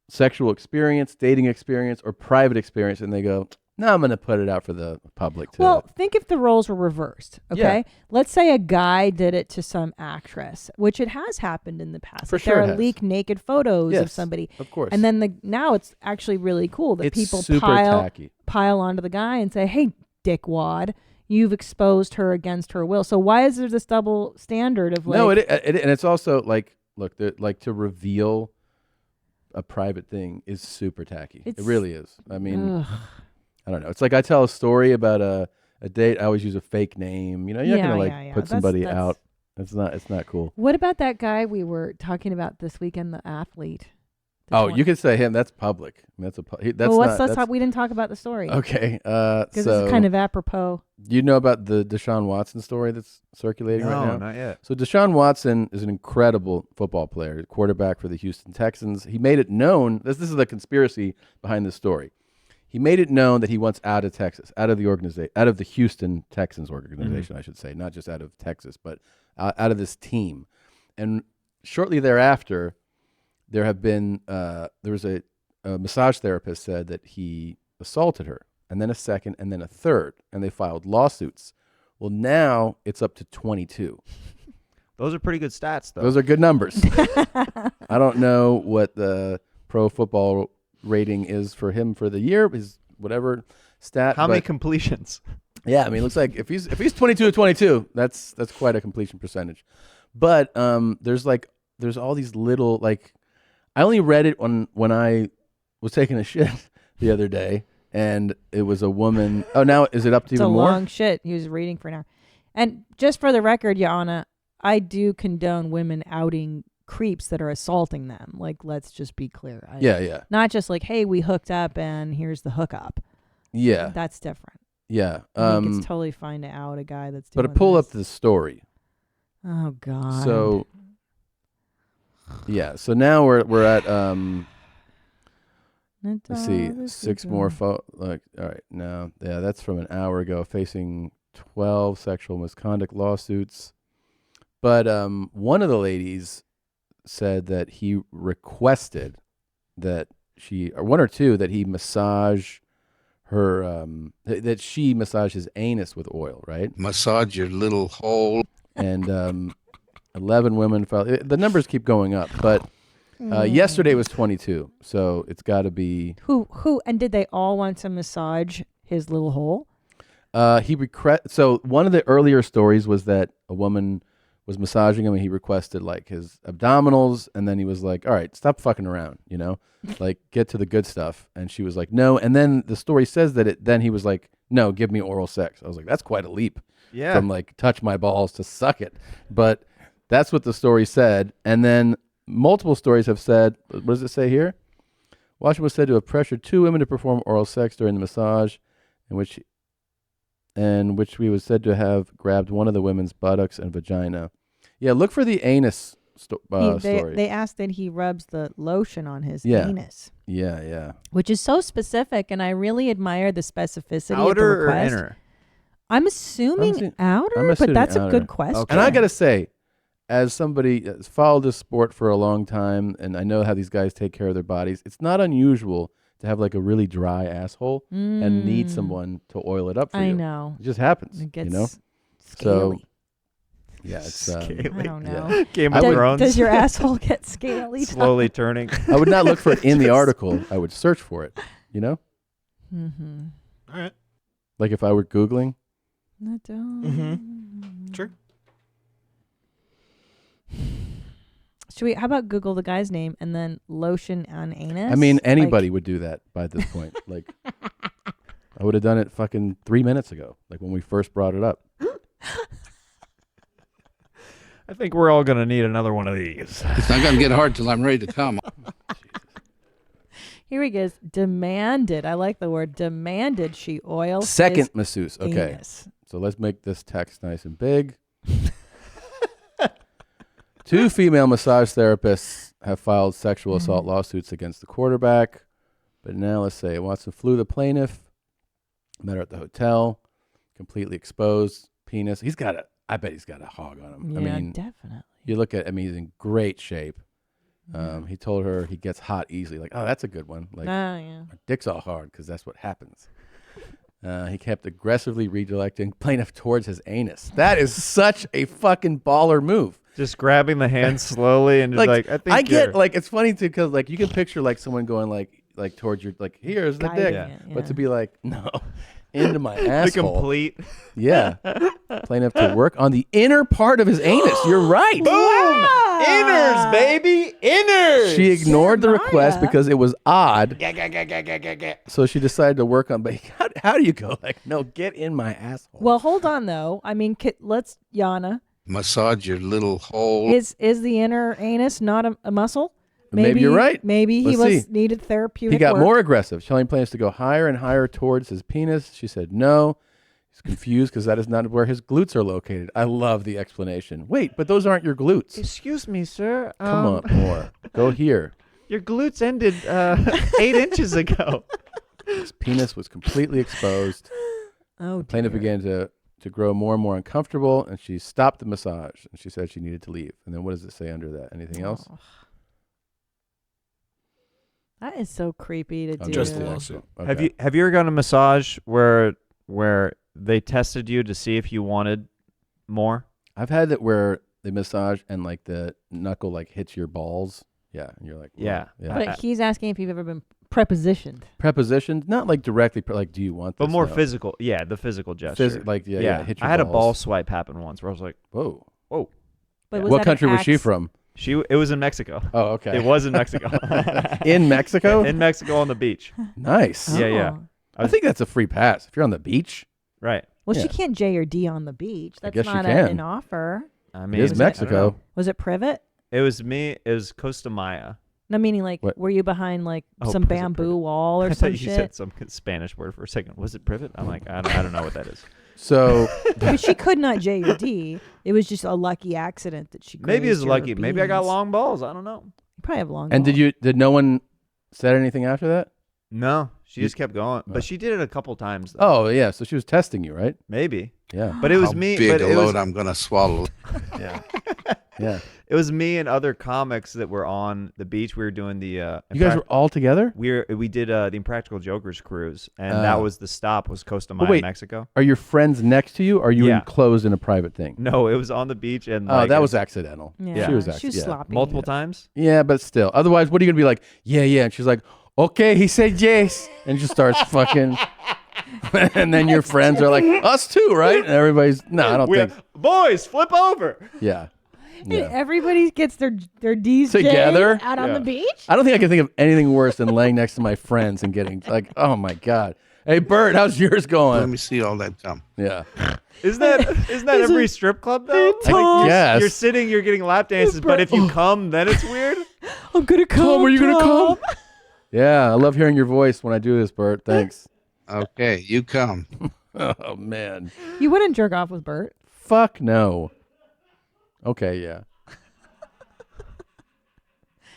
sexual experience, dating experience, or private experience, and they go, "No, I'm going to put it out for the public to." Well, think if the roles were reversed. Okay, Yeah. let's say a guy did it to some actress, which it has happened in the past. For Like, sure there it are has. leaked naked photos of Yes, somebody, of course. and then now it's actually really cool that It's people super tacky. pile onto the guy and say, "Hey, dickwad, you've exposed her against her will." So why is there this double standard of like? No, it and it's also like, look, like to reveal a private thing is super tacky. It It's- really is. I mean, Ugh. I don't know. It's like I tell a story about a date. I always use a fake name. You know, you're not Yeah, gonna like yeah, yeah. put That's- somebody that's- out. It's not cool. What about that guy we were talking about this weekend, the athlete? Oh, you could say him. That's public. That's that's well, not. let's talk. We didn't talk about the story. Okay. Because So this is kind of apropos. do you know about the Deshaun Watson story that's circulating right No, now? not yet. So Deshaun Watson is an incredible football player, quarterback for the Houston Texans. He made it known. This is the conspiracy behind this story. He made it known that he wants out of Texas, out of the organization, out of the Houston Texans organization, I should say, not just out of Texas, but out of this team. And shortly thereafter, there have been there was a massage therapist said that he assaulted her, and then a second, and then a third, and they filed lawsuits. Well, now it's up to 22. Those are pretty good stats, though. Those are good numbers. I don't know what the pro football rating is for him for the year, his whatever stat. How many but- completions? Yeah, I mean, it looks like if he's 22 to 22, that's quite a completion percentage. But there's all these little like, I only read it when I was taking a shit the other day, and it was a woman. Oh, now is it up to It's even a more? long shit. He was reading for an hour. And just for the record, Yana, I do condone women outing creeps that are assaulting them. Like, let's just be clear. Yeah. Not just like, hey, we hooked up and here's the hookup. Yeah. That's different. Yeah. I think it's totally fine to out a guy that's But doing to pull this. up the story. Oh God. So yeah. So now we're at let's see, 6 more like, all right, now, yeah, that's from an hour ago, facing 12 sexual misconduct lawsuits. But one of the ladies said that he requested that one or two, that he massage her, that she massage his anus with oil, right? Massage your little hole. And 11 women filed. The numbers keep going up, but yesterday was 22, so it's got to be. Who and did they all want to massage his little hole? So one of the earlier stories was that a woman was massaging him and he requested like his abdominals, and then he was like, all right, stop fucking around, like get to the good stuff. And she was like, no. And then the story says that then he was like, no, give me oral sex. I was like, that's quite a leap. from like touch my balls to suck it. But that's what the story said. And then multiple stories have said, what does it say here? Washington was said to have pressured 2 women to perform oral sex during the massage, in which he was said to have grabbed one of the women's buttocks and vagina. Yeah, look for the anus story. They asked that he rubs the lotion on his anus. Yeah. Which is so specific, and I really admire the specificity of the Outer or request. inner? I'm assuming outer, but that's a good question. Okay. And I got to say, as somebody that's followed this sport for a long time, and I know how these guys take care of their bodies, it's not unusual to have like a really dry asshole and need someone to oil it up for you. I know. It just happens. It gets So, scaly. yeah, it's Scaly. I don't know. Yeah. Game of Thrones. Does your asshole get scaly? Slowly turning. I would not look for it in the article. I would search for it. You know? Mm-hmm. All right. Like if I were Googling. I don't. Mm-hmm. Sure. Should we? How about Google the guy's name and then lotion on anus? I mean, anybody would do that by this point. Like, I would have done it fucking 3 minutes ago, like when we first brought it up. I think we're all going to need another one of these. It's not going to get hard till I'm ready to come. Here he goes. Demanded. I like the word demanded. She oil. Second his masseuse. Okay. anus. So let's make this text nice and big. 2 female massage therapists have filed sexual assault lawsuits against the quarterback. But now let's say Watson flew the plaintiff, met her at the hotel, completely exposed, penis. I bet he's got a hog on him. Yeah, I mean, definitely. You look at, he's in great shape. He told her he gets hot easily. Like, oh, that's a good one. Like, yeah. my dick's all hard because that's what happens. He kept aggressively redirecting plaintiff towards his anus. That is such a fucking baller move. Just grabbing the hand slowly and just like I think I get like it's funny too because like you can picture like someone going like towards your like here's the dick, but to be like no into my asshole. Complete. Yeah, plaintiff to work on the inner part of his anus. You're right. Boom! Inners, baby, inners. She ignored the request because it was odd. So she decided to work on. But how do you go like no? Get in my asshole. Well, hold on though. I mean, let's Yana. Massage your little hole. Is the inner anus not a muscle? Maybe you're right. Maybe he Let's see. needed therapeutic. He got work. more aggressive, telling plaintiffs to go higher and higher towards his penis. She said no. He's confused because that is not where his glutes are located. I love the explanation. Wait, but those aren't your glutes. Excuse me, sir. Come on, more. Go here. Your glutes ended 8 inches ago. His penis was completely exposed. Oh, the plaintiff began to grow more and more uncomfortable, and she stopped the massage, and she said she needed to leave. And then what does it say under that? Anything else? That is so creepy to do. Just the lawsuit. Okay. Have you ever gone to a massage where they tested you to see if you wanted more? I've had it where they massage and like the knuckle like hits your balls. Yeah, and you're like, whoa. Yeah. But he's asking if you've ever been prepositioned. Prepositioned, not like directly, like, do you want this? But more No. physical. Yeah, the physical gesture. Hit your I had a ball balls. swipe happen once where I was like, whoa. But was What that country an was she axe? from? It was in Mexico. Oh, okay. It was in Mexico. In Mexico? In Mexico on the beach. Nice. Yeah. I think that's a free pass if you're on the beach. Right. Well, Yeah. she can't J or D on the beach. That's guess you not can. an offer. I mean, It is Mexico. Was it privet? It was me. It was Costa Maya. No, meaning like, What? were you behind like Oh, some was it bamboo privet? wall or I some thought you shit? said some Spanish word for a second. Was it privet? I'm like, I don't know what that is. So But she could not J or D. It was just a lucky accident that she. Maybe it's grazed your lucky. Maybe I got beans. long balls. I don't know. You probably have long. and balls. did no one said anything after that? No, she You- just kept going. Oh. But she did it a couple times. Though. Oh yeah, so she was testing you, right? Maybe. Yeah. But it was How me. big but a it load was, I'm going to swallow. Yeah. Yeah. it was me and other comics that were on the beach. We were doing the. You guys were all together? We did the Impractical Jokers cruise, and that was the stop was Costa But Maya, wait, Mexico. Are your friends next to you? Or are you Yeah. enclosed in a private thing? No, it was on the beach, and Oh, like, that it- was accidental. Yeah, She was she was yeah. sloppy. multiple times. Yeah, but still. Otherwise, what are you gonna be like? Yeah, yeah. And she's like, okay, he said yes, and just starts fucking. And then your friends are like, us too, right? And everybody's no, I don't think. Boys, flip over. Yeah. And Yeah. everybody gets their D's Together? out on Yeah. the beach. I don't think I can think of anything worse than laying next to my friends and getting like, oh my god. Hey, Bert, how's yours going? Let me see all that cum. Yeah. Isn't that every strip club though? Tom. Yes. You're sitting, you're getting lap dances, but if you come, then it's weird. I'm gonna come. Tom, are you gonna Tom. come? Yeah, I love hearing your voice when I do this, Bert. Thanks. Okay, you come. Oh man. You wouldn't jerk off with Bert. Fuck no. Okay, yeah.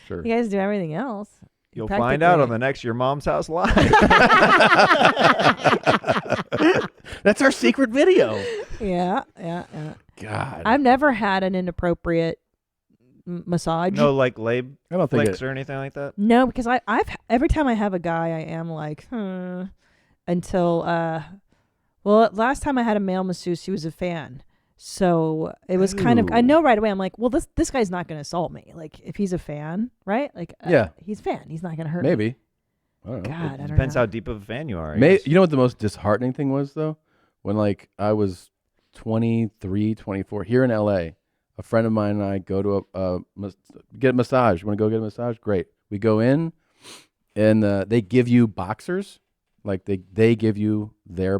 Sure. You guys do everything else. You'll find out on the next Your Mom's House Live. That's our secret video. Yeah. God. I've never had an inappropriate massage. No, like lab I don't think flicks it- or anything like that. No, because I've every time I have a guy, I am like, until well, last time I had a male masseuse, he was a fan. So it was kind of, I know right away, I'm like, well, this guy's not going to assault me. Like, if he's a fan, right? Like, Yeah. he's a fan. He's not going to hurt me. Maybe. I don't know. God, I don't Depends know. how deep of a fan you are. I guess. You know what the most disheartening thing was, though? When, like, I was 23, 24, here in L.A., a friend of mine and I go to get a massage. You want to go get a massage? Great. We go in, and they give you boxers. Like, they give you their,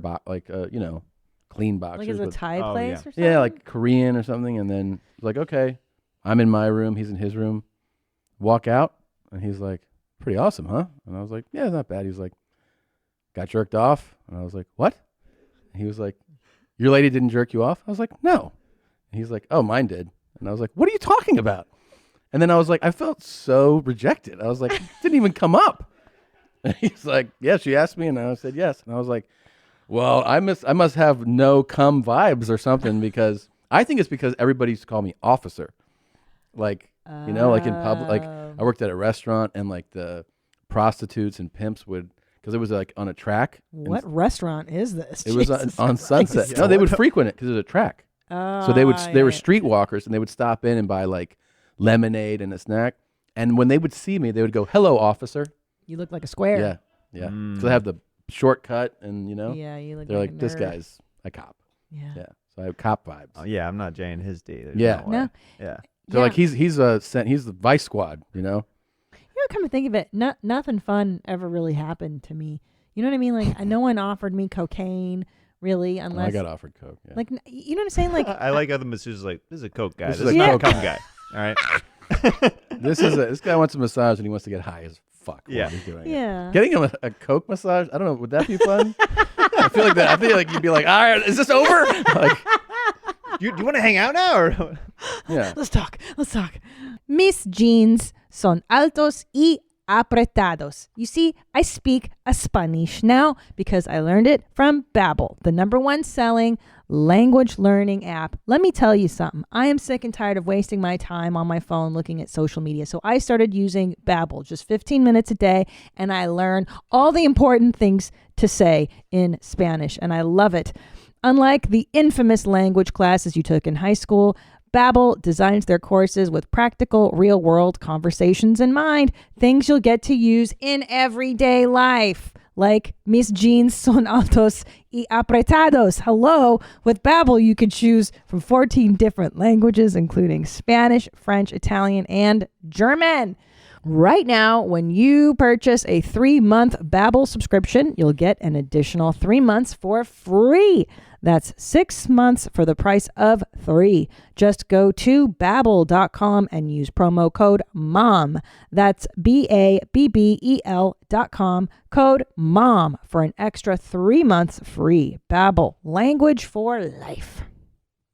clean boxers. Like, it's a with- Thai place or something? Yeah, like Korean or something. And then it's like, okay, I'm in my room. He's in his room. Walk out, and he's like, pretty awesome, huh? And I was like, yeah, not bad. He's like, got jerked off. And I was like, what? And he was like, your lady didn't jerk you off? I was like, no. And he's like, oh, mine did. And I was like, what are you talking about? And then I was like, I felt so rejected. I was like, it didn't even come up. And he's like, yeah, she asked me, and I said yes. And I was like, well, I must have no cum vibes or something, because I think it's because everybody used to call me officer. Like, like in public, like I worked at a restaurant, and like the prostitutes and pimps would, because it was like on a track. What restaurant is this? It was Jesus on Christ. Sunset. No, they would frequent it because it was a track. So they were streetwalkers, and they would stop in and buy like lemonade and a snack. And when they would see me, they would go, "Hello, officer." You look like a square. Yeah, yeah. So they have the shortcut, and Yeah, you look they're like like, a this nerd. guy's a cop. Yeah. Yeah. So I have cop vibes. Oh, yeah, I'm not jaying his D. There's Yeah. no way. No. Yeah. So like he's the vice squad, You know, come to think of it, nothing fun ever really happened to me. You know what I mean? Like, no one offered me cocaine, really, unless I got offered coke. Yeah. Like, you know what I'm saying? Like, I like how the masseuse is like, this is a coke guy. This This, is is a not coke a cum guy. All right. This guy wants a massage, and he wants to get high as fuck. while Yeah. he's doing it. Yeah. Getting him a coke massage, I don't know, would that be fun? I feel like you'd be like, all right, is this over? Like, Do you want to hang out now? Or yeah. Let's talk. Mis jeans son altos y apretados. You see, I speak a Spanish now because I learned it from Babbel, the #1 selling language learning app. Let me tell you something. I am sick and tired of wasting my time on my phone looking at social media. So I started using Babbel, just 15 minutes a day, and I learn all the important things to say in Spanish, and I love it. Unlike the infamous language classes you took in high school, Babbel designs their courses with practical, real-world conversations in mind, things you'll get to use in everyday life. Like mis jeans son altos y apretados. Hello. With Babbel, you can choose from 14 different languages, including Spanish, French, Italian, and German. Right now, when you purchase a 3-month Babbel subscription, you'll get an additional 3 months for free. That's 6 months for the price of 3. Just go to Babbel.com and use promo code MOM. That's BABBEL.com, code MOM for an extra 3 months free. Babbel, language for life.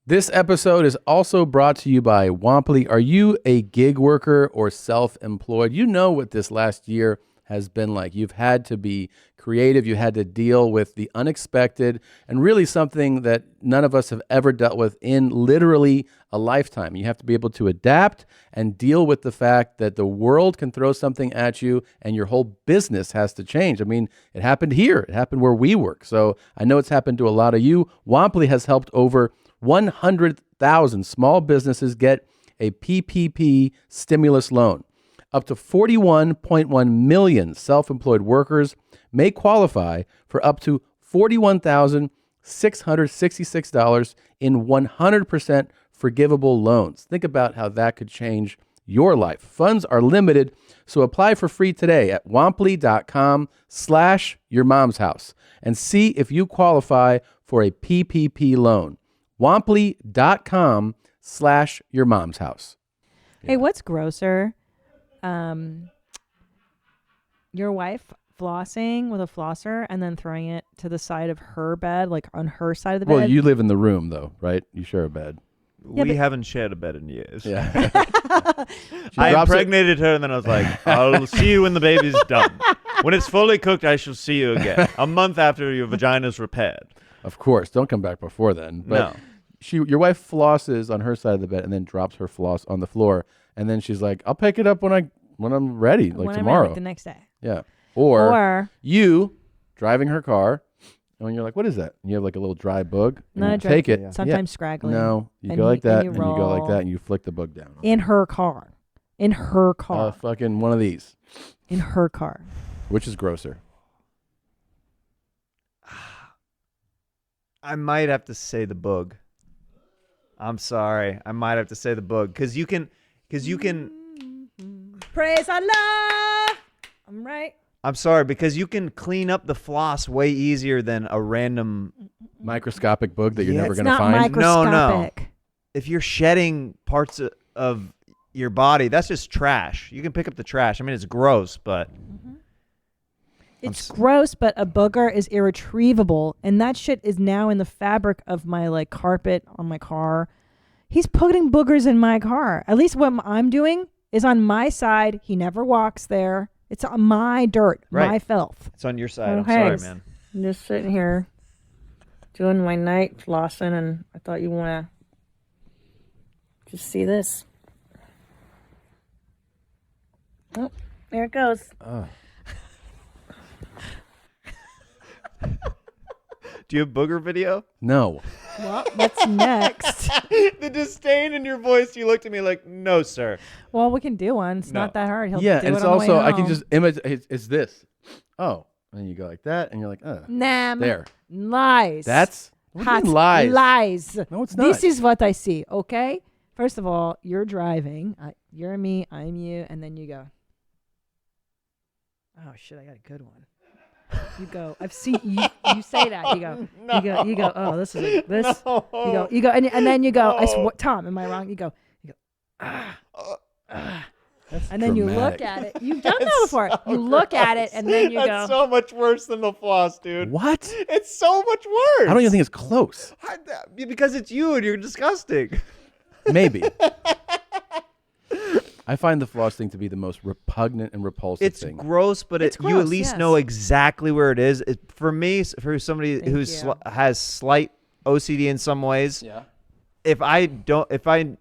This episode is also brought to you by Womply. Are you a gig worker or self-employed? You know what this last year has been like. You've had to be creative. You had to deal with the unexpected and really something that none of us have ever dealt with in literally a lifetime. You have to be able to adapt and deal with the fact that the world can throw something at you and your whole business has to change. I mean, it happened here. It happened where we work. So I know it's happened to a lot of you. Womply has helped over 100,000 small businesses get a PPP stimulus loan. Up to 41.1 million self-employed workers may qualify for up to $41,666 in 100% forgivable loans. Think about how that could change your life. Funds are limited, so apply for free today at womply.com/yourmomshouse and see if you qualify for a PPP loan. womply.com/yourmomshouse. Hey, what's grosser? Your wife flossing with a flosser and then throwing it to the side of her bed, like on her side of the bed. Well, you live in the room, though, right? You share a bed. Yeah, We haven't shared a bed in years. Yeah. I drops it- impregnated her, and then I was like, I'll see you when the baby's done. When it's fully cooked, I shall see you again. A month after your vagina's repaired. Of course. Don't come back before then. But No. your wife flosses on her side of the bed and then drops her floss on the floor. And then she's like, I'll pick it up when I'm ready, like When I'm tomorrow. ready, like the next day. Yeah. Or Or- you driving her car, and you're like, what is that? And you have like a little dry bug. and Not you a dry- take it. yeah. Sometimes scraggly. No. You And go you- like that, and you and you go like roll. that, and you flick the bug down. In her car. In her car. Fucking one of these. In her car. Which is grosser? I might have to say the bug. I'm sorry. I might have to say the bug. Because you can... Praise Allah. I'm right. I'm sorry, because you can clean up the floss way easier than a random... Microscopic bug that you're never It's going to not find? microscopic. No. If you're shedding parts of your body, that's just trash. You can pick up the trash. I mean, it's gross, but... It's gross, but a booger is irretrievable, and that shit is now in the fabric of my like carpet on my car. He's putting boogers in my car. At least what I'm doing is on my side. He never walks there. It's on my dirt, my Right. filth. It's on your side. I'm Okay. sorry, man. I'm just sitting here doing my night flossing, and I thought you want to just see this. Oh, there it goes. Do you have booger video? No. Well, what's next? The disdain in your voice. You looked at me like, no, sir. Well, we can do one. It's No. not that hard. He'll Yeah, do and it it's on the way also, I can home. just imitate, it's this. Oh. And you go like that, and you're like, Nah, there. lies. That's, what do you Hot mean lies? Lies. No, it's This not. is what I see, okay? First of all, you're driving. You're me, I'm you, and then you go. Oh, shit, I got a good one. You go. I've seen you. You say that. You go. You go. Oh, this is this. No. You go. And then you go. No. Tom, am I wrong? You go. That's And then you look dramatic. at it. You've done that before. You look at it, and then you That's go. so much worse than the floss, dude. What? It's so much worse. I don't even think it's close. Because it's you and you're disgusting. Maybe. I find the floss thing to be the most repugnant and repulsive It's thing. gross, but It's you at gross, least yes. know exactly where it is. For me, for somebody Thank who's you. has slight OCD in some ways, Yeah. if I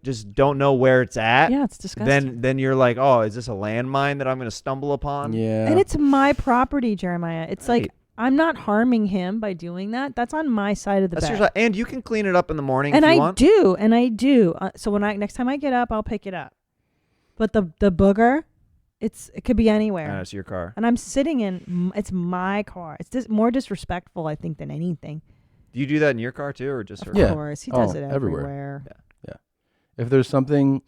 just don't know where it's at, Yeah, it's disgusting. then you're like, oh, is this a landmine that I'm going to stumble upon? Yeah. And it's my property, Jeremiah. It's like Right. I'm not harming him by doing that. That's on my side of the That's bed. your side. And you can clean it up in the morning And if you I want. do, and I do. So when next time I get up, I'll pick it up. But the booger, it could be anywhere. It's your car. And I'm sitting in. It's my car. It's more disrespectful, I think, than anything. Do you do that in your car too, or just her? Of Yeah. course, he does Oh, it everywhere. everywhere. Yeah. If there's something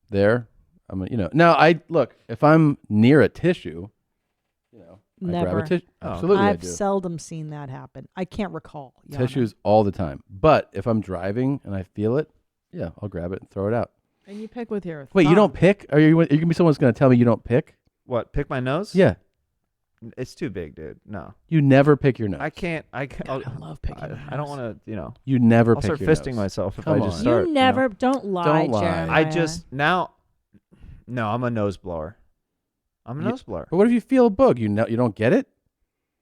there, Now, look, if I'm near a tissue, I grab Never. a tissue. Absolutely, I I've do. seldom seen that happen. I can't recall. Yana. Tissues all the time. But if I'm driving and I feel it, yeah, I'll grab it and throw it out. And you pick with your. Wait, you thumb. don't pick? Are you going to be someone's going to tell me you don't pick? What? Pick my nose? Yeah. It's too big, dude. No. You never pick your nose. I can't. I love picking. I don't want to. You never I'll pick start your fisting nose. myself if Come I just on. start. You never. Don't lie, Don't lie. Jeremiah. I just now. No, I'm a nose blower. I'm a nose blower. But what if you feel a bug? You don't get it?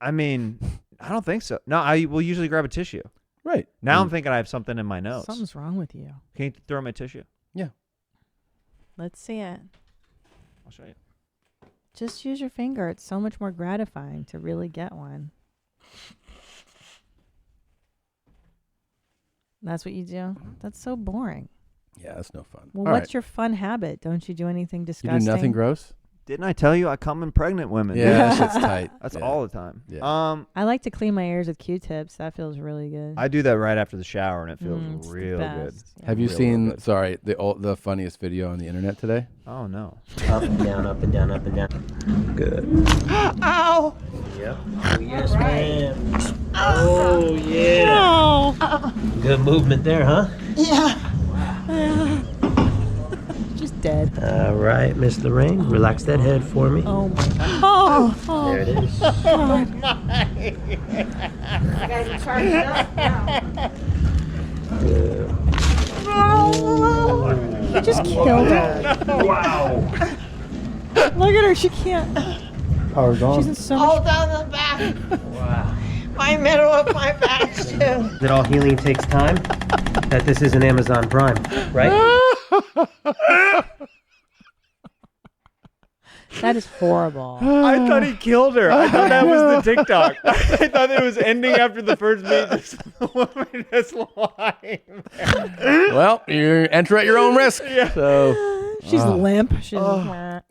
I mean, I don't think so. No, I will usually grab a tissue. Right. Now I'm thinking I have something in my nose. Something's wrong with you. Can you throw my tissue? Yeah. Let's see it. I'll show you. Just use your finger. It's so much more gratifying to really get one. That's what you do? That's so boring. Yeah, that's no fun. Well, All what's right. your fun habit? Don't you do anything You disgusting? do nothing gross? Didn't I tell you I come in pregnant women? Yeah, that shit's tight. That's Yeah. all the time. Yeah. I like to clean my ears with Q-tips. That feels really good. I do that right after the shower, and it feels It's the real good. best. Have you Real seen? good. Sorry, the funniest video on the internet today. Oh no. Up and down, up and down, up and down. Good. Ow! Yep. Oh, yes, ma'am. Oh, yeah. Good movement there, huh? Yeah. Just dead. All right, Miss Lorraine, relax that head for me. Oh my god. Oh. There it is. Oh my. I gotta be charged up now. Good. You just killed her. Wow. Look at her. She can't. Power's on. She's in so All much. down the back. Wow. My middle of my back too. That all healing takes time? That this isn't Amazon Prime, right? That is horrible. I thought he killed her. I thought that was the TikTok. I thought it was ending after the first beat. Just the woman just lying there. Well, you enter at your own risk. Yeah. So She's limp. She's how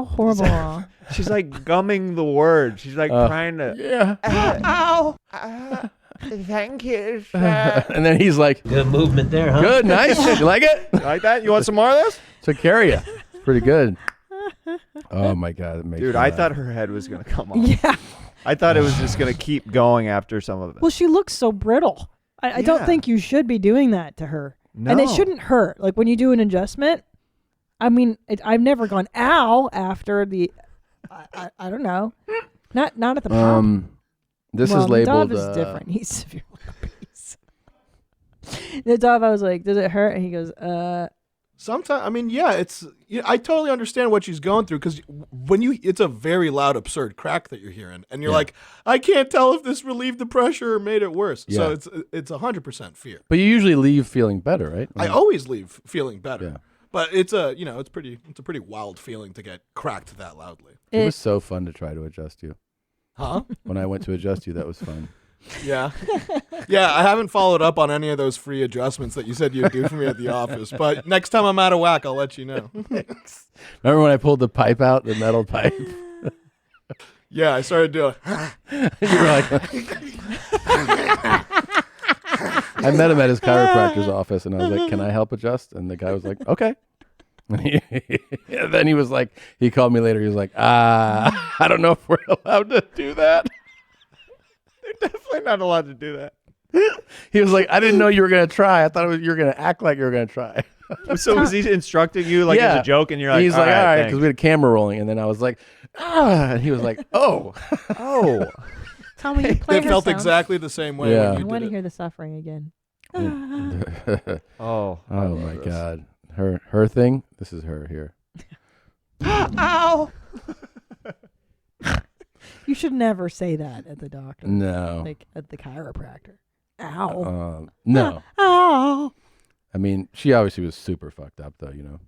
horrible. She's like gumming the word. She's like trying to. Yeah. Ow. Thank you, sir. And then he's like, Good movement there, huh? "Good, nice. You like it? Like that? You want some more of this? Took care of you. Pretty good." Oh my god, it makes Dude, me I laugh. thought her head was gonna come off. Yeah. I thought it was just gonna keep going after some of it. Well, she looks so brittle. I don't Yeah. think you should be doing that to her. And it No. shouldn't hurt. Like when you do an adjustment. I mean, I've never gone ow after the. I don't know. Not at the pop. This Well, is labeled. Dove is different. He's severely obese. The Dove, I was like, "Does it hurt?" And he goes, Sometimes, I mean, yeah, I totally understand what she's going through because it's a very loud, absurd crack that you're hearing, and you're like, I can't tell if this relieved the pressure or made it worse. Yeah. So it's 100% fear. But you usually leave feeling better, right? I always leave feeling better. Yeah. But it's a pretty wild feeling to get cracked that loudly. It was so fun to try to adjust you. Huh? When I went to adjust you, that was fun. Yeah. Yeah, I haven't followed up on any of those free adjustments that you said you'd do for me at the office. But next time I'm out of whack, I'll let you know. Remember when I pulled the pipe out, the metal pipe? Yeah, I started doing. You were like, I met him at his chiropractor's office, and I was like, "Can I help adjust?" And the guy was like, "Okay." And then he was like, he called me later. He was like, I don't know if we're allowed to do that. They're definitely not allowed to do that. He was like, I didn't know you were gonna try. I thought you were gonna act like you were gonna try. So was he instructing you like as a joke, and you're like, he's like, all right, because thanks." we had a camera rolling, and then I was like, and he was like, oh. "Tell me you play It her felt sounds. exactly the same way. Yeah. When I you want did to it. hear the suffering again." Oh my god, her thing. This is her here. Ow. You should never say that at the doctor. No. Like at the chiropractor. Ow. No. Ow. I mean, she obviously was super fucked up, though. You know.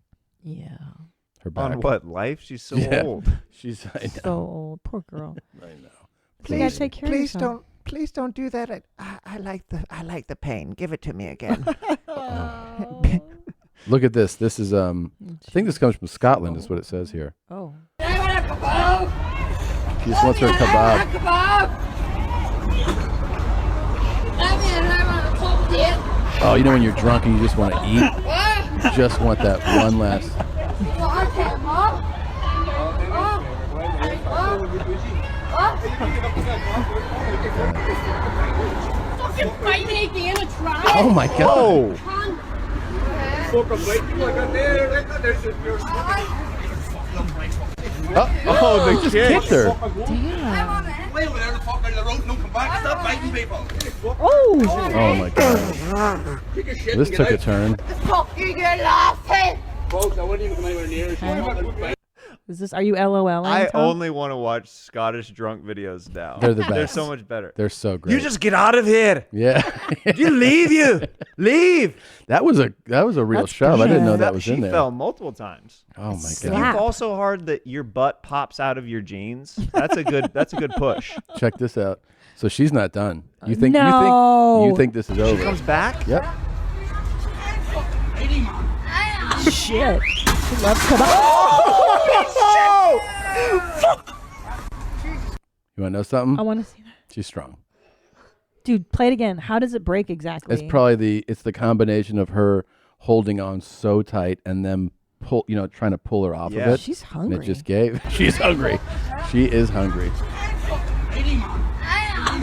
Yeah. Her back. On what life? She's so Yeah. old. She's I know. So old. Poor girl. I know. You gotta take care of yourself. Please don't do that. I like the pain. Give it to me again. Look at this. This is I think this comes from Scotland. Is what it says here. Oh. She just wants her kebab. Oh, you know when you're drunk and you just want to eat? You just want that one last. Oh my god. Oh, the just kid. kicked her. Oh. Oh my god. This took a turn. Is this? Are you LOL? I only want to watch Scottish drunk videos now. They're the best. They're so much better. They're so great. You just get out of here. Yeah. You leave. That was a real That's shove. I didn't know good. that was She in there. fell multiple times. Oh my You god. fall so hard that your butt pops out of your jeans. That's a good push. Check this out. So she's not done. You think No. you think this is over? She comes back. Yep. Shit. She loves kebab. You want to know something? I want to see that. She's strong. Dude, play it again. How does it break exactly? It's probably the combination of her holding on so tight and then trying to pull her off of it. She's And hungry. it just gave. She's hungry. She is hungry.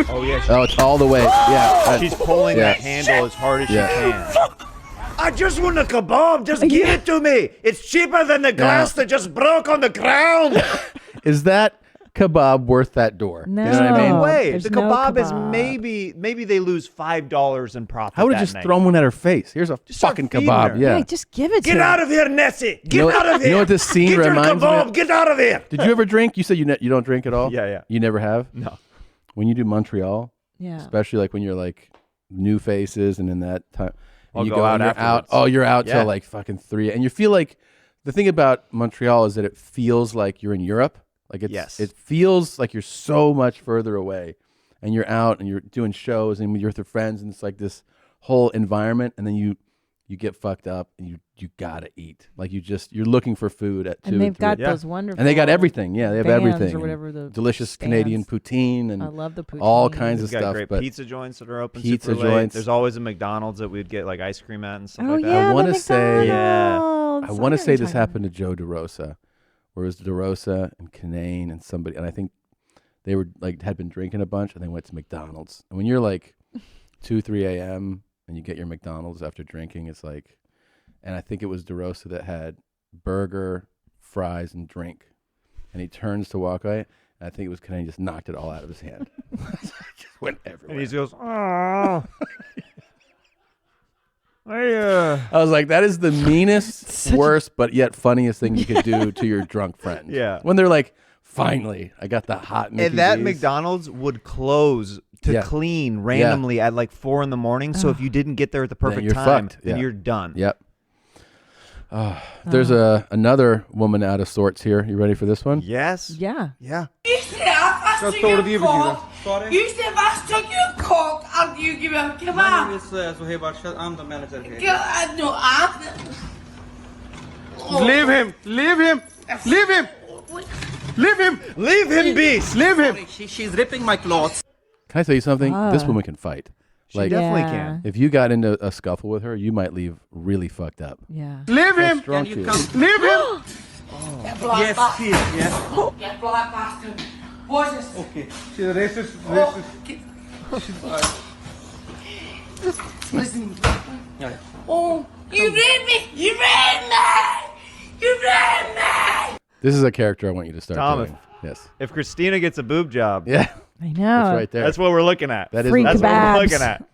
Oh yeah. Oh, it's all the way. Yeah. She's pulling that handle as hard as she can. I just want a kebab. Just give it to me. It's cheaper than the glass that just broke on the ground. Is that kebab worth that door? No. You know what I mean? Way. There's The no kebab is kebab. maybe they lose $5 in profit. I would that have just night. thrown one at her face. Here's a start fucking feeding kebab. her. Yeah. Just give it to Get her. out of here, Nessie. Get You know- out of here. You know what this scene Get reminds your me kebab. of? Get out of here. Did you ever drink? You said you don't drink at all? Yeah. You never have? No. When you do Montreal, Yeah. especially like when you're like new faces and in that time, and I'll you go go out and you're afterwards. out. Oh, you're out Yeah. till like fucking 3, and you feel like the thing about Montreal is that it feels like you're in Europe. Like it feels like you're so much further away, and you're out and you're doing shows and you're with your friends, and it's like this whole environment, and then you get fucked up and you gotta eat. Like you're looking for food at 2 And they've 3. got those wonderful. And they got everything. Yeah, they have bands everything. or and whatever the delicious stands. Canadian poutine and I love the all poutine. kinds We've of got stuff. great But pizza joints that are open pizza super late. joints. There's always a McDonald's that we'd get like ice cream at and stuff Oh like that. yeah, I want the to say, McDonald's. I want to know say what you're this talking happened to Joe DeRosa, where it was DeRosa and Canane and somebody, and I think they were like had been drinking a bunch and they went to McDonald's. And when you're like 2, 3 a.m. and you get your McDonald's after drinking, it's like, and I think it was DeRosa that had burger, fries, and drink, and he turns to walk away, and I think it was Canane just knocked it all out of his hand. Just went everywhere. And he goes, oh. I was like, that is the meanest, worst, but yet funniest thing you could do to your drunk friend. Yeah. When they're like, finally, I got the hot Mickey And that D's. McDonald's would close to Yeah. clean randomly at like 4 a.m. So if you didn't get there at the perfect you're time, fucked. then Yeah. you're done. Yep. There's another woman out of sorts here. You ready for this one? Yes. Yeah. Yeah. You said I took your cock. You said if I took your cock, I'll give you a kebab. My name is Zohaib Arshad. I'm the manager here. No, Leave him! Leave him! Leave him! Leave him! Leave him, beast! Leave him! She's ripping my clothes. Can I tell you something? This Ah. woman can fight. She definitely can. If you got into a scuffle with her, you might leave really fucked up. Yeah. Leave him! strong she is. Leave him! That black Yes, bastard. please, yes. That black bastard. What's this? Okay. She's a racist. Oh, Listen. oh, you raped me! You raped me! You raped me! This is a character I want you to start Tom, doing. Yes. If Christina gets a boob job, Yeah. I know. It's right there. that's what we're looking at. That is Free That's what we're kebabs. looking at.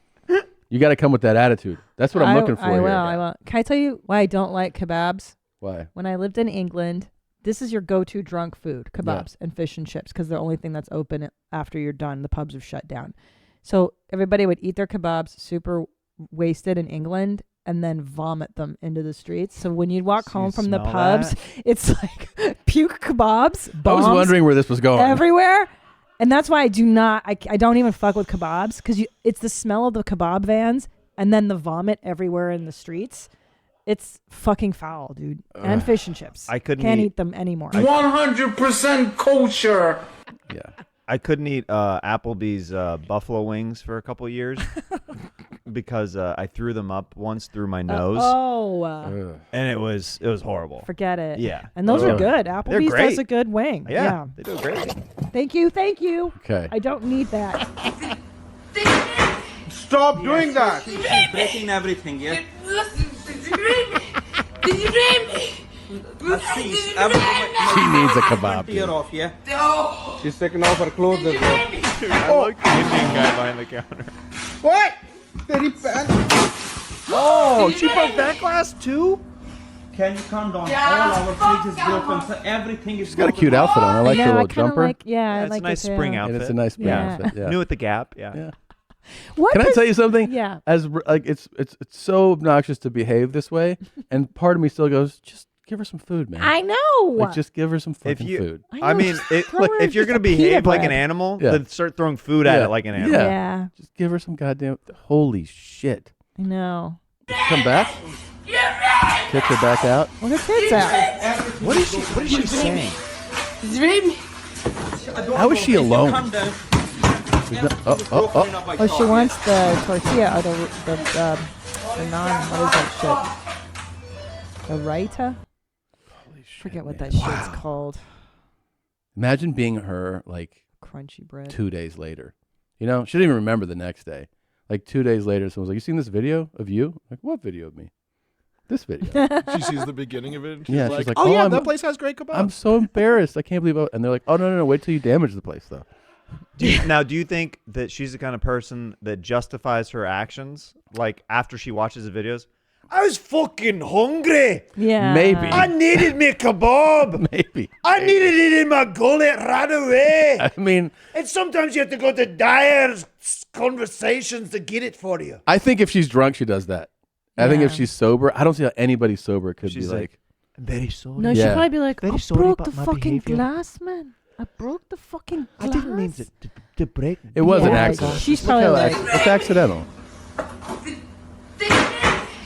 You got to come with that attitude. That's what I'm looking for I here. will. I will. Can I tell you why I don't like kebabs? Why? When I lived in England, this is your go-to drunk food: kebabs and fish and chips, because they're the only thing that's open after you're done. The pubs are shut down. So everybody would eat their kebabs super wasted in England and then vomit them into the streets. So when you'd walk So you home from the smell pubs, it's like puke kebabs. I was bombs wondering where this was going. everywhere. And that's why I do not, I don't even fuck with kebabs, because it's the smell of the kebab vans and then the vomit everywhere in the streets. It's fucking foul, dude. And fish and chips. I couldn't Can't eat- eat them anymore. 100% kosher. Yeah. I couldn't eat Applebee's buffalo wings for a couple years because I threw them up once through my nose, and it was horrible. Forget it. Yeah. And those are Ugh. good. They're Applebee's great. does a good wing. Yeah, they do great. Thank you. Thank you. Okay. I don't need that. Stop doing that! She's breaking everything, yeah? Did you rape me? Did you rape me? Please, She needs a kebab. Tear dude. off, yeah? Oh. She's taking off her clothes as well. I look Indian guy behind the counter. What? Teri pan. Oh, she broke that glass too? Can you calm down? Yeah, All our fuck fridge is yeah. broken, so everything is She's got a cute outfit on. I like yeah, her I little kinda jumper. like, yeah, I It's like a nice it too. spring And outfit. it's a nice spring Yeah. outfit. Yeah. New at the Gap, yeah. Yeah. What Can I does- tell you something? Yeah. As like it's so obnoxious to behave this way, and part of me still goes, just give her some food, man. I know. Like, just give her some fucking you- food. I mean, throw her if you're just gonna a pita behave like an bread. animal, Yeah. then start throwing food at Yeah. it like an animal. Yeah. Yeah. Just give her some goddamn. Holy shit! I know. Come back. Tits are back out. Well, her tits out. What is she saying? How is she alone? Oh, she wants the tortilla or the non. What is that shit? The raita? Forget what that shit's called. Imagine being her like crunchy bread. 2 days later. You know, she didn't even remember the next day. Like 2 days later, someone's like, "You seen this video of you?" Like, what video of me? This video. She sees the beginning of it. And Yeah, she's like, "Oh yeah, that place has great kebabs." I'm so embarrassed. I can't believe it. And they're like, "Oh no, wait till you damage the place, though." Do you think that she's the kind of person that justifies her actions? Like after she watches the videos, I was fucking hungry. Yeah. Maybe. I needed me kebab. Maybe. I needed it in my gullet right away. I mean, and sometimes you have to go to dire conversations to get it for you. I think if she's drunk, she does that. I think if she's sober, I don't see how anybody sober could be like, very sorry. No, she'd probably be like, Very I sorry broke about the my fucking behavior. glass, man. I broke the fucking glass. I didn't mean to break. it was an Yeah, accident. she's Look how probably like- it's accidental.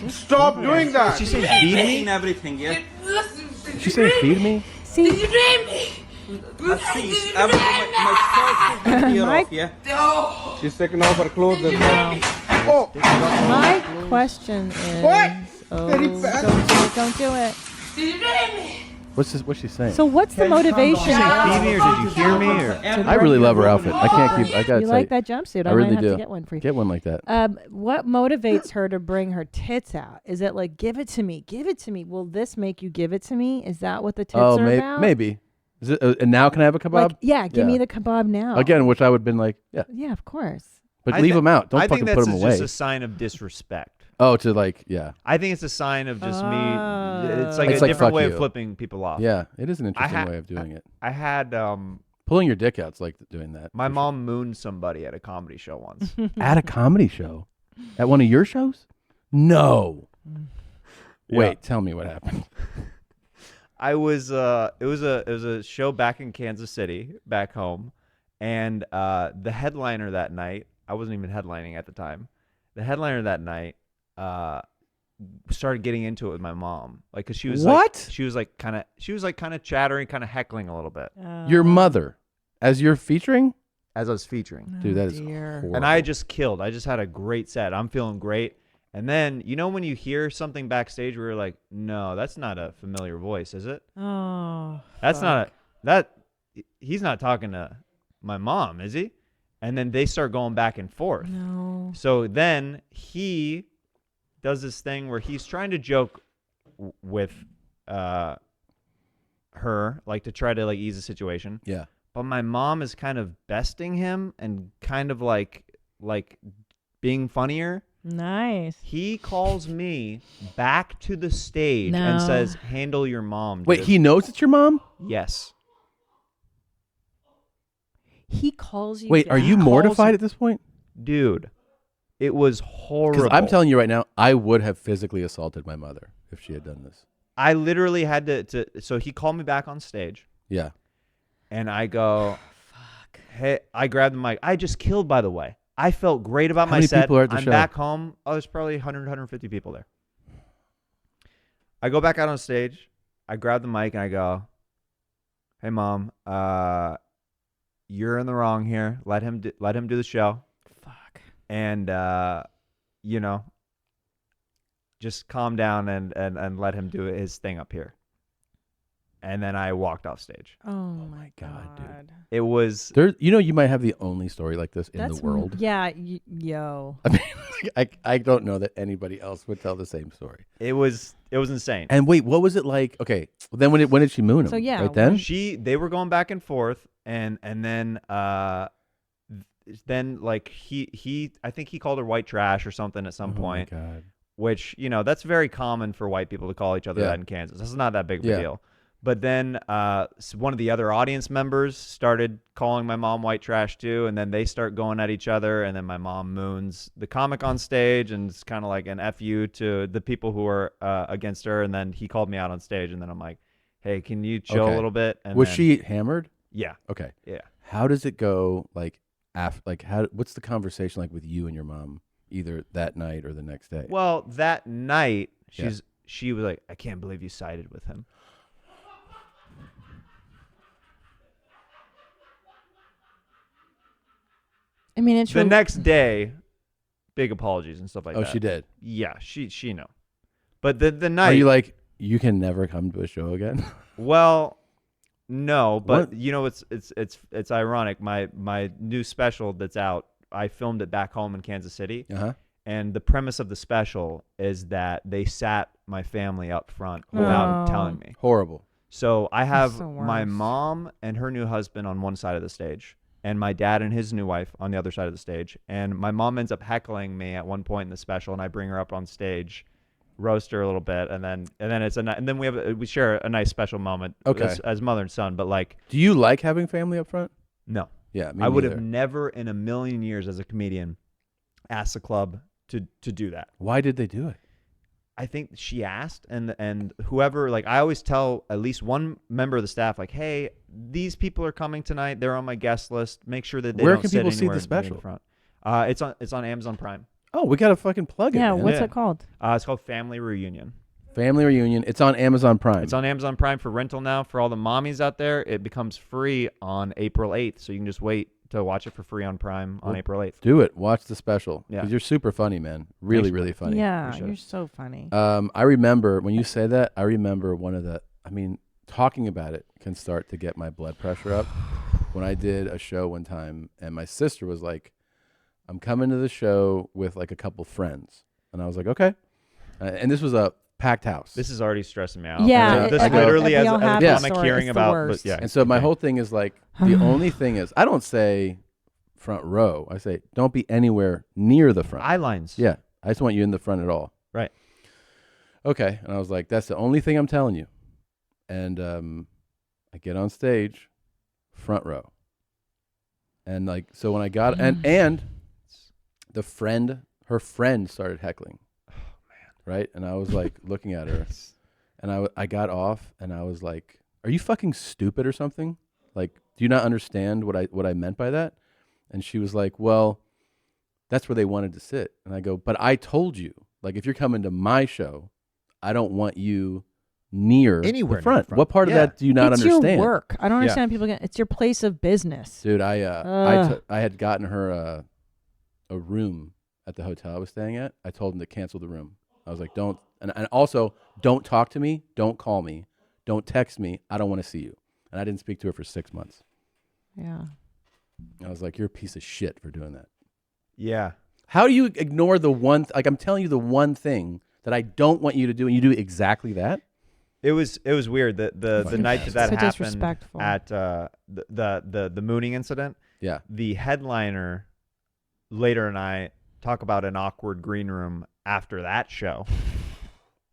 Stop doing that. She said, "Feed me." Everything, yeah. She said, "Feed me." See, Please, my ear Mike? off, yeah. She's taking off her clothes. Oh, my question is, What? oh, Very bad. don't do it. What's she saying? So what's the motivation? Did you feed me or did you hear me? Or I really love her outfit. I can't keep. I gotta You tell like that jumpsuit? I I really might have do. to get one for you. Get one like that. What motivates her to bring her tits out? Is it like, give it to me, give it to me? Will this make you give it to me? Is that what the tits are about? Maybe. Is it? And now can I have a kebab? Like, yeah, give me the kebab now. Again, which I would have been like, yeah. Yeah, of course. But leave them out. Don't I fucking think put that's them away. just a sign of disrespect. Oh, to like, yeah. I think it's a sign of just me. It's like It's a like, different fuck way you. of flipping people off. Yeah, it is an interesting way of doing it. I had Pulling your dick out's like doing that. my mom mooned somebody at a comedy show once. At a comedy show? At one of your shows? No. Yeah. Wait, tell me what happened. I was it was a show back in Kansas City, back home, and the headliner that night, I wasn't even headlining at the time. The headliner that night started getting into it with my mom, like, cause she was kind of chattering, kind of heckling a little bit. Your mother, as you're featuring? As I was featuring. Dude, that is horrible. And I just killed. I just had a great set. I'm feeling great. And then, you know, when you hear something backstage where you're like, no, that's not a familiar voice, is it? Oh, That's he's not talking to my mom, is he? And then they start going back and forth. No. So then he does this thing where he's trying to joke with her, like to try to like ease the situation. Yeah. But my mom is kind of besting him and kind of like being funnier. Nice. He calls me back to the stage and No. says, "Handle your mom." Wait, dude." he knows it's your mom? Yes. He calls you. Wait, are you mortified at this point? Dude, it was horrible. Because I'm telling you right now, I would have physically assaulted my mother if she had done this. I literally had to so he called me back on stage. Yeah. And I go, fuck. Hey, I grabbed the mic. I just killed, by the way. I felt great about How my many set. people are at the I'm show? back home. Oh, there's probably 100, 150 people there. I go back out on stage. I grab the mic and I go, "Hey, Mom, you're in the wrong here. Let him do the show. Fuck. And you know, just calm down and let him do his thing up here." And then I walked off stage. Oh my god, dude. It was There, you know, you might have the only story like this in That's the world. Yeah, yo. I mean, I don't know that anybody else would tell the same story. It was insane. And wait, what was it like? Okay, well, then when did she moon him? So, yeah, right then they were going back and forth, and then like he I think he called her white trash or something at some point. Oh my God. Which, you know, that's very common for white people to call each other that in Kansas. That's not that big of a deal. But then one of the other audience members started calling my mom white trash too, and then they start going at each other, and then my mom moons the comic on stage, and it's kind of like an FU to the people who are against her, and then he called me out on stage, and then I'm like, hey, can you chill a little bit? And was then, she hammered? Yeah. Okay. Yeah. How does it go? Like, what's the conversation like with you and your mom? either that night or the next day. Well, that night, she was like, I can't believe you sided with him. I mean, it's the next day, big apologies and stuff like that. Oh, she did? Yeah, she know. But the night... Are you like, you can never come to a show again? Well, no, but What? you know, it's ironic. My new special that's out, I filmed it back home in Kansas City. Uh-huh. And the premise of the special is that they sat my family up front without telling me. Horrible. So I have the my worst. mom and her new husband on one side of the stage, and my dad and his new wife on the other side of the stage. And my mom ends up heckling me at one point in the special, and I bring her up on stage, roast her a little bit, and then we share a nice special moment as mother and son. But like, do you like having family up front? No. Yeah, me I would neither. have never in a million years as a comedian asked the club to do that. Why did they do it? I think she asked, and whoever, like, I always tell at least one member of the staff, like, hey, these people are coming tonight. They're on my guest list. Make sure that they Where don't can sit people see the anywhere near special? front. It's on Amazon Prime. Oh, we got to fucking plug it. Yeah, man. what's it called? It's called Family Reunion. Family Reunion. It's on Amazon Prime. It's on Amazon Prime for rental now. For all the mommies out there, it becomes free on April 8th. So you can just wait to watch it for free on Prime on April 8th. Do it. Watch the special. Yeah. Because you're super funny, man. Really, Thanks, really man. funny. Yeah, you're so funny. I remember when you say that, I remember talking about it can start to get my blood pressure up. When I did a show one time, and my sister was like, I'm coming to the show with like a couple friends. And I was like, okay. And this was a packed house. This is already stressing me out. Yeah, this it- literally we as all a have this comic story. hearing It's the about. worst. But yeah, And so my whole thing is like, the only thing is, I don't say front row. I say, don't be anywhere near the front. eye lines. Yeah. I just want you in the front at all. Right. Okay. And I was like, that's the only thing I'm telling you. And I get on stage, front row. And like, so when I got, and her friend started heckling. Oh, man. Right. And I was like looking at her, and I got off, and I was like, are you fucking stupid or something? Like, do you not understand what I meant by that? And she was like, well, that's where they wanted to sit. And I go, but I told you, like, if you're coming to my show, I don't want you near Anywhere the front. near the front. What part of that do you not it's understand? your work. I don't understand people get. It's your place of business. Dude, I Ugh. had gotten her a room at the hotel I was staying at. I told them to cancel the room. I was like, don't, and also don't talk to me, don't call me, don't text me. I don't want to see you. And I didn't speak to her for 6 months. Yeah. I was like, you're a piece of shit for doing that. Yeah. How do you ignore the one? Like, I'm telling you the one thing that I don't want you to do, and you do exactly that. It was weird that the night that So happened disrespectful. at the mooning incident. Yeah. The headliner later and I talk about an awkward green room after that show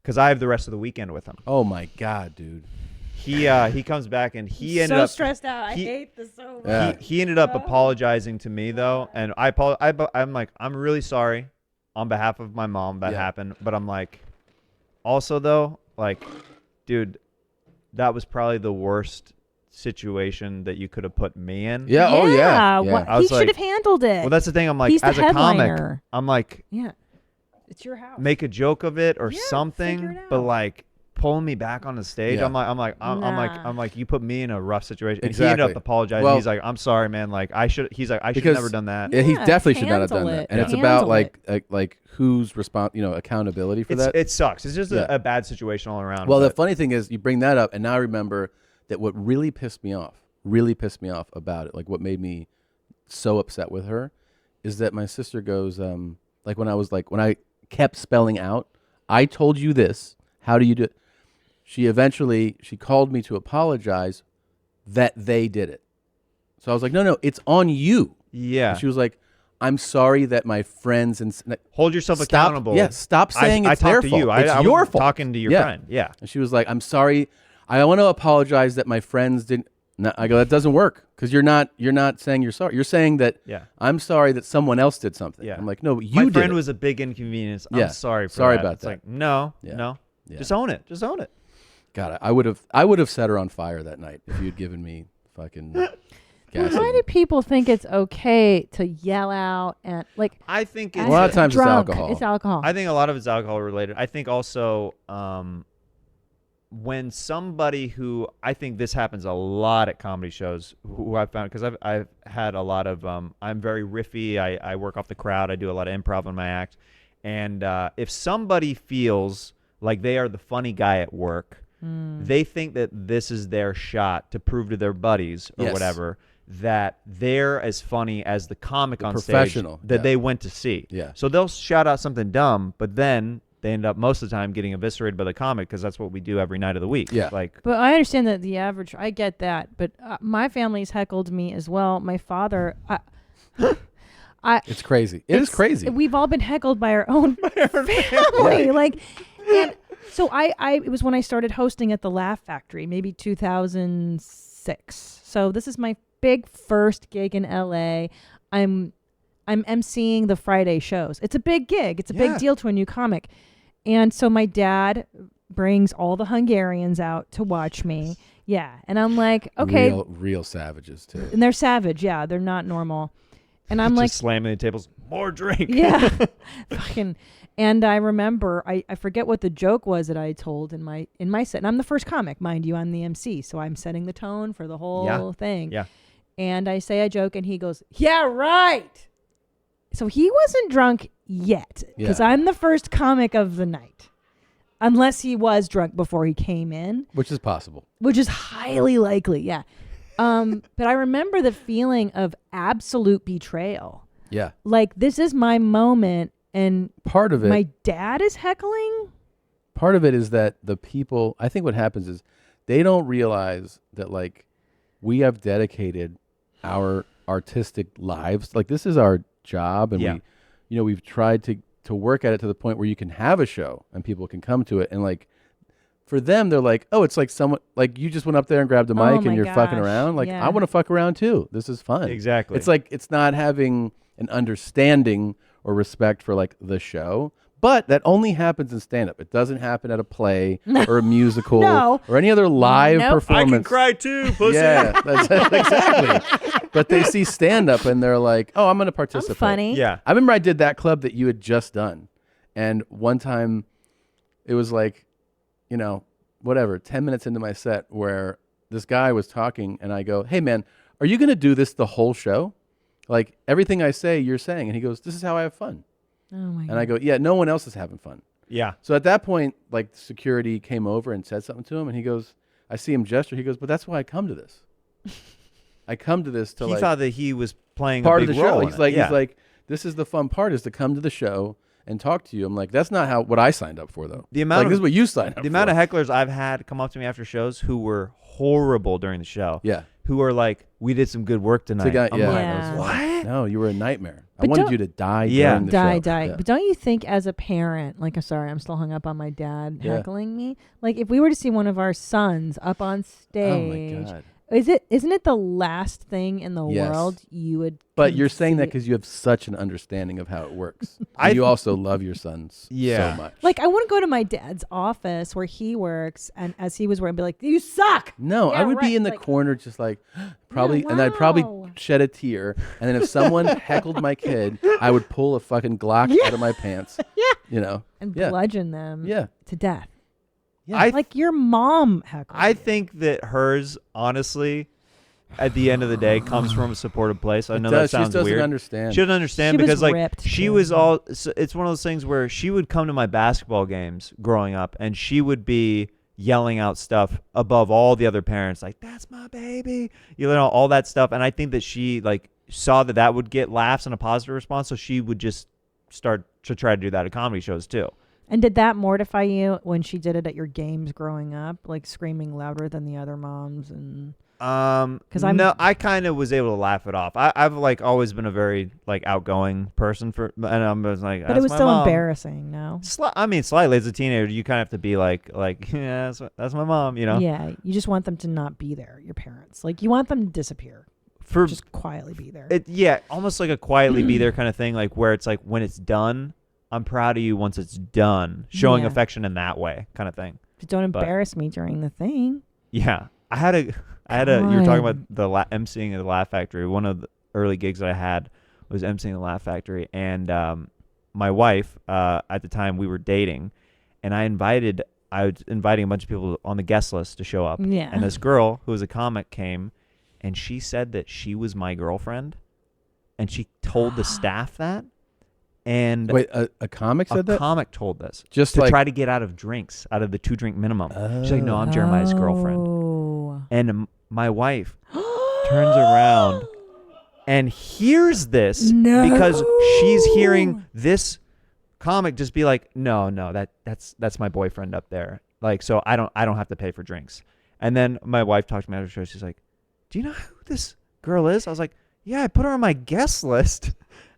because I have the rest of the weekend with him. Oh my God, dude. He comes back and he ended so up stressed out. I he- hate this so much. Yeah. he ended up apologizing to me though, and I'm like, I'm really sorry on behalf of my mom that happened, but I'm like, also though, like, dude, that was probably the worst situation that you could have put me in. Yeah. Oh yeah. What, I he was should like- have handled it. Well, that's the thing. I'm like, He's the as a comic, headliner. I'm like, Yeah. It's your house. make a joke of it or figure something, it but out. like pulling me back on the stage, Yeah. I'm like, you put me in a rough situation. And he ended Exactly. up apologizing. Well- he's like, I'm sorry, man. Like I should have Because never done that. Yeah, he Yeah, definitely should not have handle done that. it. And Yeah. it's about Handle like who's accountability for that. It sucks. It's just Yeah. a bad situation all around. Well, the but- funny thing is, you bring that up, and now I remember that what really pissed me off about it, like what made me so upset with her, is that my sister goes, when I kept spelling out, I told you this, how do you do it? She called me to apologize that they did it. So I was like, no, it's on you. Yeah. And she was like, I'm sorry that my friends and hold yourself Stop- accountable. Yeah, stop saying I it's their talked to fault. you. It's I your was fault. talking to your friend. Yeah. And she was like, I'm sorry. I want to apologize that my friends didn't. No, I go, that doesn't work because you're not saying you're sorry. You're saying that I'm sorry that someone else did something. Yeah. I'm like, no, you My did friend it. was a big inconvenience. Yeah. I'm sorry for Sorry that. about It's that. like, no. Yeah. Just own it. Just own it. God, I would have set her on fire that night if you'd given me fucking. gassy. Why do people think it's okay to yell out and like? I think A lot of times it's drunk. alcohol. It's alcohol. I think a lot of it's alcohol related. I think also when somebody who I think this happens a lot at comedy shows who I've found because I've had a lot of I'm very riffy. I work off the crowd. I do a lot of improv in my act, and if somebody feels like they are the funny guy at work, they think that this is their shot to prove to their buddies or Yes. whatever that they're as funny as the comic on stage professional, that they went to see. Yeah. So they'll shout out something dumb, but then they end up most of the time getting eviscerated by the comic because that's what we do every night of the week. Yeah. Like, But I understand that the average. I get that, but my family's heckled me as well. My father. It's crazy. It is crazy. We've all been heckled by our own family. Like, and so it was when I started hosting at the Laugh Factory, maybe 2006. So this is my big first gig in LA. I'm emceeing the Friday shows. It's a big gig. It's a big deal to a new comic. And so my dad brings all the Hungarians out to watch me. Yeah. And I'm like, okay. Real savages too. And they're savage. Yeah. They're not normal. And I'm just like slamming the tables, more drink. Yeah. Fucking. And I remember, I forget what the joke was that I told in my set. And I'm the first comic, mind you, I'm the MC. So I'm setting the tone for the whole thing. Yeah. And I say a joke and he goes, yeah, right. So he wasn't drunk yet because I'm the first comic of the night. Unless he was drunk before he came in. Which is possible. Which is highly likely, yeah. But I remember the feeling of absolute betrayal. Yeah. Like, this is my moment, and part of it, my dad is heckling. Part of it is that the people, I think what happens is they don't realize that, like, we have dedicated our artistic lives. Like, this is our job, and we've tried to work at it to the point where you can have a show and people can come to it, and like for them they're like, oh, it's like someone like you just went up there and grabbed a mic and you're fucking around. Like, I want to fuck around too. This is fun. Exactly. It's like it's not having an understanding or respect for like the show. But that only happens in stand-up. It doesn't happen at a play or a musical or any other live performance. I can cry too, pussy. Yeah, exactly. But they see stand-up and they're like, oh, I'm going to participate. Funny. Yeah. I remember I did that club that you had just done. And one time it was like, 10 minutes into my set where this guy was talking and I go, hey, man, are you going to do this the whole show? Like everything I say, you're saying. And he goes, this is how I have fun. Oh my God. And I go, yeah, no one else is having fun. Yeah. So at that point, like security came over and said something to him, and he goes, I see him gesture. He goes, but that's why I come to this. I come to this to He like thought that he was playing part a of big the show. role. He's like, this is the fun part is to come to the show and talk to you. I'm like, that's not what I signed up for though. The amount this is what you signed up for. The amount of hecklers I've had come up to me after shows who were horrible during the show. Yeah. Who are like, we did some good work tonight. I'm like, what? No, you were a nightmare. But I wanted don't- you to die during the show. Die. Yeah. But don't you think as a parent, like, I'm sorry, I'm still hung up on my dad Yeah. heckling me. Like, if we were to see one of our sons up on stage, Oh my God. isn't it the last thing in the Yes. world you would? But you're saying that conceive? because you have such an understanding of how it works. And you also love your sons so much. Like, I want to go to my dad's office where he works, and as he was working, be like, "You suck." No, Yeah, I would be right. in the Like, corner just like probably, and I'd probably shed a tear. And then if someone heckled my kid, I would pull a fucking Glock out of my pants. and Yeah. bludgeon them to death. Yeah. Like your mom heckled. I think that hers, honestly, at the end of the day, comes from a supportive place. I It know does. that She sounds just doesn't weird. understand. She doesn't understand She was because, like, ripped, she too. was all. So it's one of those things where she would come to my basketball games growing up, and she would be yelling out stuff above all the other parents, like, "That's my baby," all that stuff. And I think that she like saw that would get laughs and a positive response, so she would just start to try to do that at comedy shows too. And did that mortify you when she did it at your games growing up, like screaming louder than the other moms? And I kind of was able to laugh it off. I've like always been a very like outgoing person and I'm just like, but it was my still mom. embarrassing. No, I mean, slightly as a teenager, you kind of have to be like, yeah, that's my mom, Yeah, you just want them to not be there. Your parents, like, you want them to disappear. Just quietly be there. Almost like a quietly be there kind of thing, like where it's like when it's done, I'm proud of you once it's done, showing Yeah. affection in that way, kind of thing. Just don't embarrass me during the thing. Yeah. I had a. You were talking about the emceeing at the Laugh Factory. One of the early gigs that I had was emceeing the Laugh Factory, and my wife at the time we were dating, and I was inviting a bunch of people on the guest list to show up. Yeah. And this girl who was a comic came, and she said that she was my girlfriend, and she told the staff that. And wait, a comic said that? A comic told this just to like try to get out of drinks, out of the 2-drink minimum. She's like, "No, I'm Jeremiah's girlfriend." And my wife turns around and hears this because she's hearing this comic just be like, "No, that's my boyfriend up there." Like, so I don't have to pay for drinks. And then my wife talked to me after the show. She's like, "Do you know who this girl is?" I was like, "Yeah, I put her on my guest list."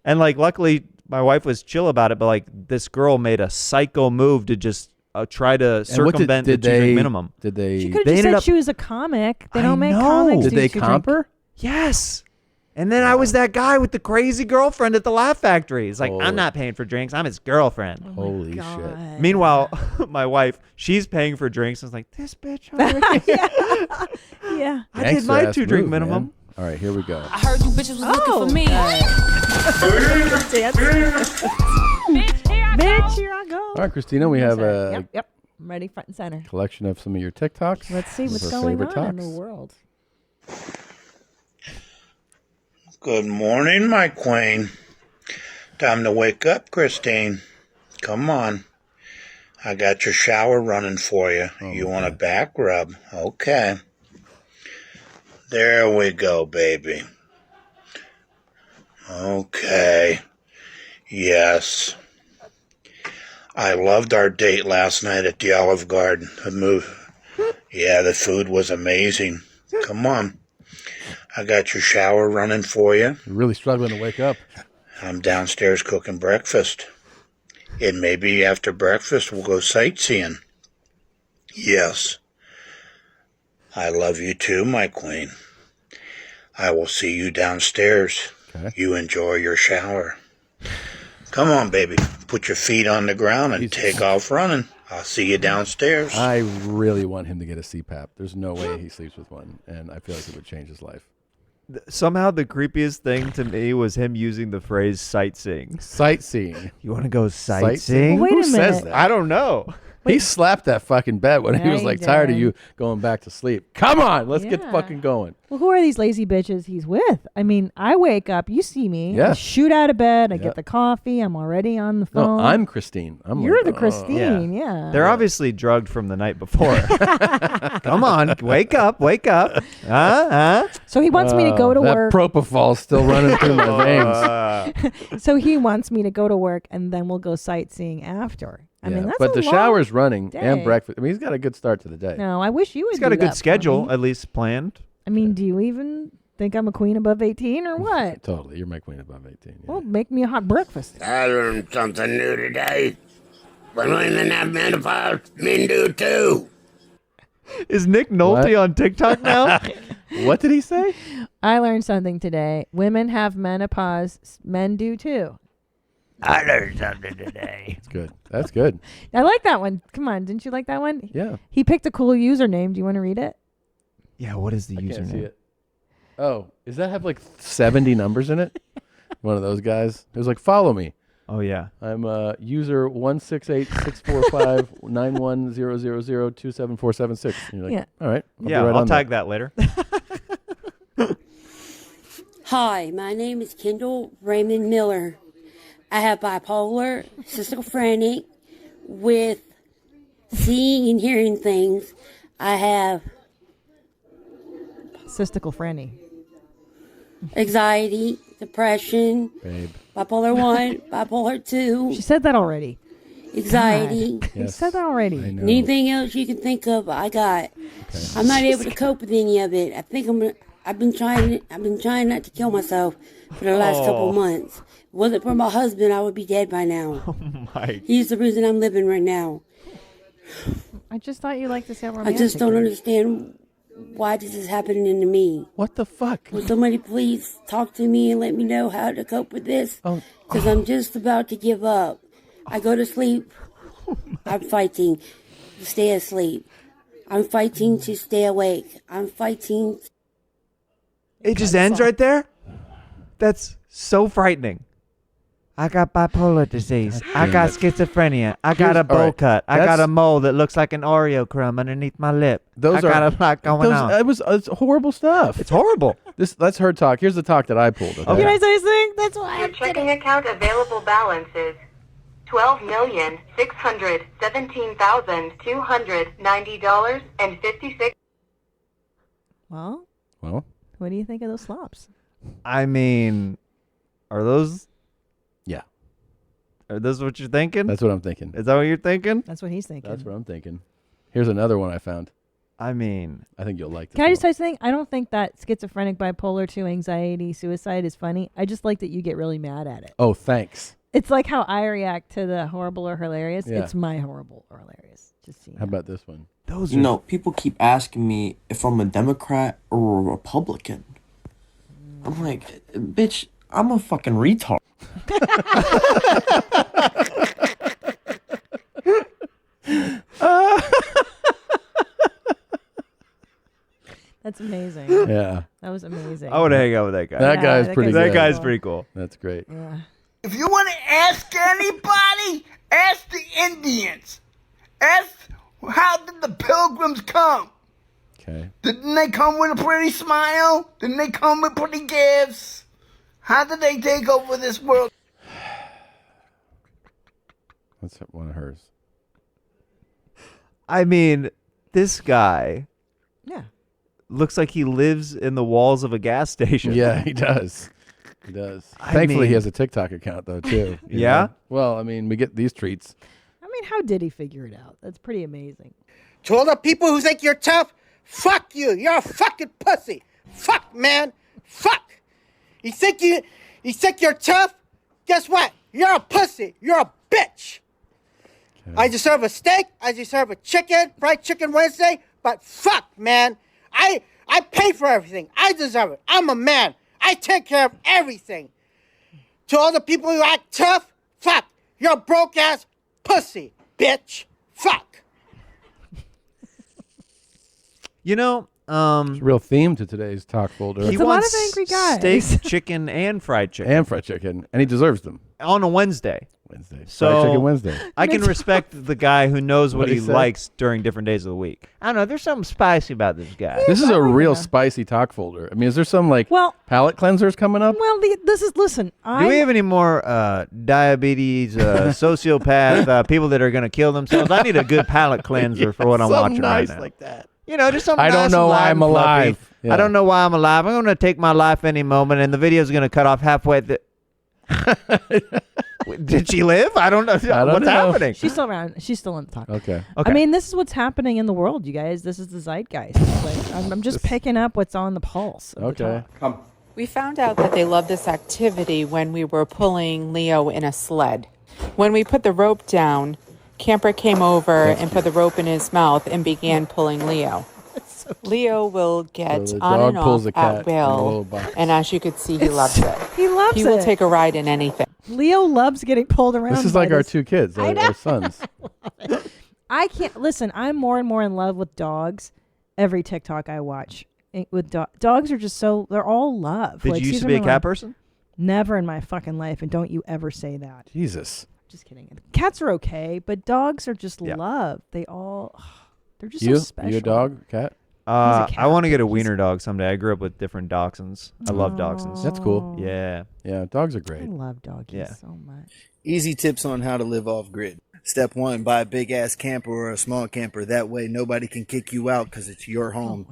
And like, luckily, my wife was chill about it. But like, this girl made a psycho move to just try to circumvent the 2-drink minimum. Did they? She could have just said she was a comic. They don't make comics. Did they comp her? Yes. And then I was that guy with the crazy girlfriend at the Laugh Factory. He's like, I'm not paying for drinks. I'm his girlfriend. Holy shit. Meanwhile, my wife, she's paying for drinks. I was like, this bitch over here. Yeah. I did my 2-drink minimum. Man. All right, here we go. I heard you bitches was looking for me. Bitch, here I go. All right, Christina, we have a Yep. I'm ready front and center. collection of some of your TikToks. Let's see what's Some of our going favorite on in talks. the world. Good morning, my queen. Time to wake up, Christine. Come on. I got your shower running for you. You want a back rub? Okay. There we go, baby. Okay. Yes. I loved our date last night at the Olive Garden. The food was amazing. Come on. I got your shower running for you. You're really struggling to wake up. I'm downstairs cooking breakfast. And maybe after breakfast we'll go sightseeing. Yes. I love you too, my queen. I will see you downstairs. Okay. You enjoy your shower. Come on, baby. Put your feet on the ground and take off running. I'll see you downstairs. I really want him to get a CPAP. There's no way he sleeps with one, and I feel like it would change his life. Somehow the creepiest thing to me was him using the phrase sightseeing. Sightseeing. You want to go sightseeing? Wait a Who says minute. that? I don't know. He slapped that fucking bed when he Yeah, was he like tired of did. you going back to sleep. Come on, let's get Yeah. fucking going. Well, who are these lazy bitches he's with? I mean, I wake up, you see me, Yeah. I shoot out of bed, I Yeah. get the coffee, I'm already on the No, phone. I'm Christine. You're like, the Christine, yeah. They're obviously drugged from the night before. Come on, wake up. So he wants me to go to that work. propofol's still running through my veins. So he wants me to go to work and then we'll go sightseeing after. I mean, that's but a the long shower's running day. and breakfast. I mean, he's got a good start to the day. No, I wish you would He's got do a good that for schedule, me. at least planned. I mean, do you even think I'm a queen above 18 or what? Totally. You're my queen above 18. Yeah. Well, make me a hot breakfast. I learned something new today. When women have menopause, men do too. Is Nick Nolte on TikTok now? What did he say? I learned something today. Women have menopause, men do too. I learned something today. That's good. That's good. I like that one. Come on, didn't you like that one? Yeah. He picked a cool username. Do you want to read it? Yeah, what is the I username? can't see it. Oh, does that have like 70 numbers in it? One of those guys. It was like, follow me. Oh, yeah. I'm user 168-645-91000274746. And you're like, Yeah. all right. Yeah, be right I'll on tag that later. Hi, my name is Kendall Raymond Miller. I have bipolar, schizophrenic, with seeing and hearing things. I have Cystical Franny. anxiety, depression, Babe. bipolar 1, bipolar 2, She said that already. anxiety. God. You said that already. And anything else you can think of, I got. I'm not able to cope with any of it. I think I've been trying not to kill myself for the last couple of months. If it wasn't for my husband, I would be dead by now. Oh my. He's the reason I'm living right now. I just thought you liked to sound I romantic. just don't understand why this is happening to me. What the fuck? Will somebody please talk to me and let me know how to cope with this? Because I'm just about to give up. I go to sleep. I'm fighting to stay asleep. I'm fighting to stay awake. I'm fighting. It just ends right there? That's so frightening. I got bipolar disease. I got schizophrenia. I got a bowl cut. I got a mole that looks like an Oreo crumb underneath my lip. I got a lot going on. It's horrible stuff. It's horrible. Let's her talk. Here's the talk that I pulled. Okay? Can I say something? That's why Your checking account available balance is $12,617,290.56. Well, what do you think of those slops? I mean, are those... Yeah. Are those what you're thinking? That's what I'm thinking. Is that what you're thinking? That's what he's thinking. That's what I'm thinking. Here's another one I found. I mean, I think you'll like this. Can I just say something? I don't think that schizophrenic, bipolar 2, anxiety, suicide is funny. I just like that you get really mad at it. Oh, thanks. It's like how I react to the horrible or hilarious. Yeah. It's my horrible or hilarious. Just How about this one? Those You know, people keep asking me if I'm a Democrat or a Republican. I'm like, bitch, I'm a fucking retard. That's amazing. Yeah. That was amazing. I want to hang out with that guy. That guy's pretty good. That guy's pretty cool. That's great. Yeah. If you want to ask anybody, ask the Indians. Ask how did the Pilgrims come? Okay. Didn't they come with a pretty smile? Didn't they come with pretty gifts? How did they take over this world? That's one of hers. I mean, this guy... Yeah. Looks like he lives in the walls of a gas station. Yeah, he does. He does. I Thankfully, mean- he has a TikTok account, though, too. You Yeah? know? Well, I mean, we get these treats. I mean, how did he figure it out? That's pretty amazing. To all the people who think you're tough, fuck you. You're a fucking pussy. Fuck, man. Fuck. You think you're tough? Guess what? You're a pussy. You're a bitch. Okay. I deserve a steak. I deserve a chicken, fried chicken Wednesday. But fuck, man. I pay for everything. I deserve it. I'm a man. I take care of everything. To all the people who act tough, fuck. You're a broke ass pussy, bitch. Fuck. You know, It's a real theme to today's talk folder. he a lot wants of angry guys. steak, chicken, and fried chicken. And fried chicken. And he deserves them. On a Wednesday. So Fried chicken Wednesday. I can respect the guy who knows what What'd he he say? likes during different days of the week. I don't know. There's something spicy about this guy. This is a real spicy talk folder. I mean, is there some, palate cleansers coming up? Well, listen. Do we have any more diabetes, sociopath, people that are going to kill themselves? I need a good palate cleanser for what I'm Something watching nice right now. like that. You know, just something I don't nice know and why light I'm and fluffy. alive. Yeah. I don't know why I'm alive. I'm going to take my life any moment, and the video's going to cut off halfway. Did she live? I don't know. What's happening? She's still around. She's still in the talk. Okay. I mean, this is what's happening in the world, you guys. This is the zeitgeist. Like, I'm just picking up what's on the pulse. Of the talk. Come. We found out that they love this activity when we were pulling Leo in a sled. When we put the rope down, Camper came over and put the rope in his mouth and began pulling Leo. Leo will get So the on dog and pulls off a cat at in a little will, box. and as you could see, he loves it. He loves He will it. take a ride in anything. Leo loves getting pulled around. This is by like our this- two kids, I know. our sons. I can't listen. I'm more and more in love with dogs. Every TikTok I watch with dogs are just so they're all love. Did you used to be a cat person? Never in my fucking life, and don't you ever say that. Jesus. Just kidding. Cats are okay, but dogs are just love. They all they're just so special. You a dog, cat? I want to get a wiener dog someday. I grew up with different dachshunds. I love dachshunds. That's cool. Yeah. Yeah, dogs are I great. love doggies Yeah. so much. Easy tips on how to live off grid. Step 1, buy a big ass camper or a small camper. That way nobody can kick you out because it's your home.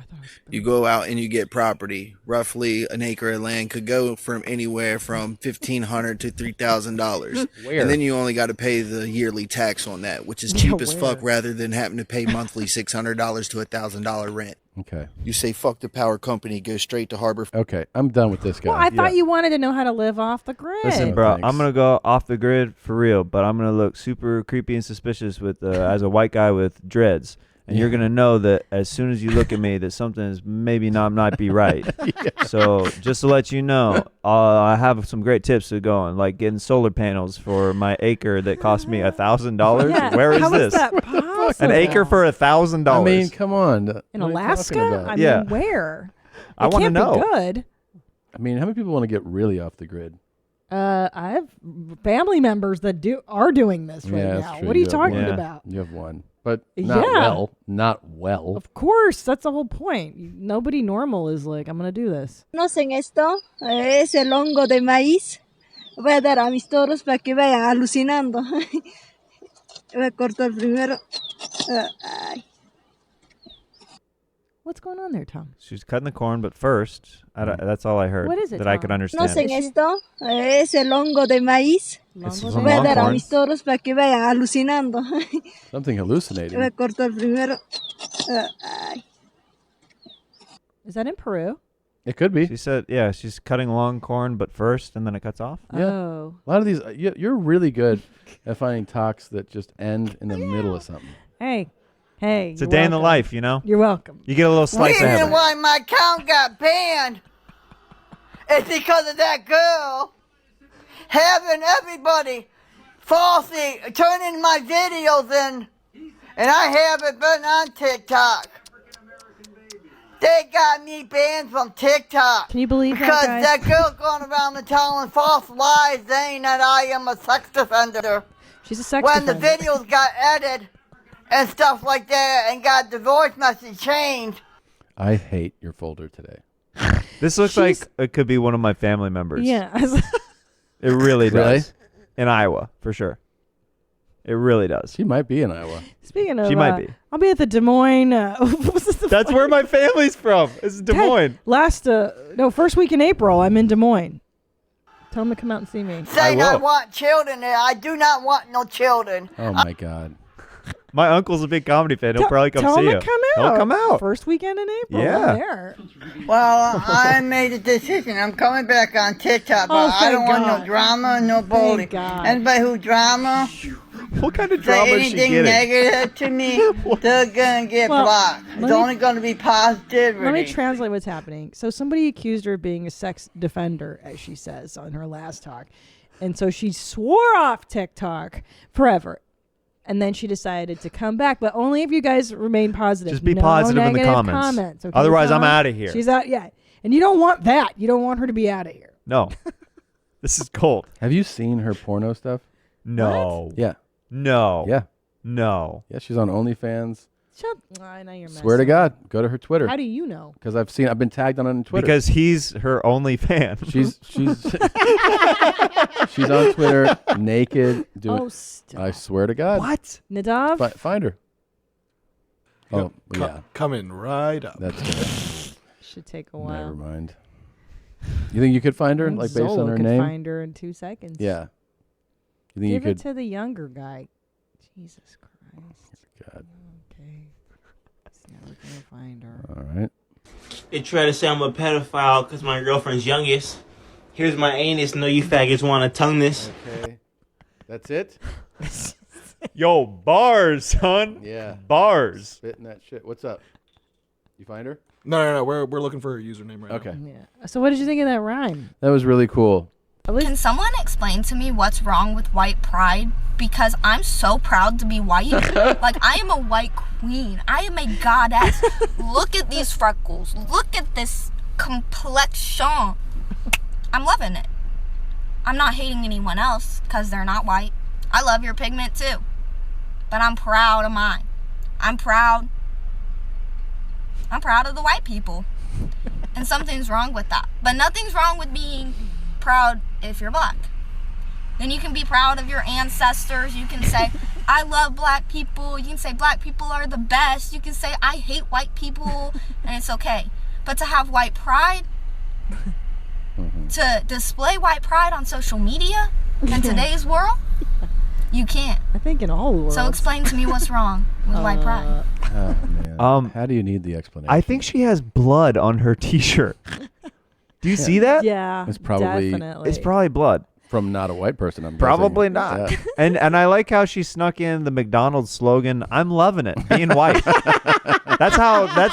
You go out and you get property. Roughly an acre of land could go from anywhere from $1,500 to $3,000. Where? And then you only got to pay the yearly tax on that, which is cheap as fuck rather than having to pay monthly $600 to $1,000 rent. Okay. You say fuck the power company, go straight to Harbor. Okay, I'm done with this guy. Well, I thought you wanted to know how to live off the grid. Listen, bro, I'm gonna go off the grid for real, but I'm gonna look super creepy and suspicious with as a white guy with dreads. And you're going to know that as soon as you look at me that something is maybe not be right. So just to let you know, I have some great tips to go on, like getting solar panels for my acre that cost me $1,000. Yeah, Where is how this? is that possible? An acre for $1,000. I mean, come on. In What are you Alaska? talking about? I mean, where? I want to know. Be good. I mean, how many people want to get really off the grid? I have family members that are doing this right Yeah, now. that's true. What are you have talking one. about? You have one, but not Yeah. well. Not well. Of course, that's the whole point. Nobody normal is like, I'm gonna do this. ¿Conocen esto? Es el hongo de maíz. Voy a dar a mis toros para que vayan alucinando. Voy a cortar primero. Ay. What's going on there, Tom? She's cutting the corn, but first, that's all I heard. What is it, that I Tom? could understand. ¿Conocen esto? Es el hongo de maíz. This is Voy a dar a longhorn. mis toros para que vayan alucinando. Something hallucinating. Voy a cortar primero. Ay. Is that in Peru? It could be. She said, yeah, she's cutting long corn, but first, and then it cuts off. Yeah. Oh. A lot of these, you're really good at finding talks that just end in the middle of something. Hey, It's a day in the life, you know? You're welcome. You get a little slice of Reason heaven. why my account got banned is because of that girl having everybody falsely turning my videos in, and I haven't been on TikTok. They got me banned from TikTok. Can you believe that, because guys? that girl going around and telling false lies saying that I am a sex offender. She's a sex when offender. the videos got edited and stuff like that and got divorce message changed. I hate your folder today. This looks like it could be one of my family members. Yeah. It really does. Really? In Iowa, for sure. It really does. She might be in Iowa. Speaking of, She might be. I'll be at the Des Moines. That's where my family's from. It's Des Moines. First week in April, I'm in Des Moines. Tell them to come out and see me. Saying I want children there. I do not want no children. Oh my God. My uncle's a big comedy fan. He'll probably come Tell see him you. to come out. He'll come out. First weekend in April. Yeah. I'm there. Well, I made a decision. I'm coming back on TikTok, but Oh, I don't thank want no God. drama, no bullying. God. Anybody who drama, what kind of say drama is she anything getting? negative to me, they're gonna get Well, blocked. It's let me- only gonna be positivity. Let me translate what's happening. So somebody accused her of being a sex defender, as she says on her last talk. And so she swore off TikTok forever. And then she decided to come back, but only if you guys remain positive. Just be No positive in the negative comments. okay, Otherwise, I'm Tom? outta here. She's out, yeah. And you don't want that. You don't want her to be out of here. No. This is cold. Have you seen her porno stuff? No. Yeah. No. Yeah. No. Yeah, she's on OnlyFans. Shut. I know you're Swear to messing. God, go to her Twitter. How do you know? Because I've been tagged on Twitter. Because he's her only fan. she's she's on Twitter naked doing. Oh, stop. I swear to God. What? Nadav? Find her. Oh yeah, Coming right up. that's good. Should take a while. Never mind. You think you could find her, I think like based Zola on her could name? find her in 2 seconds. Yeah. You think Give you it could? to the younger guy. Jesus Christ. God. Okay. He's never gonna find her. All right. They try to say I'm a pedophile because my girlfriend's youngest. Here's my anus. No, you faggots want to tongue this. Okay. That's it. Yo, bars, son. Yeah. Bars. Spitting that shit. What's up? You find her? No. We're looking for her username right Okay. Yeah. So what did you think of that rhyme? That was really cool. Can someone explain to me what's wrong with white pride? Because I'm so proud to be white. Like, I am a white queen. I am a goddess. Look at these freckles. Look at this complexion. I'm loving it. I'm not hating anyone else because they're not white. I love your pigment too. But I'm proud of mine. I'm proud of the white people. And something's wrong with that. But nothing's wrong with being proud if you're black. Then you can be proud of your ancestors. You can say, I love black people. You can say black people are the best. You can say, I hate white people, and it's okay. But to have white pride, to display white pride on social media in today's world, you can't. I think in all the world. So explain to me what's wrong with white pride. Oh man. How do you need the explanation? I think she has blood on her T-shirt. Do you see that? Yeah. It's probably- definitely. It's probably blood. From not a white person, I'm Probably guessing. not. Yeah. And I like how she snuck in the McDonald's slogan, "I'm loving it, being white." That's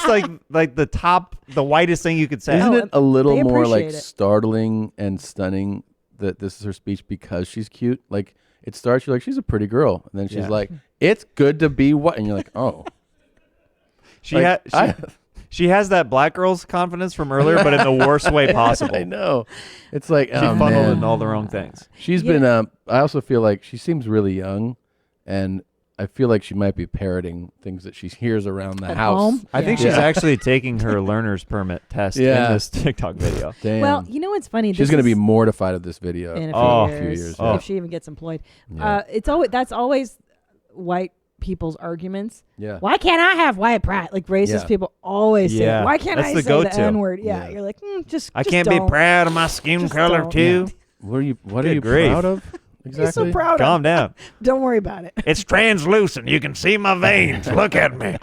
like the whitest thing you could say. Isn't it a little they more like appreciate it. startling and stunning that this is her speech because she's cute? Like it starts, you're like, she's a pretty girl, and then she's Yeah. like, it's good to be white, and you're like, oh. She has that black girl's confidence from earlier, but in the worst way possible. I know. It's like, She oh, funneled man. in all the wrong things. She's been. I also feel like she seems really young, and I feel like she might be parroting things that she hears around the At house. home? I think she's actually taking her learner's permit test in this TikTok video. Damn. Well, you know what's funny? She's This going to be is- mortified of this video in for a few years, yeah. if she even gets employed. Yeah. That's always white people's arguments. Yeah. Why can't I have white pride? Like racist Yeah. people always say, Yeah. "Why can't That's I the say go-to. the N word?" Yeah. Yeah. You're like, just. I just can't don't. be proud of my skin Just color don't. too. What are you Good grief. proud of? He's Exactly. so proud. Calm down. Don't worry about it. It's translucent. You can see my veins. Look at me.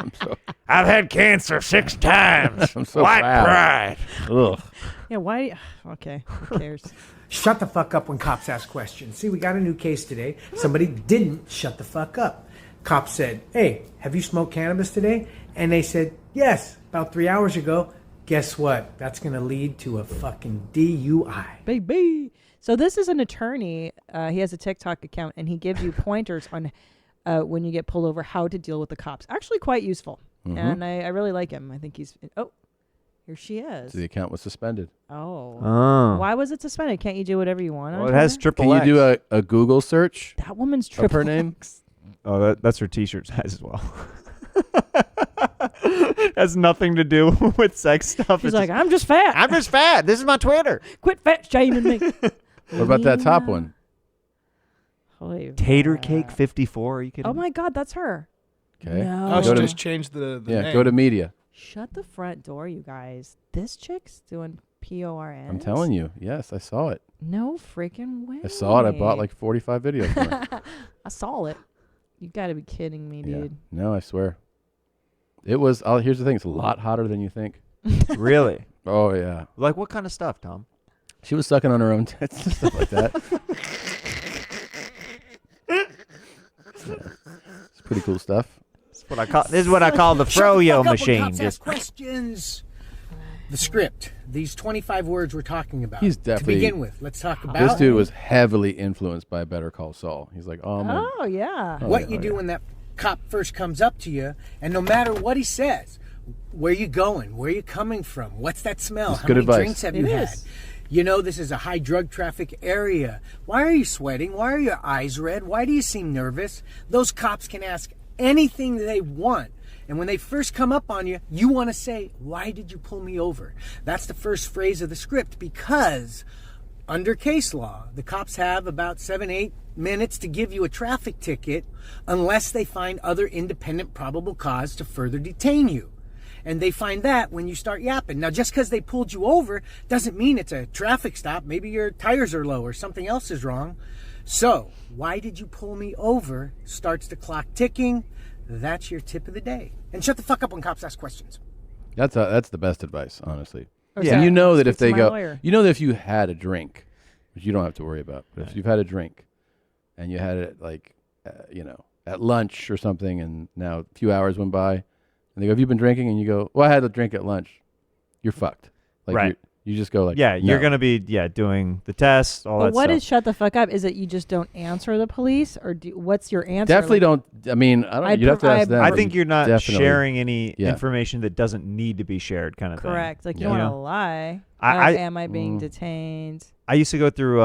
I've had cancer 6 times. I'm so White proud. pride. Ugh. Yeah. Why? Okay. Who cares? Shut the fuck up when cops ask questions. See, we got a new case today. Somebody didn't shut the fuck up. Cop said, "Hey, have you smoked cannabis today?" And they said, "Yes, about 3 hours ago." Guess what? That's going to lead to a fucking DUI. Baby. So this is an attorney. He has a TikTok account, and he gives you pointers on when you get pulled over, how to deal with the cops. Actually, quite useful. Mhm. And I really like him. I think he's. Oh, here she is. So the account was suspended. Oh. Oh. Why was it suspended? Can't you do whatever you want? Well, on it has Twitter? triple Can you X. do a Google search That woman's of triple her name? X. Oh, that's her T-shirt size as well. Has nothing to do with sex stuff. She's It's like, just, I'm just fat. I'm just fat. This is my Twitter. Quit fat shaming me. What about that top one? Holy Tater crap. Cake 54. Are you kidding? Oh my God, that's her. Okay. No. Oh, she Go to- just changed the Yeah, name. go to media. Shut the front door, you guys. This chick's doing PORN. I'm telling you. Yes, I saw it. No freaking way. I saw it. I bought like 45 videos. For it. I saw it. You got to be kidding me, Yeah. dude. No, I swear. It was. Here's the thing. It's a lot hotter than you think. Really? Oh yeah. Like what kind of stuff, Tom? She was sucking on her own tits and stuff like that. It's pretty cool stuff. This is what I call the froyo machine. Just Just questions. The script. These 25 words we're talking about. He's definitely. To begin with, let's talk about This dude was heavily influenced by Better Call Saul. He's like, oh man. Oh, yeah. Oh, what yeah, you oh, do yeah. when that cop first comes up to you, and no matter what he says, where you going, where you coming from, what's that smell, That's how good many advice. drinks have you It had? is. You know this is a high drug traffic area. Why are you sweating? Why are your eyes red? Why do you seem nervous? Those cops can ask anything they want. And when they first come up on you, you want to say, "Why did you pull me over?" That's the first phrase of the script, because under case law, the cops have about 7-8 minutes to give you a traffic ticket unless they find other independent probable cause to further detain you. And they find that when you start yapping. Now, just because they pulled you over doesn't mean it's a traffic stop. Maybe your tires are low or something else is wrong. So, "Why did you pull me over?" starts the clock ticking. That's your tip of the day. And shut the fuck up when cops ask questions. That's the best advice, honestly. Or Yeah. say, You know that if "Speak they to my go, lawyer." you know that if you had a drink, which you don't have to worry about, but if you've had a drink and you had it like, at lunch or something, and now a few hours went by, and they go, "Have you been drinking?" And you go, "Well, I had a drink at lunch." You're fucked. Like Right. You just go like, yeah, you're no. gonna be doing the test, all But that what stuff. is shut the fuck up? Is it you just don't answer the police, or what's your answer? Definitely Like, don't. I mean, I don't. I'd You'd have to prov- ask them. I but think you're not definitely- sharing any Yeah. information that doesn't need to be shared, kind of thing. correct. Like you Yeah. don't You want to know? lie. I- Am I being Mm. detained? I used to go through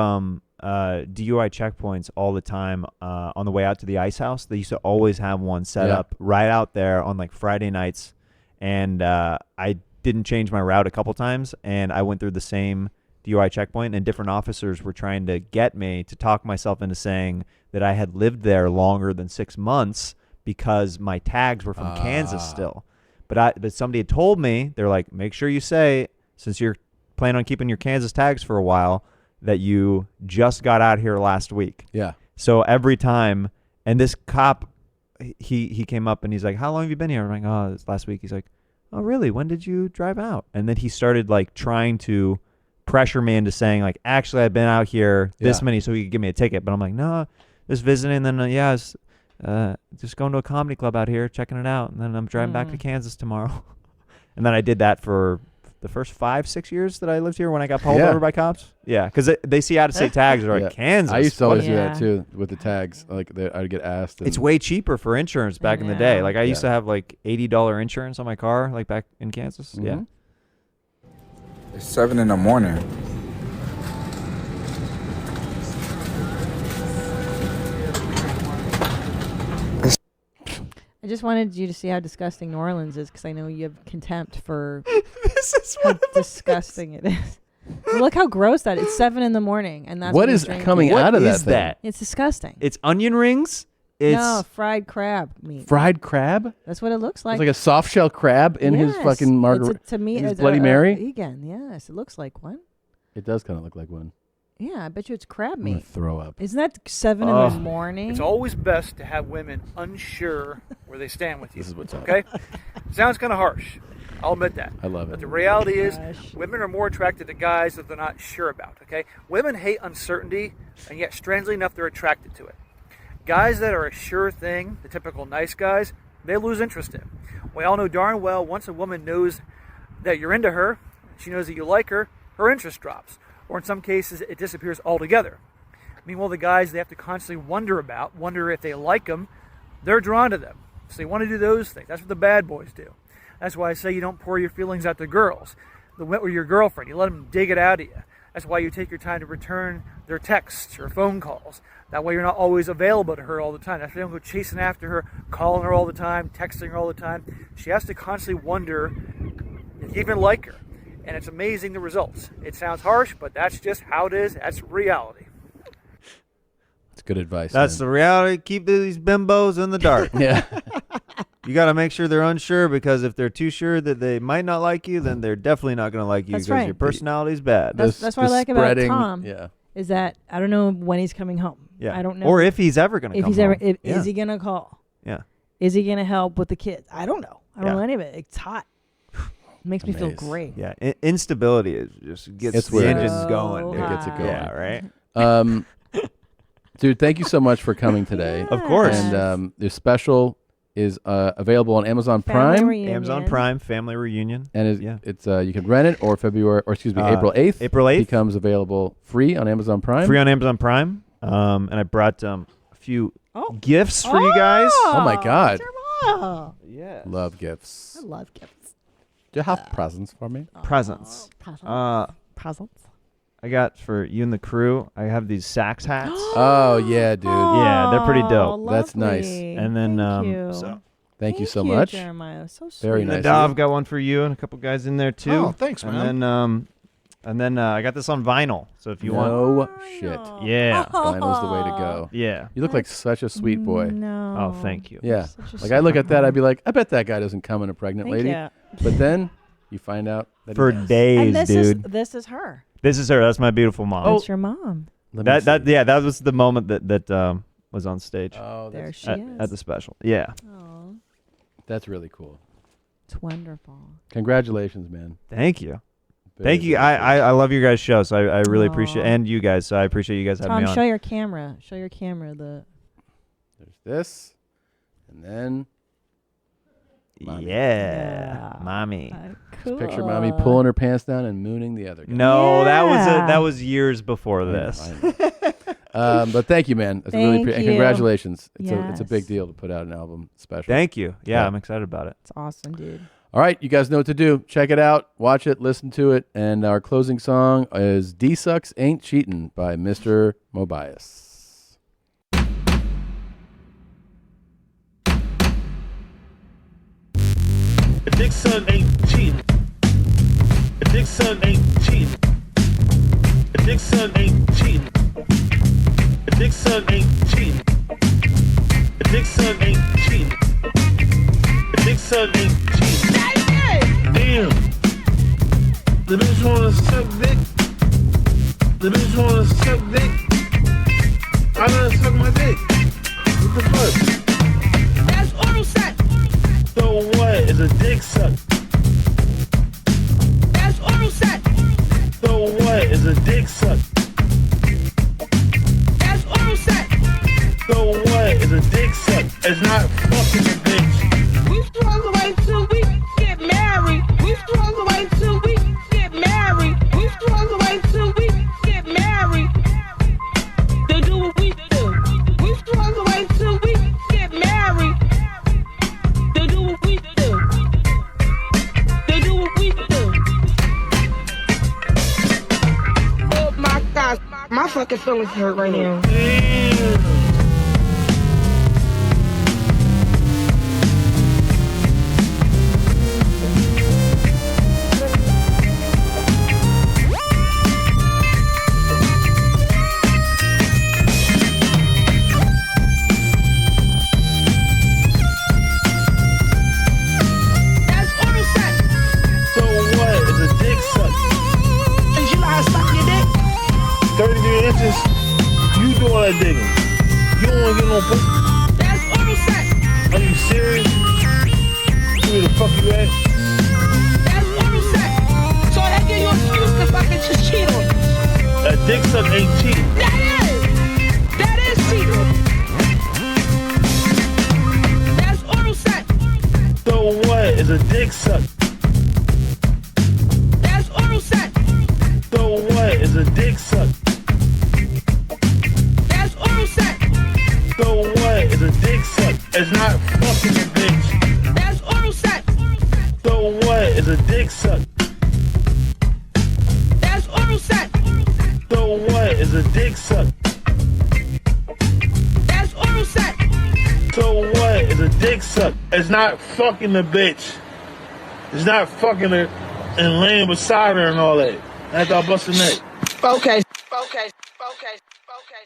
DUI checkpoints all the time on the way out to the ice house. They used to always have one set Yeah. up right out there on like Friday nights, and I didn't change my route a couple times, and I went through the same DUI checkpoint, and different officers were trying to get me to talk myself into saying that I had lived there longer than 6 months because my tags were from Kansas still. But somebody had told me, they're like, make sure you say, since you're planning on keeping your Kansas tags for a while, that you just got out here last week. Yeah. So every time, and this cop, he came up and he's like, "How long have you been here?" I'm like, "Oh, it's last week." He's like, "Oh, really? When did you drive out?" And then he started like trying to pressure me into saying like, actually, I've been out here this many, so he could give me a ticket. But I'm like, no, just visiting. And then just going to a comedy club out here, checking it out, and then I'm driving back to Kansas tomorrow. And then I did that for the first 5-6 years that I lived here when I got pulled over by cops. Yeah, because they see out-of-state tags. They're like, Kansas. I used to always do that too with the tags. Like I'd get asked. It's way cheaper for insurance back in the day. Like I used to have like $80 insurance on my car, like back in Kansas. Mm-hmm. Yeah. It's 7 in the morning. I just wanted you to see how disgusting New Orleans is, because I know you have contempt for this is how disgusting it is. Look how gross that is. It's 7 in the morning, and that's what he's is drinking. coming out of What that is thing? that? It's disgusting. It's onion rings. It's no, fried crab meat. Fried crab? That's what it looks like. It's like a soft shell crab in his fucking margarita. To me, his it's Bloody Mary. Vegan. Yes, it looks like one. It does kind of look like one. Yeah, I bet you it's crab I'm gonna meat. throw up. Isn't that 7 in the morning? It's always best to have women unsure where they stand with you. This is what's okay? Sounds kind of harsh. I'll admit that. I love it. But the reality is, women are more attracted to guys that they're not sure about, okay? Women hate uncertainty, and yet, strangely enough, they're attracted to it. Guys that are a sure thing, the typical nice guys, they lose interest in. We all know darn well once a woman knows that you're into her, she knows that you like her, her interest drops. Or in some cases, it disappears altogether. Meanwhile, the guys they have to constantly wonder if they like them, they're drawn to them. So they want to do those things. That's what the bad boys do. That's why I say you don't pour your feelings out to girls. Or your girlfriend, you let them dig it out of you. That's why you take your time to return their texts or phone calls. That way you're not always available to her all the time. That's why you don't go chasing after her, calling her all the time, texting her all the time. She has to constantly wonder if you even like her. And it's amazing the results. It sounds harsh, but that's just how it is. That's reality. That's good advice. That's the reality. Keep these bimbos in the dark. Yeah. You got to make sure they're unsure, because if they're too sure that they might not like you, then they're definitely not going to like you, That's because right. your personality's bad. That's what I like about Tom. Yeah. Is that I don't know when he's coming home. Yeah. I don't know. Or if he's ever going to come home. Is he going to call? Yeah. Is he going to help with the kids? I don't know. I don't Yeah. know any of it. It's hot. It makes me feel great. Yeah. Instability is just gets It's the weird. engines going. It gets it going. Yeah, right? Dude, thank you so much for coming today. Of course. And the special is available on Amazon Prime. Amazon Prime Family Reunion. And it's you can rent it, or April 8th. April 8th becomes available free on Amazon Prime. Free on Amazon Prime. And I brought a few gifts for you guys. Oh my God. Oh. Yeah. Love gifts. I love gifts. Do you have presents for me? Presents. Presents. I got for you and the crew. I have these Saks hats. Oh yeah, dude. Yeah, they're pretty dope. That's nice. And then Thank you so much. Jeremiah. So sweet. Very and nice. I've got one for you and a couple guys in there too. Oh, thanks, man. And then I got this on vinyl. So if you want, no shit. Yeah, Vinyl's the way to go. Yeah. You look like such a sweet boy. No. Oh, thank you. Yeah. Such a Like I look at that, I'd be like, I bet that guy doesn't come in a pregnant Thank lady. you. But then you find out that For he does. days, And this dude. this is her. This is her. That's my beautiful mom. That's your mom. That was the moment that was on stage. Oh, There she at, is. at the special. Yeah. Oh, That's really cool. it's wonderful. Congratulations, man. Thank you. Very, Thank you. very I love your guys' show, so I really appreciate, and you guys. So I appreciate you guys having Tom, me on. show your camera. Show your camera the. There's this, and then. Mommy. Yeah, mommy. Cool. Picture mommy pulling her pants down and mooning the other guy. No, Yeah. that was years before this. I know. But thank you, man. That's really Thank you. congratulations. It's a big Yes. deal to put out an album special. Thank you. Yeah, I'm excited about it. It's awesome, dude. All right, you guys know what to do. Check it out, watch it, listen to it, and our closing song is "D Sucks Ain't Cheatin'" by Mr. Mobius. A dick son ain't cheating. A dick son ain't cheating. A dick son ain't cheating. A dick son ain't cheating. A dick son ain't cheating. A dick son ain't cheating. Damn. The bitch wanna suck dick. The bitch wanna suck dick. I gotta suck my dick. What the fuck? That's oral sex. So what? It's a dick suck. That's oral sex. So what? a dick suck? That's oral sex. So what is a dick suck? It's not fucking a bitch. We strong away till we get married. We strong away till we get married. We strong away till we get married. They do what we do. We strong away till we get married. They do what we do. They do what we do. Oh my gosh, my fucking feelings hurt right now. So what is a dick suck? Did you know how to suck your dick? 33 inches, you do all that digging. You don't want to get no pussy. That's oral sex. Are you serious? Where the fuck you at? That's oral sex. So that give you an excuse to fucking just cheat on me. A dick suck ain't cheating. That is cheating. That's oral sex. So what is a dick suck? That's oral sex. So what is a dick suck? That's oral sex. So what is a dick suck? It's not fucking a bitch. That's oral sex. So what is a dick suck? That's oral sex. So what is a dick suck? That's oral sex. So what is a dick suck? It's not fucking the bitch. It's not fucking her and laying beside her and all that. After I bust a neck. Okay. Okay. Okay. Okay.